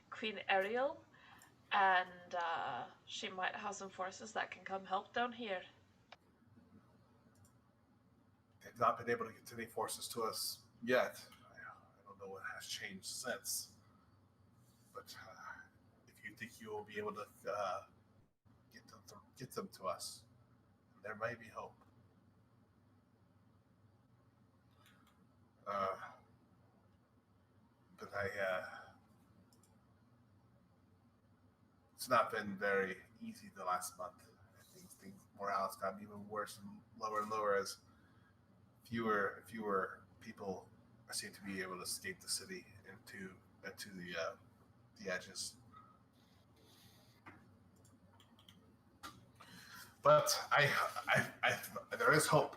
Speaker 3: Queen Ariel, and she might have some forces that can come help down here.
Speaker 1: They've not been able to get any forces to us yet. I don't know what has changed since. But if you think you will be able to get them to us, there may be hope. But it's not been very easy the last month. I think morale has gotten even worse and lower as fewer and fewer people seem to be able to escape the city into the edges. But there is hope.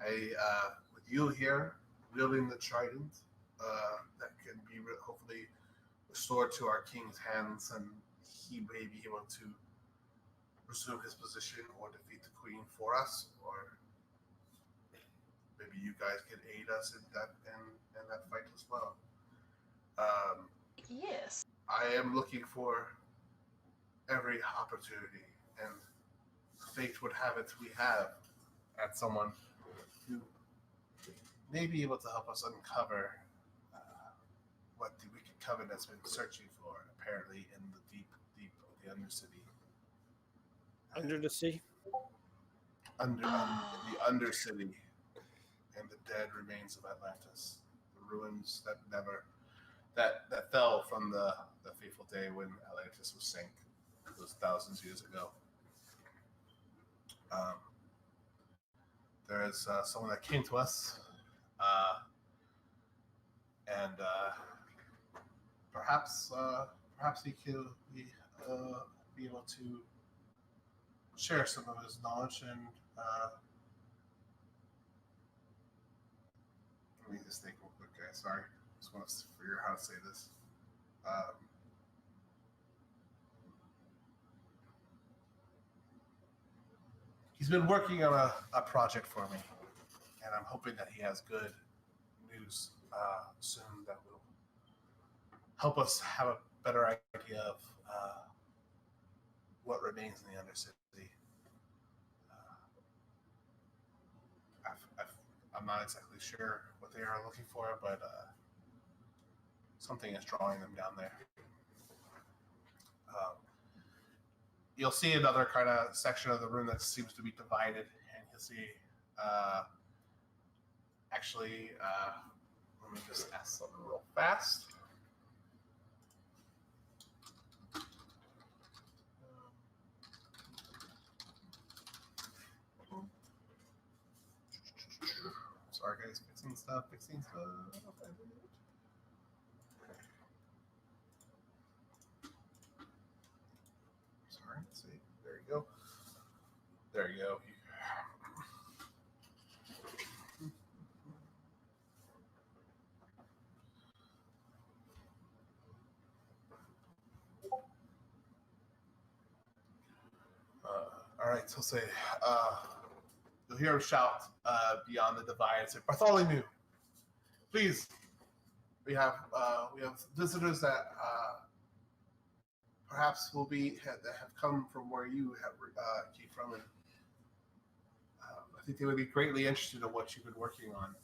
Speaker 1: With you here wielding the trident, that can be hopefully restored to our king's hands, and he may be able to resume his position or defeat the queen for us, or maybe you guys can aid us in that fight as well.
Speaker 3: Yes.
Speaker 1: I am looking for every opportunity, and fate would have it we have at someone who may be able to help us uncover what the wicked coven has been searching for, apparently in the deep of the Undercity.
Speaker 2: Under the sea?
Speaker 1: In the Undercity, and the dead remains of Atlantis, the ruins that fell from the fateful day when Atlantis was sank, those thousands of years ago. There is someone that came to us, and perhaps he could be able to share some of his knowledge and. Let me just think real quick, guys. Sorry, just want to figure out how to say this. He's been working on a project for me, and I'm hoping that he has good news soon that will help us have a better idea of what remains in the Undercity. I'm not exactly sure what they are looking for, but something is drawing them down there. You'll see another kind of section of the room that seems to be divided, and you'll see let me just ask something real fast. Sorry, guys, fixing stuff. Sorry, let's see. There you go. All right, so say, you'll hear him shout beyond the divide. Say, Bartholomew, please. We have visitors that perhaps that have come from where you came from, and I think they would be greatly interested in what you've been working on.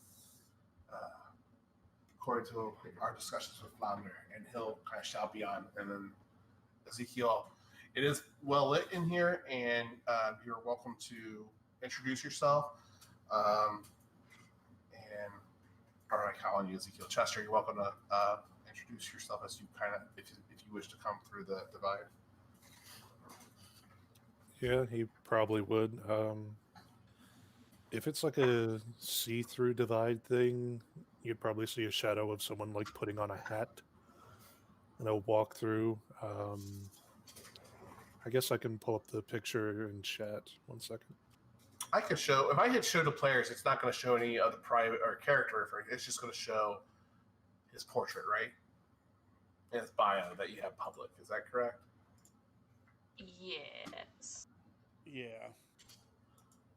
Speaker 1: According to our discussions with Flounder, and he'll kind of shout beyond, and then Ezekiel. It is well lit in here, and you're welcome to introduce yourself. And all right, calling you Ezekiel Chester. You're welcome to introduce yourself as you kind of, if you wish to come through the divide.
Speaker 4: Yeah, he probably would. If it's like a see-through divide thing, you'd probably see a shadow of someone like putting on a hat and a walk through. I guess I can pull up the picture in chat. 1 second.
Speaker 1: I could show, if I hit show to players, it's not going to show any other private or character reference. It's just going to show his portrait, right? And his bio that you have public. Is that correct?
Speaker 3: Yes.
Speaker 5: Yeah.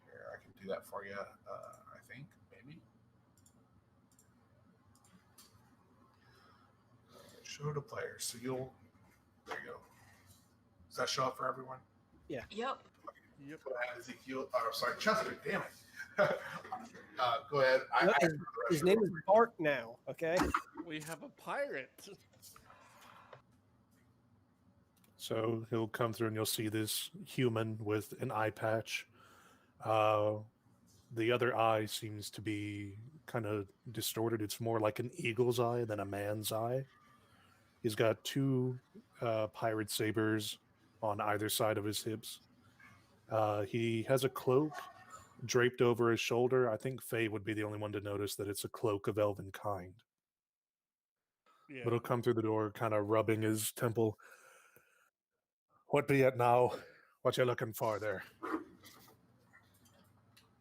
Speaker 1: Here, I can do that for you, I think, maybe. Show to players. So you'll, there you go. Does that show up for everyone?
Speaker 3: Yep.
Speaker 5: Yep.
Speaker 1: Go ahead, Ezekiel. Oh, sorry, Chester. Damn it. Go ahead.
Speaker 2: His name is Bark now. Okay.
Speaker 5: We have a pirate.
Speaker 4: So he'll come through and you'll see this human with an eye patch. The other eye seems to be kind of distorted. It's more like an eagle's eye than a man's eye. He's got two pirate sabers on either side of his hips. He has a cloak draped over his shoulder. I think Faye would be the only one to notice that it's a cloak of elven kind.
Speaker 5: Yeah.
Speaker 4: But he'll come through the door, kind of rubbing his temple. What be it now? What you looking for there?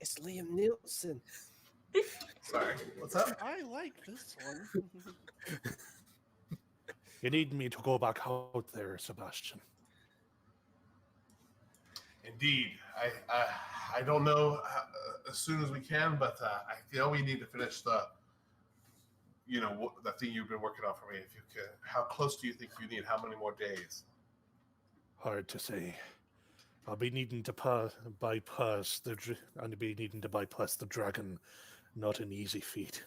Speaker 2: It's Liam Nielsen.
Speaker 1: Sorry, what's up?
Speaker 5: I like this one.
Speaker 4: You need me to go back out there, Sebastian.
Speaker 1: Indeed. I don't know as soon as we can, but I feel we need to finish the thing you've been working on for me. If you could, how close do you think you need? How many more days?
Speaker 4: Hard to say. I'll be needing to bypass the dragon. Not an easy feat.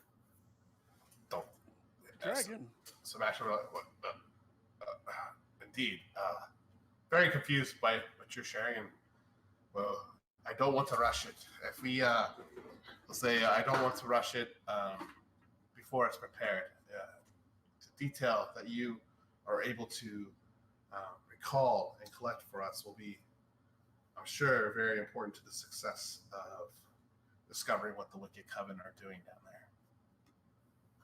Speaker 1: Don't.
Speaker 5: Dragon.
Speaker 1: Sebastian, indeed. Very confused by what you're sharing. And, well, I don't want to rush it. If we, let's say, I don't want to rush it before it's prepared. The detail that you are able to recall and collect for us will be, I'm sure, very important to the success of discovering what the Wicked Coven are doing down there.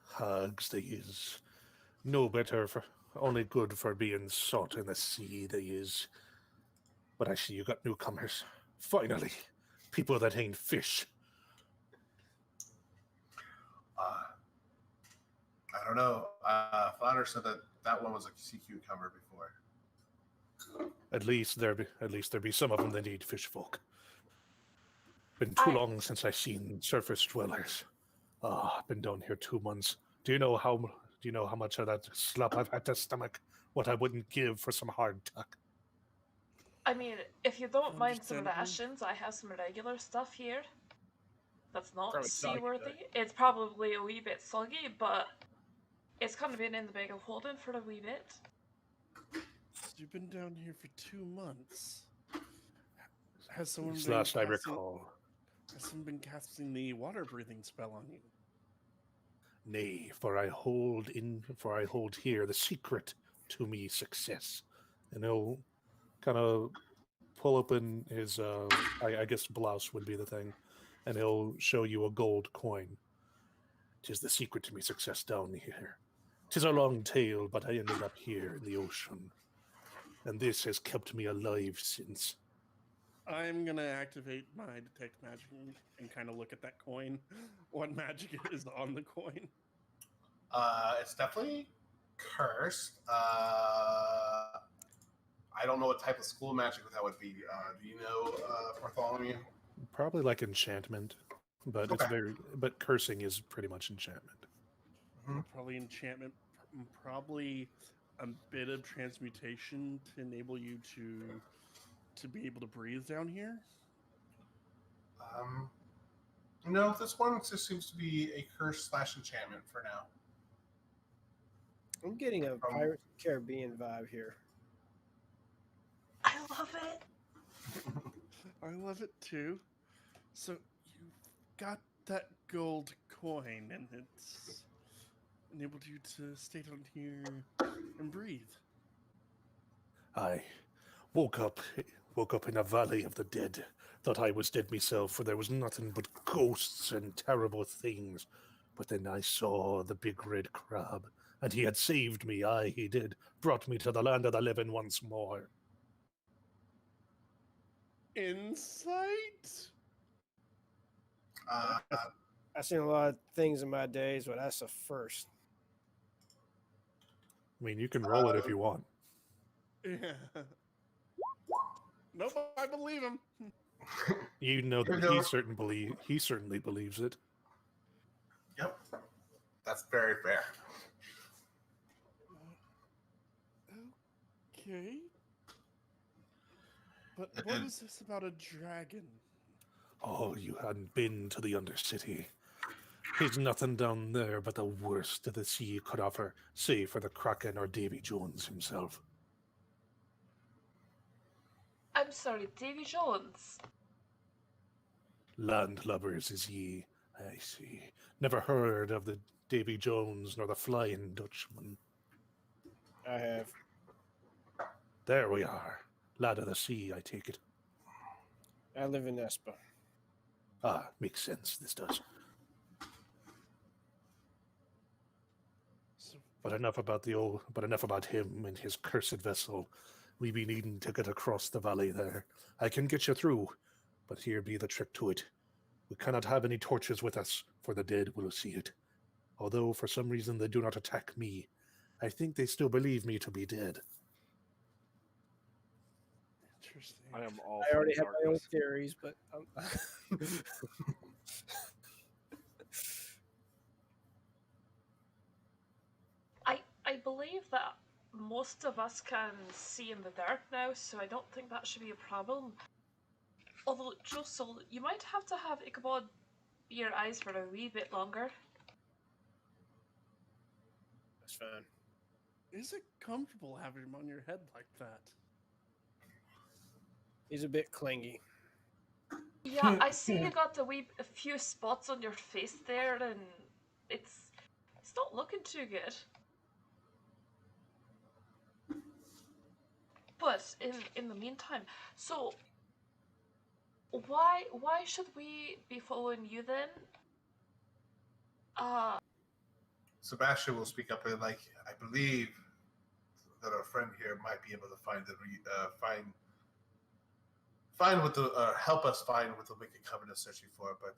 Speaker 4: Hugs, they is no better for, only good for being sought in the sea, they is. But I see you got newcomers. Finally, people that ain't fish.
Speaker 1: I don't know. Flounder said that one was a sea cucumber before.
Speaker 4: At least there be some of them that need fish folk. Been too long since I've seen surface dwellers. I've been down here 2 months. Do you know how much of that slop I've had to stomach? What I wouldn't give for some hardtack.
Speaker 3: I mean, if you don't mind some
Speaker 5: Understandable.
Speaker 3: rations, I have some regular stuff here. That's not
Speaker 2: Probably soggy,
Speaker 3: seaworthy.
Speaker 2: though.
Speaker 3: It's probably a wee bit soggy, but it's kind of been in the bag of holding for a wee bit.
Speaker 5: You've been down here for 2 months. Has someone
Speaker 4: It's
Speaker 5: been
Speaker 4: last I
Speaker 5: casting-
Speaker 4: recall.
Speaker 5: Has someone been casting the water breathing spell on you?
Speaker 4: Nay, for I hold here the secret to me success. And he'll kind of pull open his, I guess blouse would be the thing, and he'll show you a gold coin. 'Tis the secret to me success down here. 'Tis a long tale, but I ended up here in the ocean. And this has kept me alive since.
Speaker 5: I'm gonna activate my detect magic and kind of look at that coin. What magic is on the coin?
Speaker 1: It's definitely cursed. I don't know what type of school magic that would be. Do you know, Bartholomew?
Speaker 4: Probably like enchantment, but
Speaker 1: Okay.
Speaker 4: but cursing is pretty much enchantment.
Speaker 5: Probably enchantment. Probably a bit of transmutation to enable you to be able to breathe down here.
Speaker 1: No, this one just seems to be a curse / enchantment for now.
Speaker 2: I'm getting a Pirates of the Caribbean vibe here.
Speaker 3: I love it.
Speaker 5: I love it too. So you got that gold coin, and it's enabled you to stay down here and breathe.
Speaker 4: I woke up in a valley of the dead. Thought I was dead myself, for there was nothing but ghosts and terrible things. But then I saw the big red crab, and he had saved me. Aye, he did. Brought me to the land of the living once more.
Speaker 5: Insight?
Speaker 1: Uh,
Speaker 2: I've seen a lot of things in my days, but that's a first.
Speaker 4: I mean, you can roll it if you want.
Speaker 5: Yeah. Nope, I believe him.
Speaker 4: You know that he certainly believes it.
Speaker 1: Yep, that's very fair.
Speaker 5: Okay. But what is this about a dragon?
Speaker 4: Oh, you hadn't been to the Undercity. There's nothing down there but the worst the sea could offer, save for the Kraken or Davy Jones himself.
Speaker 3: I'm sorry, Davy Jones.
Speaker 4: Landlubbers is ye, I see. Never heard of the Davy Jones nor the Flying Dutchman.
Speaker 2: I have.
Speaker 4: There we are. Lad of the sea, I take it.
Speaker 2: I live in Espa.
Speaker 4: Ah, makes sense, this does.
Speaker 5: So,
Speaker 4: But enough about him and his cursed vessel. We be needing to get across the valley there. I can get you through, but here be the trick to it. We cannot have any torches with us, for the dead will see it. Although for some reason they do not attack me, I think they still believe me to be dead.
Speaker 5: interesting.
Speaker 6: I am all
Speaker 2: I
Speaker 6: for
Speaker 2: already have my own
Speaker 6: darkness.
Speaker 2: theories, but
Speaker 3: I believe that most of us can see in the dark now, so I don't think that should be a problem. Although, Josel, you might have to have Ichabod be your eyes for a wee bit longer.
Speaker 2: that's fine.
Speaker 5: Is it comfortable having him on your head like that?
Speaker 2: He's a bit clingy.
Speaker 3: Yeah, I see you got a few spots on your face there, and it's not looking too good. But in the meantime, so why should we be following you then?
Speaker 1: Sebastian will speak up and I believe that our friend here might be able to find what the help us find what the Wicked Covenant is searching for, but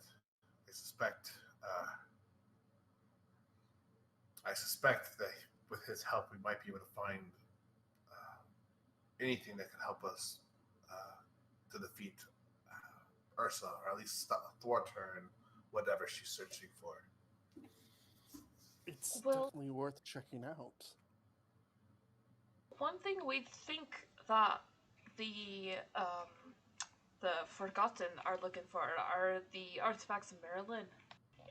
Speaker 1: I suspect that with his help we might be able to find anything that can help us to defeat Ursa, or at least thwart her and whatever she's searching for.
Speaker 5: It's
Speaker 3: Well-
Speaker 5: definitely worth checking out.
Speaker 3: One thing we think that the Forgotten are looking for are the artifacts of Maryland,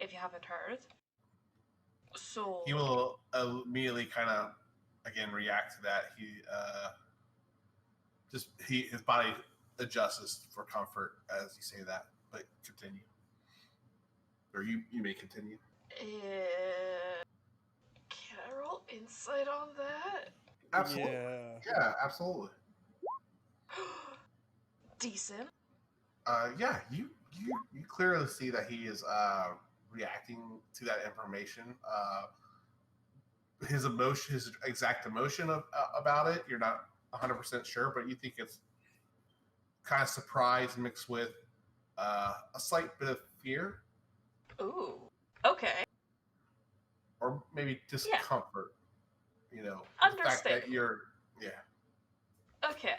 Speaker 3: if you haven't heard. So
Speaker 1: He will immediately kind of again react to that. His body adjusts for comfort as you say that. But continue, or you may continue.
Speaker 3: Can I roll insight on that?
Speaker 1: Absolutely, yeah, absolutely.
Speaker 3: Decent.
Speaker 1: Yeah, you clearly see that he is reacting to that information. His exact emotion about it, you're not 100% sure, but you think it's kind of surprise mixed with a slight bit of fear,
Speaker 3: Ooh. Okay.
Speaker 1: or maybe discomfort. You know, the fact that
Speaker 3: Understandable.
Speaker 1: yeah.
Speaker 3: Okay.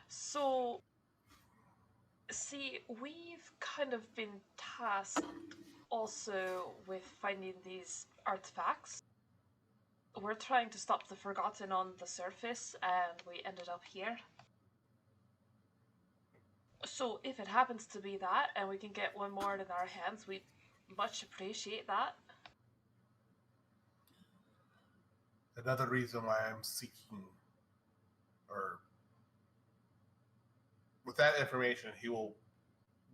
Speaker 3: So, see, we've kind of been tasked also with finding these artifacts. We're trying to stop the Forgotten on the surface, and we ended up here. So, if it happens to be that, and we can get one more in our hands, we'd much appreciate that.
Speaker 1: Another reason why I'm seeking, or with that information, he will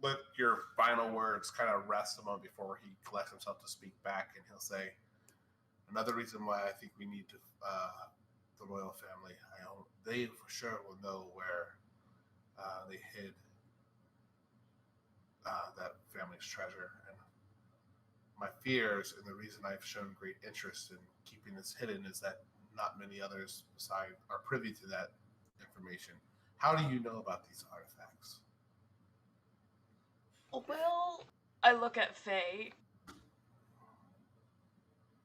Speaker 1: let your final words kind of rest a moment before he collects himself to speak back, and he'll say, "Another reason why I think we need to, the royal family. They for sure will know where they hid that family's treasure. And my fears, and the reason I've shown great interest in keeping this hidden, is that not many others beside are privy to that information. How do you know about these artifacts?"
Speaker 3: Well, I look at Faye.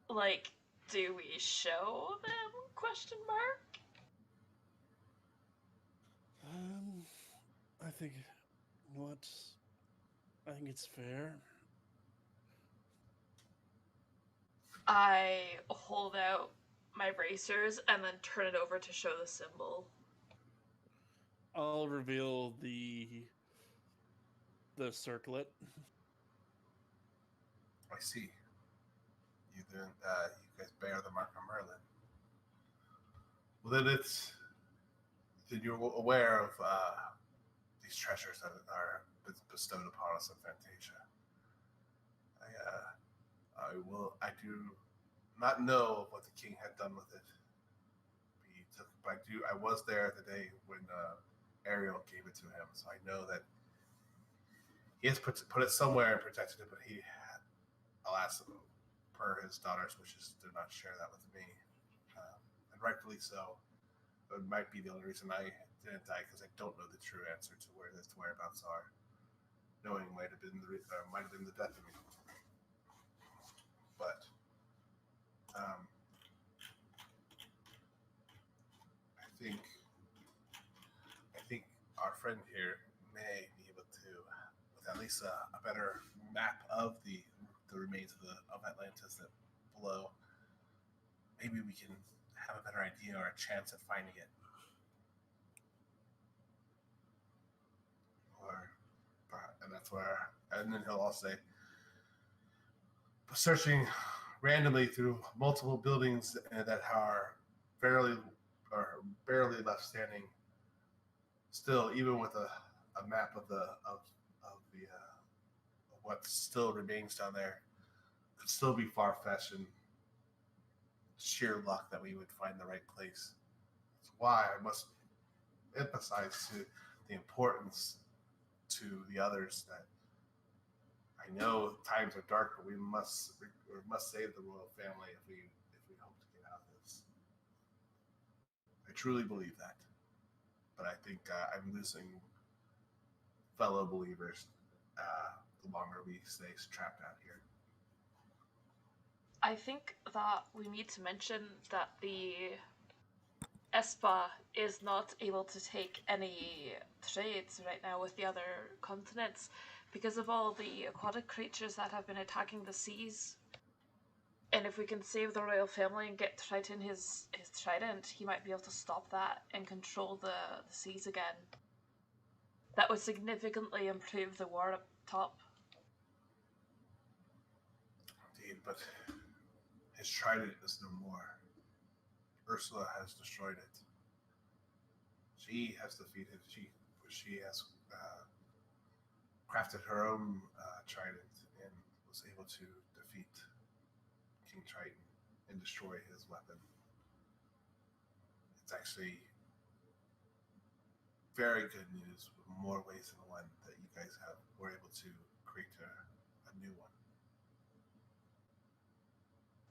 Speaker 3: Like, do we show them? Question mark.
Speaker 5: I think I think it's fair.
Speaker 3: I hold out my bracers and then turn it over to show the symbol.
Speaker 5: I'll reveal the circlet.
Speaker 1: I see. You guys bear the mark of Merlin. Well, then you're aware of these treasures that are bestowed upon us in Fantasia. I do not know what the king had done with it. I was there the day when Ariel gave it to him, so I know that he has put it somewhere and protected it, but he, alas, per his daughter's wishes, did not share that with me, and rightfully so. It might be the only reason I didn't die, because I don't know the true answer to where the whereabouts are. Knowing might have been the death of me. But I think our friend here may be able to, with at least a better map of the remains of Atlantis that below, maybe we can have a better idea or a chance at finding it. And that's where, and then he'll also say, searching randomly through multiple buildings that are barely left standing, still, even with a map of what still remains down there, could still be far-fetched and sheer luck that we would find the right place. That's why I must emphasize to the importance to the others that I know times are dark, but we must save the royal family if we hope to get out of this. I truly believe that, but I think I'm losing fellow believers the longer we stay trapped out here.
Speaker 3: I think that we need to mention that the Espa is not able to take any trades right now with the other continents because of all the aquatic creatures that have been attacking the seas. And if we can save the royal family and get Triton his trident, he might be able to stop that and control the seas again. That would significantly improve the war up top.
Speaker 1: Indeed, but his trident is no more. Ursula has destroyed it. She has defeated. She has crafted her own trident and was able to defeat King Triton and destroy his weapon. It's actually very good news, with more ways than one, that you guys were able to create a new one.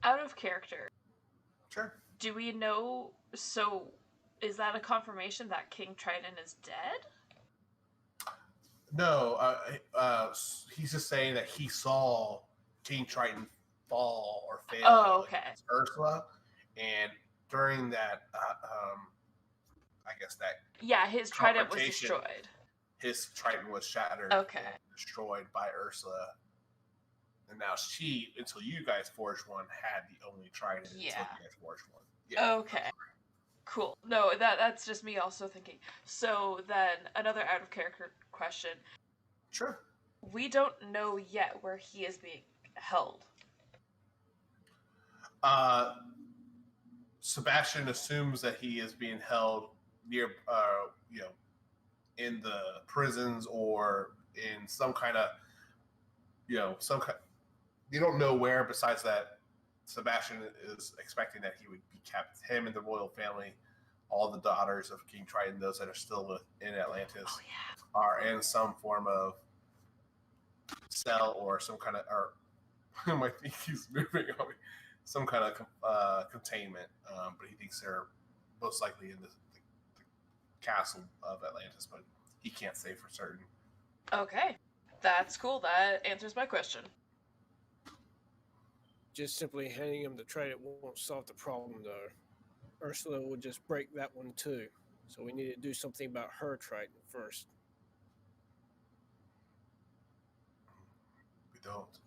Speaker 3: Out of character.
Speaker 1: Sure.
Speaker 3: Do we know, so is that a confirmation that King Triton is dead?
Speaker 1: No, he's just saying that he saw King Triton fall or fail against Ursula, and during that, I guess that
Speaker 3: his trident was destroyed.
Speaker 1: His trident was shattered and destroyed by Ursula, and now she, until you guys forged one, had the only trident until you guys forged one. Yeah.
Speaker 3: Okay. Cool. No, that's just me also thinking. So then another out of character question.
Speaker 1: Sure.
Speaker 3: We don't know yet where he is being held.
Speaker 1: Sebastian assumes that he is being held near, in the prisons or in some kind of, some kind. You don't know where. Besides that, Sebastian is expecting that he would be kept. Him and the royal family, all the daughters of King Triton, those that are still in Atlantis, are in some form of cell or some kind of, or I think he's moving on me, some kind of containment. But he thinks they're most likely in the castle of Atlantis, but he can't say for certain.
Speaker 3: Okay, that's cool. That answers my question.
Speaker 2: Just simply handing him the trident won't solve the problem, though. Ursula would just break that one too. So we need to do something about her trident first.
Speaker 1: We don't.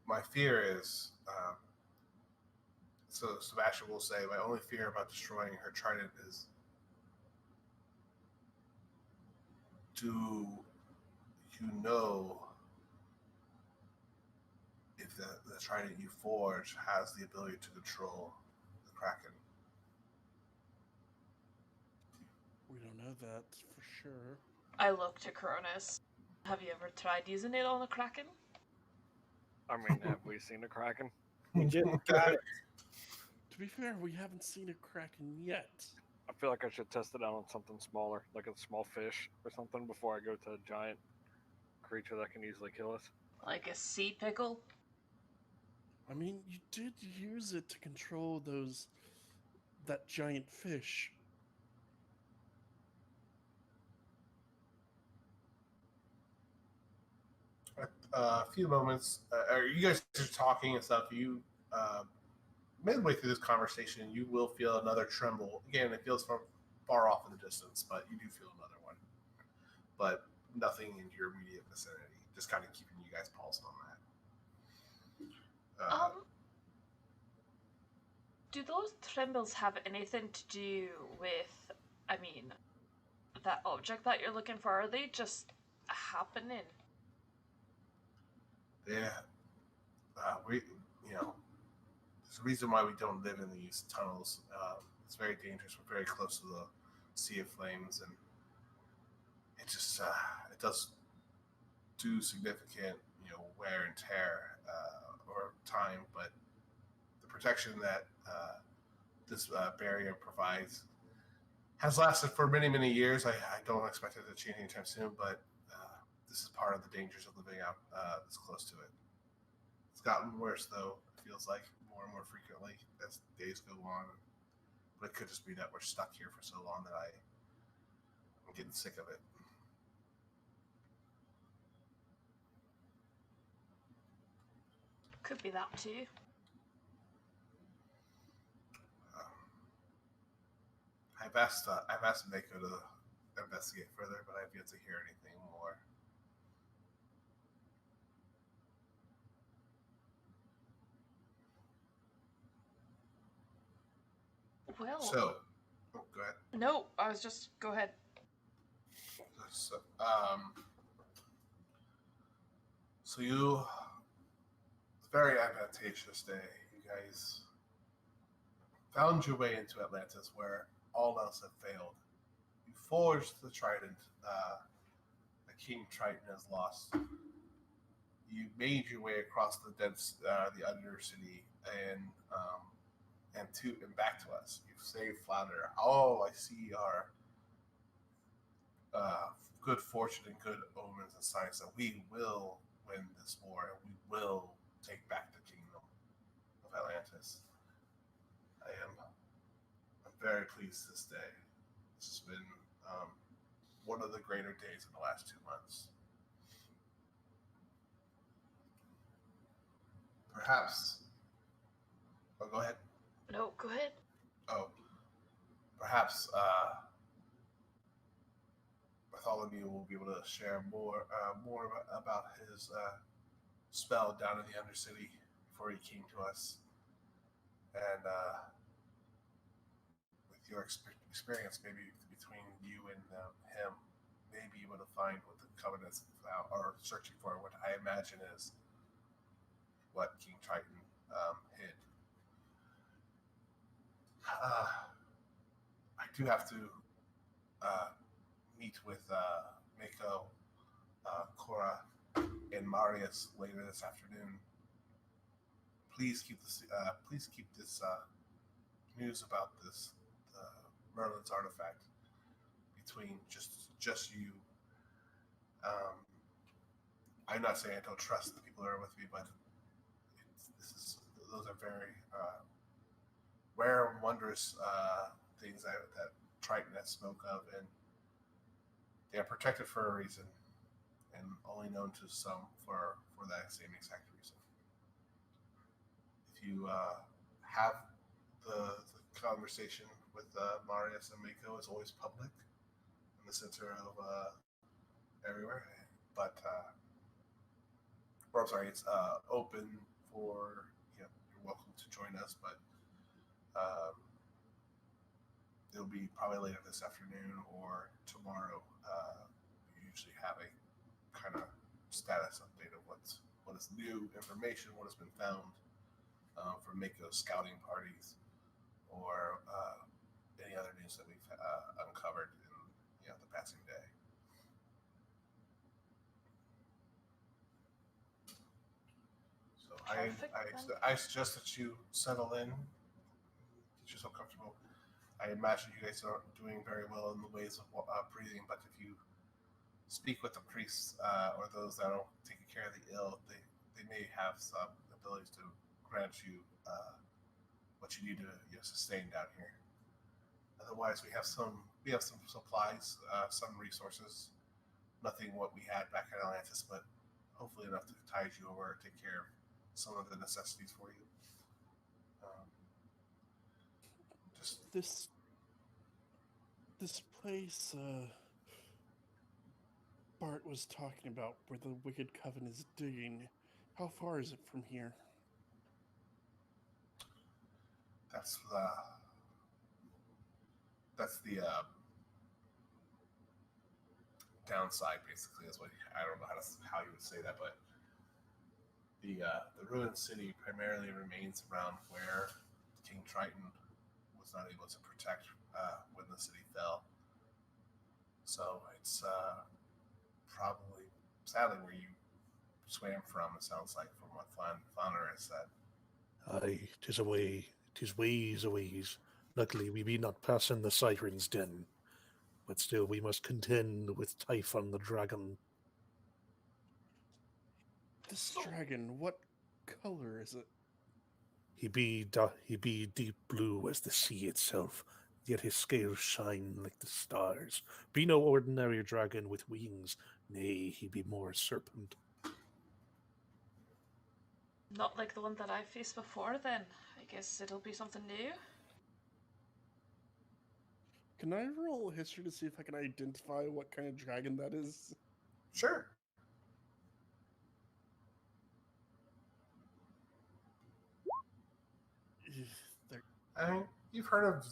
Speaker 1: My fear is, so Sebastian will say, my only fear about destroying her trident is, do you know if the trident you forge has the ability to control the Kraken?
Speaker 5: We don't know that for sure.
Speaker 3: I look to Cronus. Have you ever tried using it on a Kraken?
Speaker 6: I mean, have we seen a Kraken?
Speaker 2: We just got it.
Speaker 5: To be fair, we haven't seen a Kraken yet.
Speaker 6: I feel like I should test it out on something smaller, like a small fish or something, before I go to a giant creature that can easily kill us.
Speaker 3: Like a sea pickle?
Speaker 5: I mean, you did use it to control that giant fish.
Speaker 1: A few moments, you guys are talking and stuff. You midway through this conversation, you will feel another tremble. Again, it feels from far off in the distance, but you do feel another one. But nothing in your immediate vicinity. Just kind of keeping you guys pulsed on that.
Speaker 3: Do those trembles have anything to do with, I mean, that object that you're looking for? Are they just happening?
Speaker 1: Yeah. There's a reason why we don't live in these tunnels. It's very dangerous. We're very close to the Sea of Flames, and it just it does do significant, wear and tear or time. But the protection that this barrier provides has lasted for many, many years. I don't expect it to change anytime soon, but this is part of the dangers of living out this close to it. It's gotten worse, though. It feels like more and more frequently as days go on. But it could just be that we're stuck here for so long that I'm getting sick of it.
Speaker 3: Could be that too.
Speaker 1: I've asked Mako to investigate further, but I've yet to hear anything more.
Speaker 3: Well,
Speaker 1: So, go ahead.
Speaker 3: no, I was just, go ahead.
Speaker 1: So, it's a very advantageous day. You guys found your way into Atlantis where all else have failed. You forged the trident that King Triton has lost. You made your way across the Undercity and back to us. You've saved Flounder. All I see are good fortune and good omens and signs that we will win this war and we will take back the kingdom of Atlantis. I'm very pleased this day. This has been one of the greater days in the last 2 months. Perhaps. Oh, go ahead.
Speaker 3: No, go ahead.
Speaker 1: Oh, perhaps Bartholomew will be able to share more about his spell down in the Undercity before he came to us, and with your experience, maybe between you and him, may be able to find what the Covenants are searching for. What I imagine is what King Triton hid. I do have to meet with Mako, Cora, and Marius later this afternoon. Please keep this news about this Merlin's artifact between just you. I'm not saying I don't trust the people that are with me, but those are very rare and wondrous things that Triton has spoke of, and they are protected for a reason, and only known to some for that same exact reason. If you have the conversation with Marius and Mako, is always public in the center of everywhere, but or I'm sorry, it's open for you're welcome to join us, but it'll be probably later this afternoon or tomorrow. We usually have a kind of status update of what is new information, what has been found from Mako's scouting parties, or any other news that we've uncovered in the passing day. So I suggest that you settle in, get yourself comfortable. I imagine you guys are doing very well in the ways of breathing, but if you speak with the priests or those that are taking care of the ill, they may have some abilities to grant you what you need to sustain down here. Otherwise, we have some supplies, some resources. Nothing what we had back in Atlantis, but hopefully enough to tide you over, take care of some of the necessities for you.
Speaker 5: This place Bart was talking about, where the Wicked Coven is digging, how far is it from here?
Speaker 1: That's the downside, basically, is what I don't know how you would say that, but the ruined city primarily remains around where King Triton was not able to protect when the city fell. So it's probably, sadly, where you swam from. It sounds like, from what Flounder has said.
Speaker 4: Aye, 'tis ways a ways. Luckily, we be not passing the Siren's den, but still we must contend with Typhon the dragon.
Speaker 5: This dragon, what color is it?
Speaker 4: He be deep blue as the sea itself, yet his scales shine like the stars. Be no ordinary dragon with wings, nay, he be more serpent.
Speaker 3: Not like the one that I've faced before, then. I guess it'll be something new.
Speaker 5: Can I roll history to see if I can identify what kind of dragon that is?
Speaker 1: Sure. I mean, you've heard of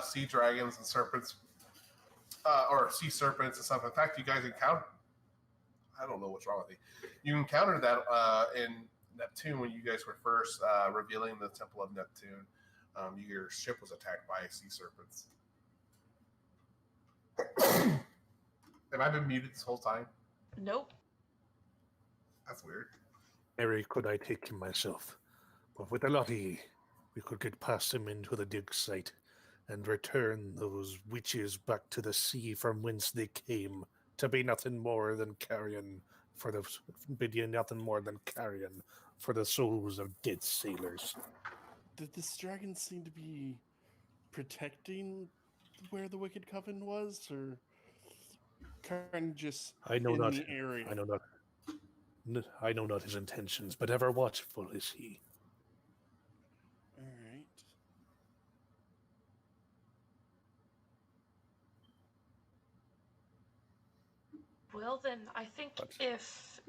Speaker 1: sea dragons and serpents, or sea serpents and stuff. In fact, you guys encountered. I don't know what's wrong with you. You encountered that in Neptune when you guys were first revealing the Temple of Neptune. Your ship was attacked by sea serpents. Have I been muted this whole time?
Speaker 3: Nope.
Speaker 1: That's weird.
Speaker 4: Mary could I take him myself, but with a Lottie, we could get past him into the dig site and return those witches back to the sea from whence they came, to be nothing more than carrion for the souls of dead sailors.
Speaker 5: Did this dragon seem to be protecting where the Wicked Coven was, or kind of just
Speaker 4: I know
Speaker 5: in
Speaker 4: not.
Speaker 5: the area?
Speaker 4: I know not his intentions, but ever watchful is he.
Speaker 5: All right.
Speaker 3: Well, then, I think if...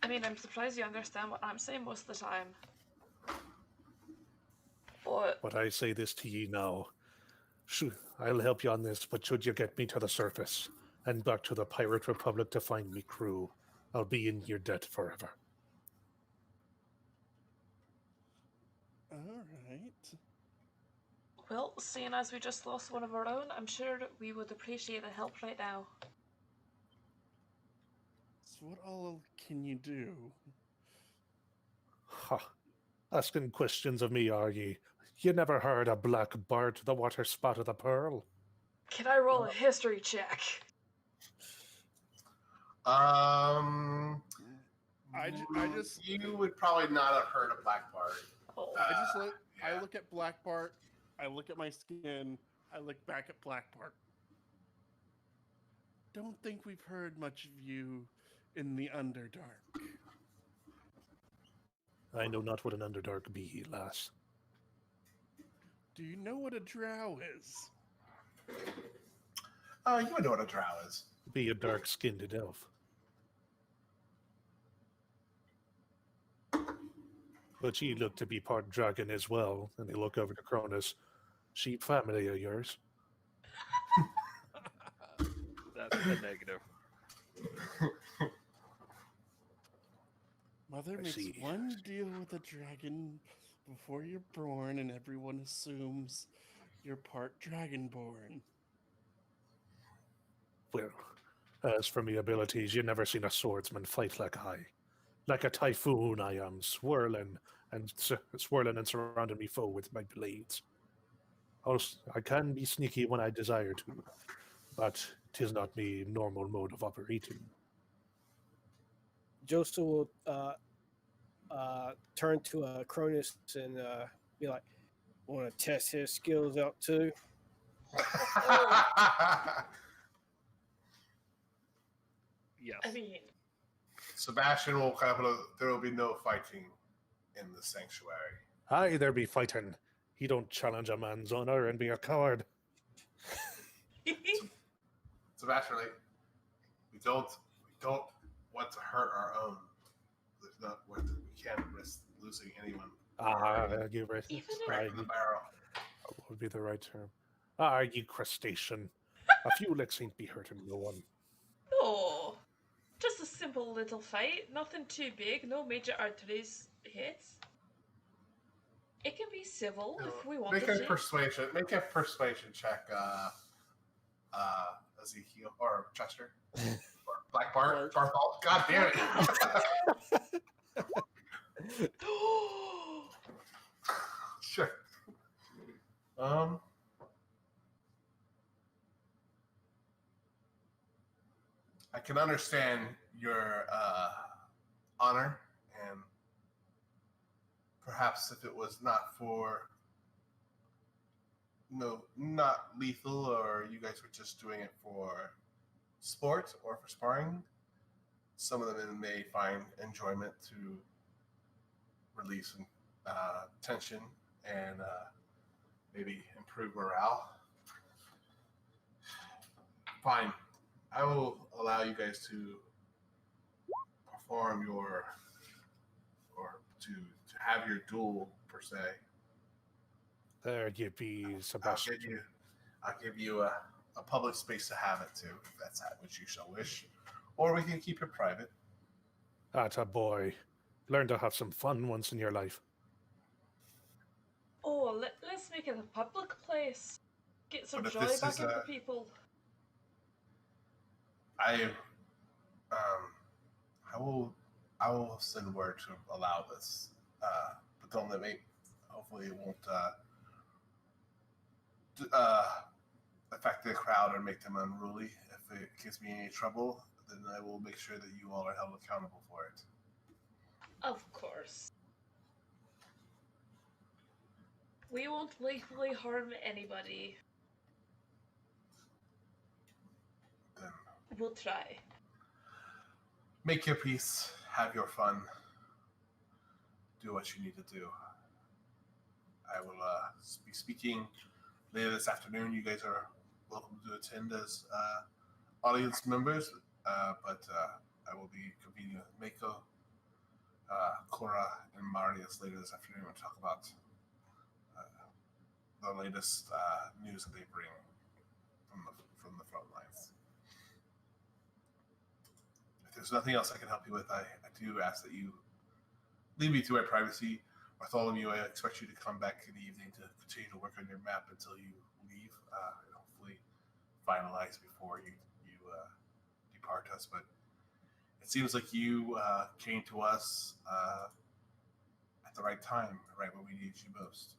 Speaker 3: I mean, I'm surprised you understand what I'm saying most of the time.
Speaker 4: But I say this to ye now. I'll help you on this, but should you get me to the surface and back to the Pirate Republic to find me crew, I'll be in your debt forever.
Speaker 5: All right.
Speaker 3: Well, seeing as we just lost one of our own, I'm sure we would appreciate the help right now.
Speaker 5: So what all can you do?
Speaker 4: Ha! Asking questions of me, are ye? You never heard of Black Bart, the water spot of the pearl?
Speaker 3: Can I roll a history check?
Speaker 1: Um,
Speaker 5: I just
Speaker 1: you would probably not have heard of Black Bart.
Speaker 3: Oh.
Speaker 5: I just look. I
Speaker 1: yeah.
Speaker 5: look at Black Bart. I look at my skin. I look back at Black Bart. Don't think we've heard much of you in the Underdark.
Speaker 4: I know not what an Underdark be, lass.
Speaker 5: Do you know what a drow is?
Speaker 1: You would know what a drow is.
Speaker 4: Be a dark-skinned elf. But ye look to be part dragon as well, and they look over to Cronus. Sheep family of yours?
Speaker 6: That's the negative.
Speaker 5: Mother
Speaker 4: I
Speaker 5: makes
Speaker 4: see.
Speaker 5: one deal with a dragon before you're born, and everyone assumes you're part dragonborn.
Speaker 4: Well, as for me abilities, you never seen a swordsman fight like I. Like a typhoon I am, swirling and surrounding me foe with my blades. Also, I can be sneaky when I desire to, but 'tis not me normal mode of operating.
Speaker 2: Joseph will turn to Cronus and be like, "Want to test his skills out too?"
Speaker 6: Yes.
Speaker 3: I mean,
Speaker 1: Sebastian will kind of there will be no fighting in the sanctuary.
Speaker 4: Aye, there be fighting. He don't challenge a man's honor and be a coward.
Speaker 1: Sebastian, like, we don't want to hurt our own. There's not we can't risk losing anyone.
Speaker 4: You right.
Speaker 3: Even if-
Speaker 1: Right in the barrel.
Speaker 4: What would be the right term? You crustacean. A few licks ain't be hurting no one.
Speaker 3: oh, just a simple little fight. Nothing too big. No major arteries hits. It can be civil if we want
Speaker 1: Make
Speaker 3: to.
Speaker 1: a persuasion check, Ezekiel or Chester. Or Black Bart. Barthol. God damn it. Sure. I can understand your honor, and perhaps if it was not for not lethal, or you guys were just doing it for sport or for sparring, some of them may find enjoyment to release tension and maybe improve morale. Fine. I will allow you guys to perform or to have your duel per se.
Speaker 4: There you be, Sebastian.
Speaker 1: I'll give you a public space to have it too, if that's what you shall wish. Or we can keep it private.
Speaker 4: Atta boy. Learn to have some fun once in your life.
Speaker 3: Oh, let's make it a public place. Get some
Speaker 1: But if
Speaker 3: joy
Speaker 1: this
Speaker 3: back
Speaker 1: is
Speaker 3: into people.
Speaker 1: I will send word to allow this, but don't let me. Hopefully, it won't affect the crowd or make them unruly. If it gives me any trouble, then I will make sure that you all are held accountable for it.
Speaker 3: Of course. We won't likely harm anybody.
Speaker 1: Then
Speaker 3: We'll try.
Speaker 1: make your peace, have your fun, do what you need to do. I will be speaking later this afternoon. You guys are welcome to attend as audience members, but I will be convening with Mako, Cora, and Marius later this afternoon to talk about the latest news that they bring from the front lines. If there's nothing else I can help you with, I do ask that you leave me to my privacy, Bartholomew, I expect you to come back in the evening to continue to work on your map until you leave, and hopefully finalize before you depart us. But it seems like you came to us at the right time, right when we needed you most.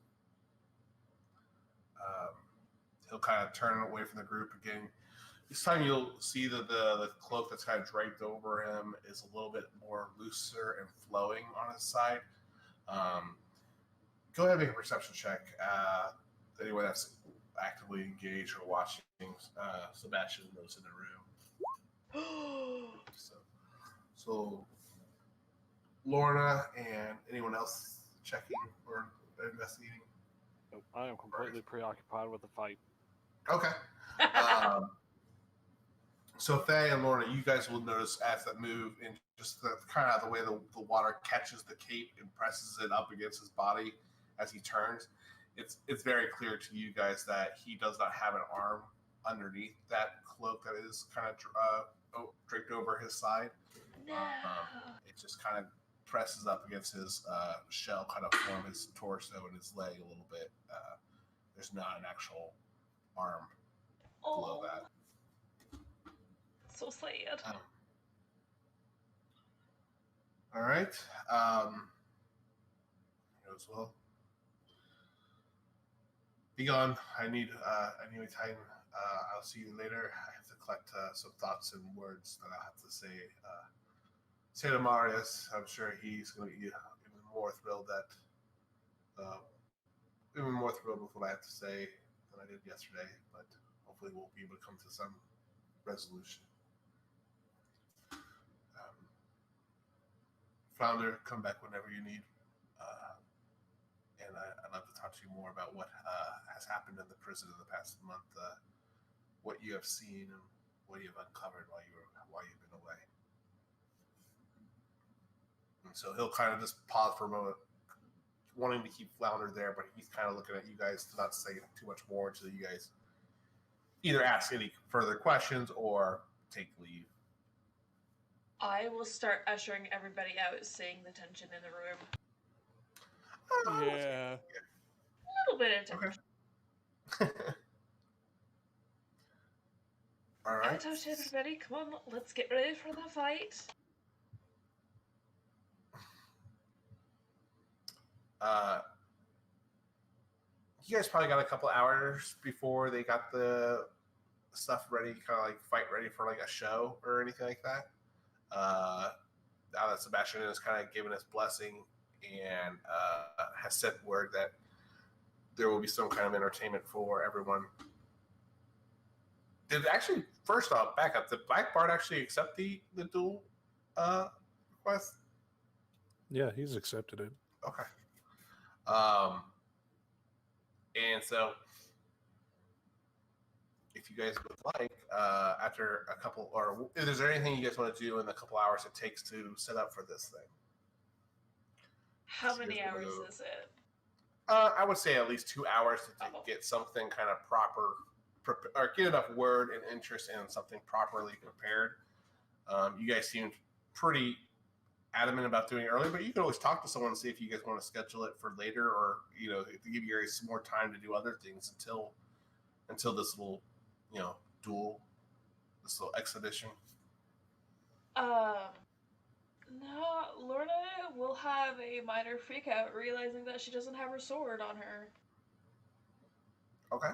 Speaker 1: He'll kind of turn away from the group again. This time you'll see that the cloak that's kind of draped over him is a little bit more looser and flowing on his side. Go ahead and make a perception check. Anyone that's actively engaged or watching Sebastian knows in the room. So Lorna and anyone else checking or investigating?
Speaker 6: Nope, I am completely preoccupied with the fight.
Speaker 1: Okay. So Faye and Lorna, you guys will notice as that move and just the kind of the way the water catches the cape and presses it up against his body as he turns. It's very clear to you guys that he does not have an arm underneath that cloak that is kind of draped over his side.
Speaker 3: No.
Speaker 1: It just kind of presses up against his shell, kind of form his torso and his leg a little bit. There's not an actual arm below that.
Speaker 3: So sad.
Speaker 1: All right. Goes well. Be gone. I need time. I'll see you later. I have to collect some thoughts and words that I have to say to Marius. I'm sure he's going to be even more thrilled with what I have to say than I did yesterday. But hopefully, we'll be able to come to some resolution. Flounder, come back whenever you need. And I'd love to talk to you more about what has happened in the prison in the past month, what you have seen and what you have uncovered while you've been away. And so he'll kind of just pause for a moment, wanting to keep Flounder there, but he's kind of looking at you guys to not say too much more until you guys either ask any further questions or take leave.
Speaker 3: I will start ushering everybody out, seeing the tension in the room.
Speaker 5: Yeah.
Speaker 3: A little bit of tension.
Speaker 1: Okay. All right.
Speaker 3: Out, everybody, come on, let's get ready for the fight.
Speaker 1: You guys probably got a couple hours before they got the stuff ready, kind of like fight ready for like a show or anything like that. Now that Sebastian has kind of given his blessing and has sent word that there will be some kind of entertainment for everyone. Did actually, first off, back up, did Black Bart actually accept the duel request?
Speaker 4: Yeah, he's accepted it.
Speaker 1: Okay. And so if you guys would like, after a couple, or is there anything you guys want to do in the couple hours it takes to set up for this thing?
Speaker 3: How many hours is it?
Speaker 1: I would say at least 2 hours to get something kind of proper, or get enough word and interest in something properly prepared. You guys seemed pretty adamant about doing it early, but you can always talk to someone and see if you guys want to schedule it for later, or to give you guys some more time to do other things until this little duel, this little exhibition.
Speaker 3: No, Lorna will have a minor freak out realizing that she doesn't have her sword on her.
Speaker 1: Okay.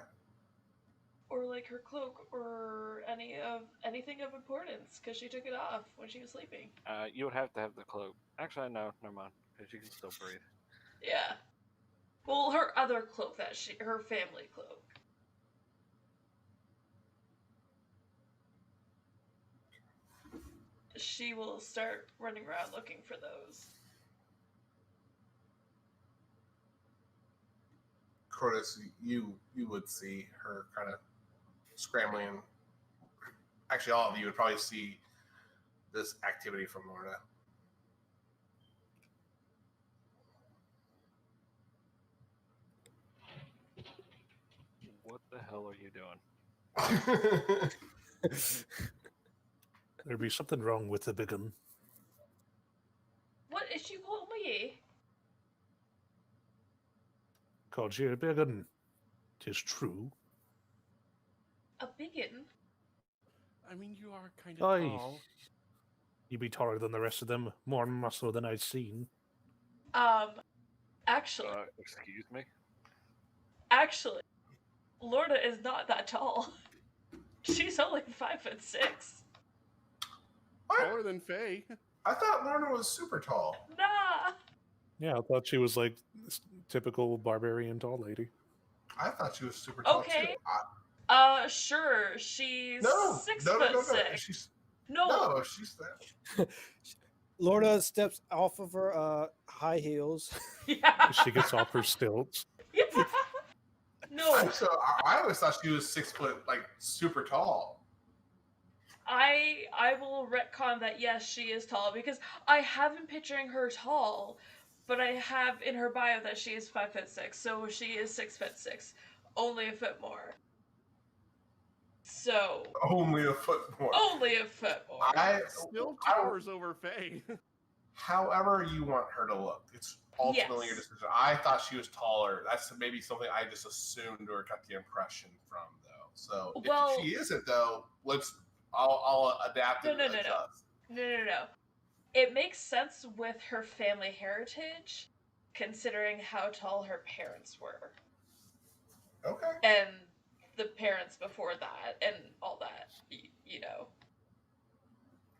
Speaker 3: Or like her cloak or anything of importance, because she took it off when she was sleeping.
Speaker 6: You would have to have the cloak. Actually, no, never mind, because you can still breathe.
Speaker 3: Yeah. Well, her other cloak, her family cloak. She will start running around looking for those.
Speaker 1: Curtis, you would see her kind of scrambling. Actually, all of you would probably see this activity from Lorna.
Speaker 6: What the hell are you doing?
Speaker 4: There'd be something wrong with the big one.
Speaker 3: What is she calling me?
Speaker 4: Called you a biggin. 'Tis true.
Speaker 3: A biggin?
Speaker 5: I mean, you are kind of
Speaker 4: Aye.
Speaker 5: tall.
Speaker 4: You be taller than the rest of them, more muscle than I've seen.
Speaker 3: Actually,
Speaker 6: Excuse me?
Speaker 3: actually, Lorna is not that tall. She's only 5'6".
Speaker 1: What?
Speaker 5: Taller than Faye.
Speaker 1: I thought Lorna was super tall.
Speaker 3: Nah.
Speaker 4: Yeah, I thought she was like typical barbarian tall lady.
Speaker 1: I thought she was super tall
Speaker 3: Okay.
Speaker 1: too.
Speaker 3: Sure. She's
Speaker 1: No,
Speaker 3: 6'6".
Speaker 1: She's
Speaker 3: No.
Speaker 1: no, she's that.
Speaker 2: Lorna steps off of her high heels.
Speaker 3: Yeah.
Speaker 4: She gets off her stilts.
Speaker 3: Yeah. No.
Speaker 1: I always thought she was 6 foot, like super tall.
Speaker 3: I will retcon that. Yes, she is tall because I have been picturing her tall, but I have in her bio that she is 5'6", so she is 6'6", only a foot more. So
Speaker 1: Only a foot more.
Speaker 3: only a foot more.
Speaker 5: Still towers over Faye.
Speaker 1: However you want her to look, it's ultimately your
Speaker 3: Yes.
Speaker 1: decision. I thought she was taller. That's maybe something I just assumed or got the impression from, though. So
Speaker 3: Well-
Speaker 1: if she isn't, though, I'll adapt
Speaker 3: No,
Speaker 1: and
Speaker 3: no, no, no.
Speaker 1: adjust.
Speaker 3: No. It makes sense with her family heritage, considering how tall her parents were.
Speaker 1: Okay.
Speaker 3: And the parents before that, and all that, you know.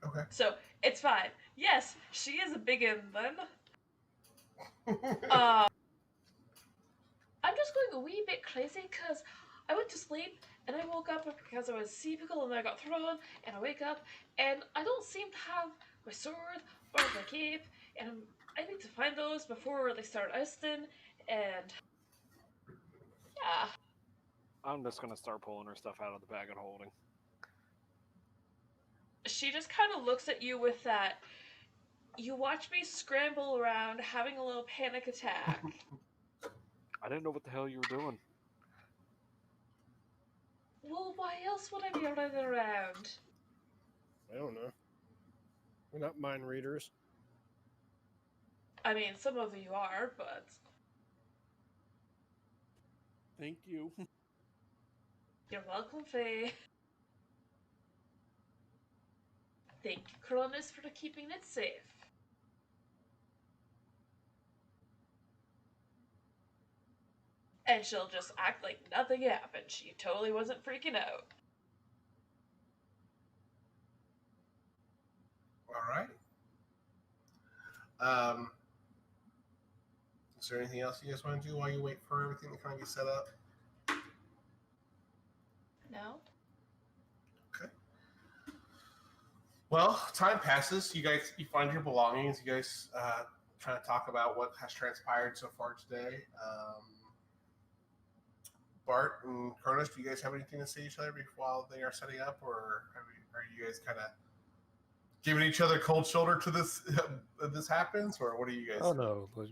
Speaker 1: Okay.
Speaker 3: So, it's fine. Yes, she is a biggin then. I'm just going a wee bit crazy because I went to sleep and I woke up because I was seapickle and I got thrown and I wake up and I don't seem to have my sword or my cape and I need to find those before they start ousting and yeah.
Speaker 6: I'm just gonna start pulling her stuff out of the bag and holding.
Speaker 3: She just kind of looks at you with that, you watch me scramble around having a little panic attack.
Speaker 6: I didn't know what the hell you were doing.
Speaker 3: Well, why else would I be running around?
Speaker 2: I don't know. We're not mind readers.
Speaker 3: I mean, some of you are, but
Speaker 5: Thank you.
Speaker 3: you're welcome, Faye. Thank you, Cronus, for keeping it safe. And she'll just act like nothing happened. She totally wasn't freaking out.
Speaker 1: All right. Is there anything else you guys want to do while you wait for everything to kind of get set up?
Speaker 3: No?
Speaker 1: Well, time passes. You find your belongings. You guys trying to talk about what has transpired so far today. Bart and Cronus, do you guys have anything to say to each other while they are setting up, or are you guys kind of giving each other cold shoulder to this this happens, or what are you guys?
Speaker 4: Oh no, like,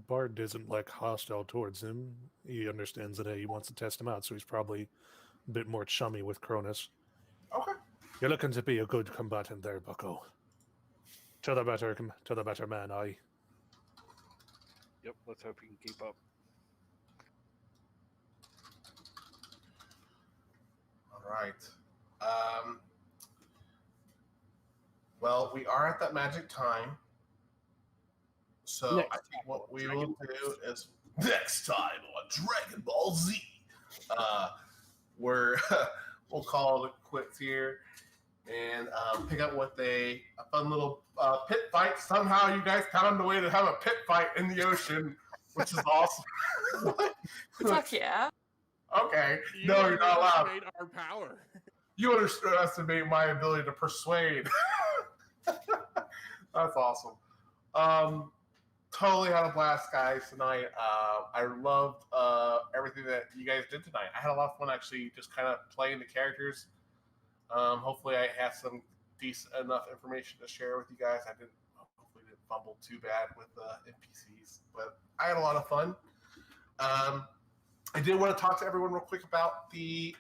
Speaker 4: Bard isn't like hostile towards him. He understands that he wants to test him out, so he's probably a bit more chummy with Cronus.
Speaker 1: Okay.
Speaker 4: You're looking to be a good combatant there, Bucko. To the better man, aye.
Speaker 6: Yep, let's hope you can keep up.
Speaker 1: All right. Well, we are at that magic time. So
Speaker 2: Next
Speaker 1: I think what we will do is next time on Dragon Ball Z, we'll call it quits here and pick up with a fun little pit fight. Somehow you guys found a way to have a pit fight in the ocean, which is awesome.
Speaker 3: Fuck yeah.
Speaker 1: Okay. No, you're not allowed.
Speaker 5: Underestimate our power.
Speaker 1: You underestimate my ability to persuade. That's awesome. Totally had a blast, guys, tonight. I loved everything that you guys did tonight. I had a lot of fun actually just kind of playing the characters. Hopefully I have some decent enough information to share with you guys. Hopefully didn't fumble too bad with NPCs, but I had a lot of fun. I did want to talk to everyone real quick about the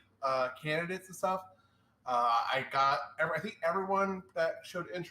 Speaker 1: candidates and stuff. I think everyone that showed interest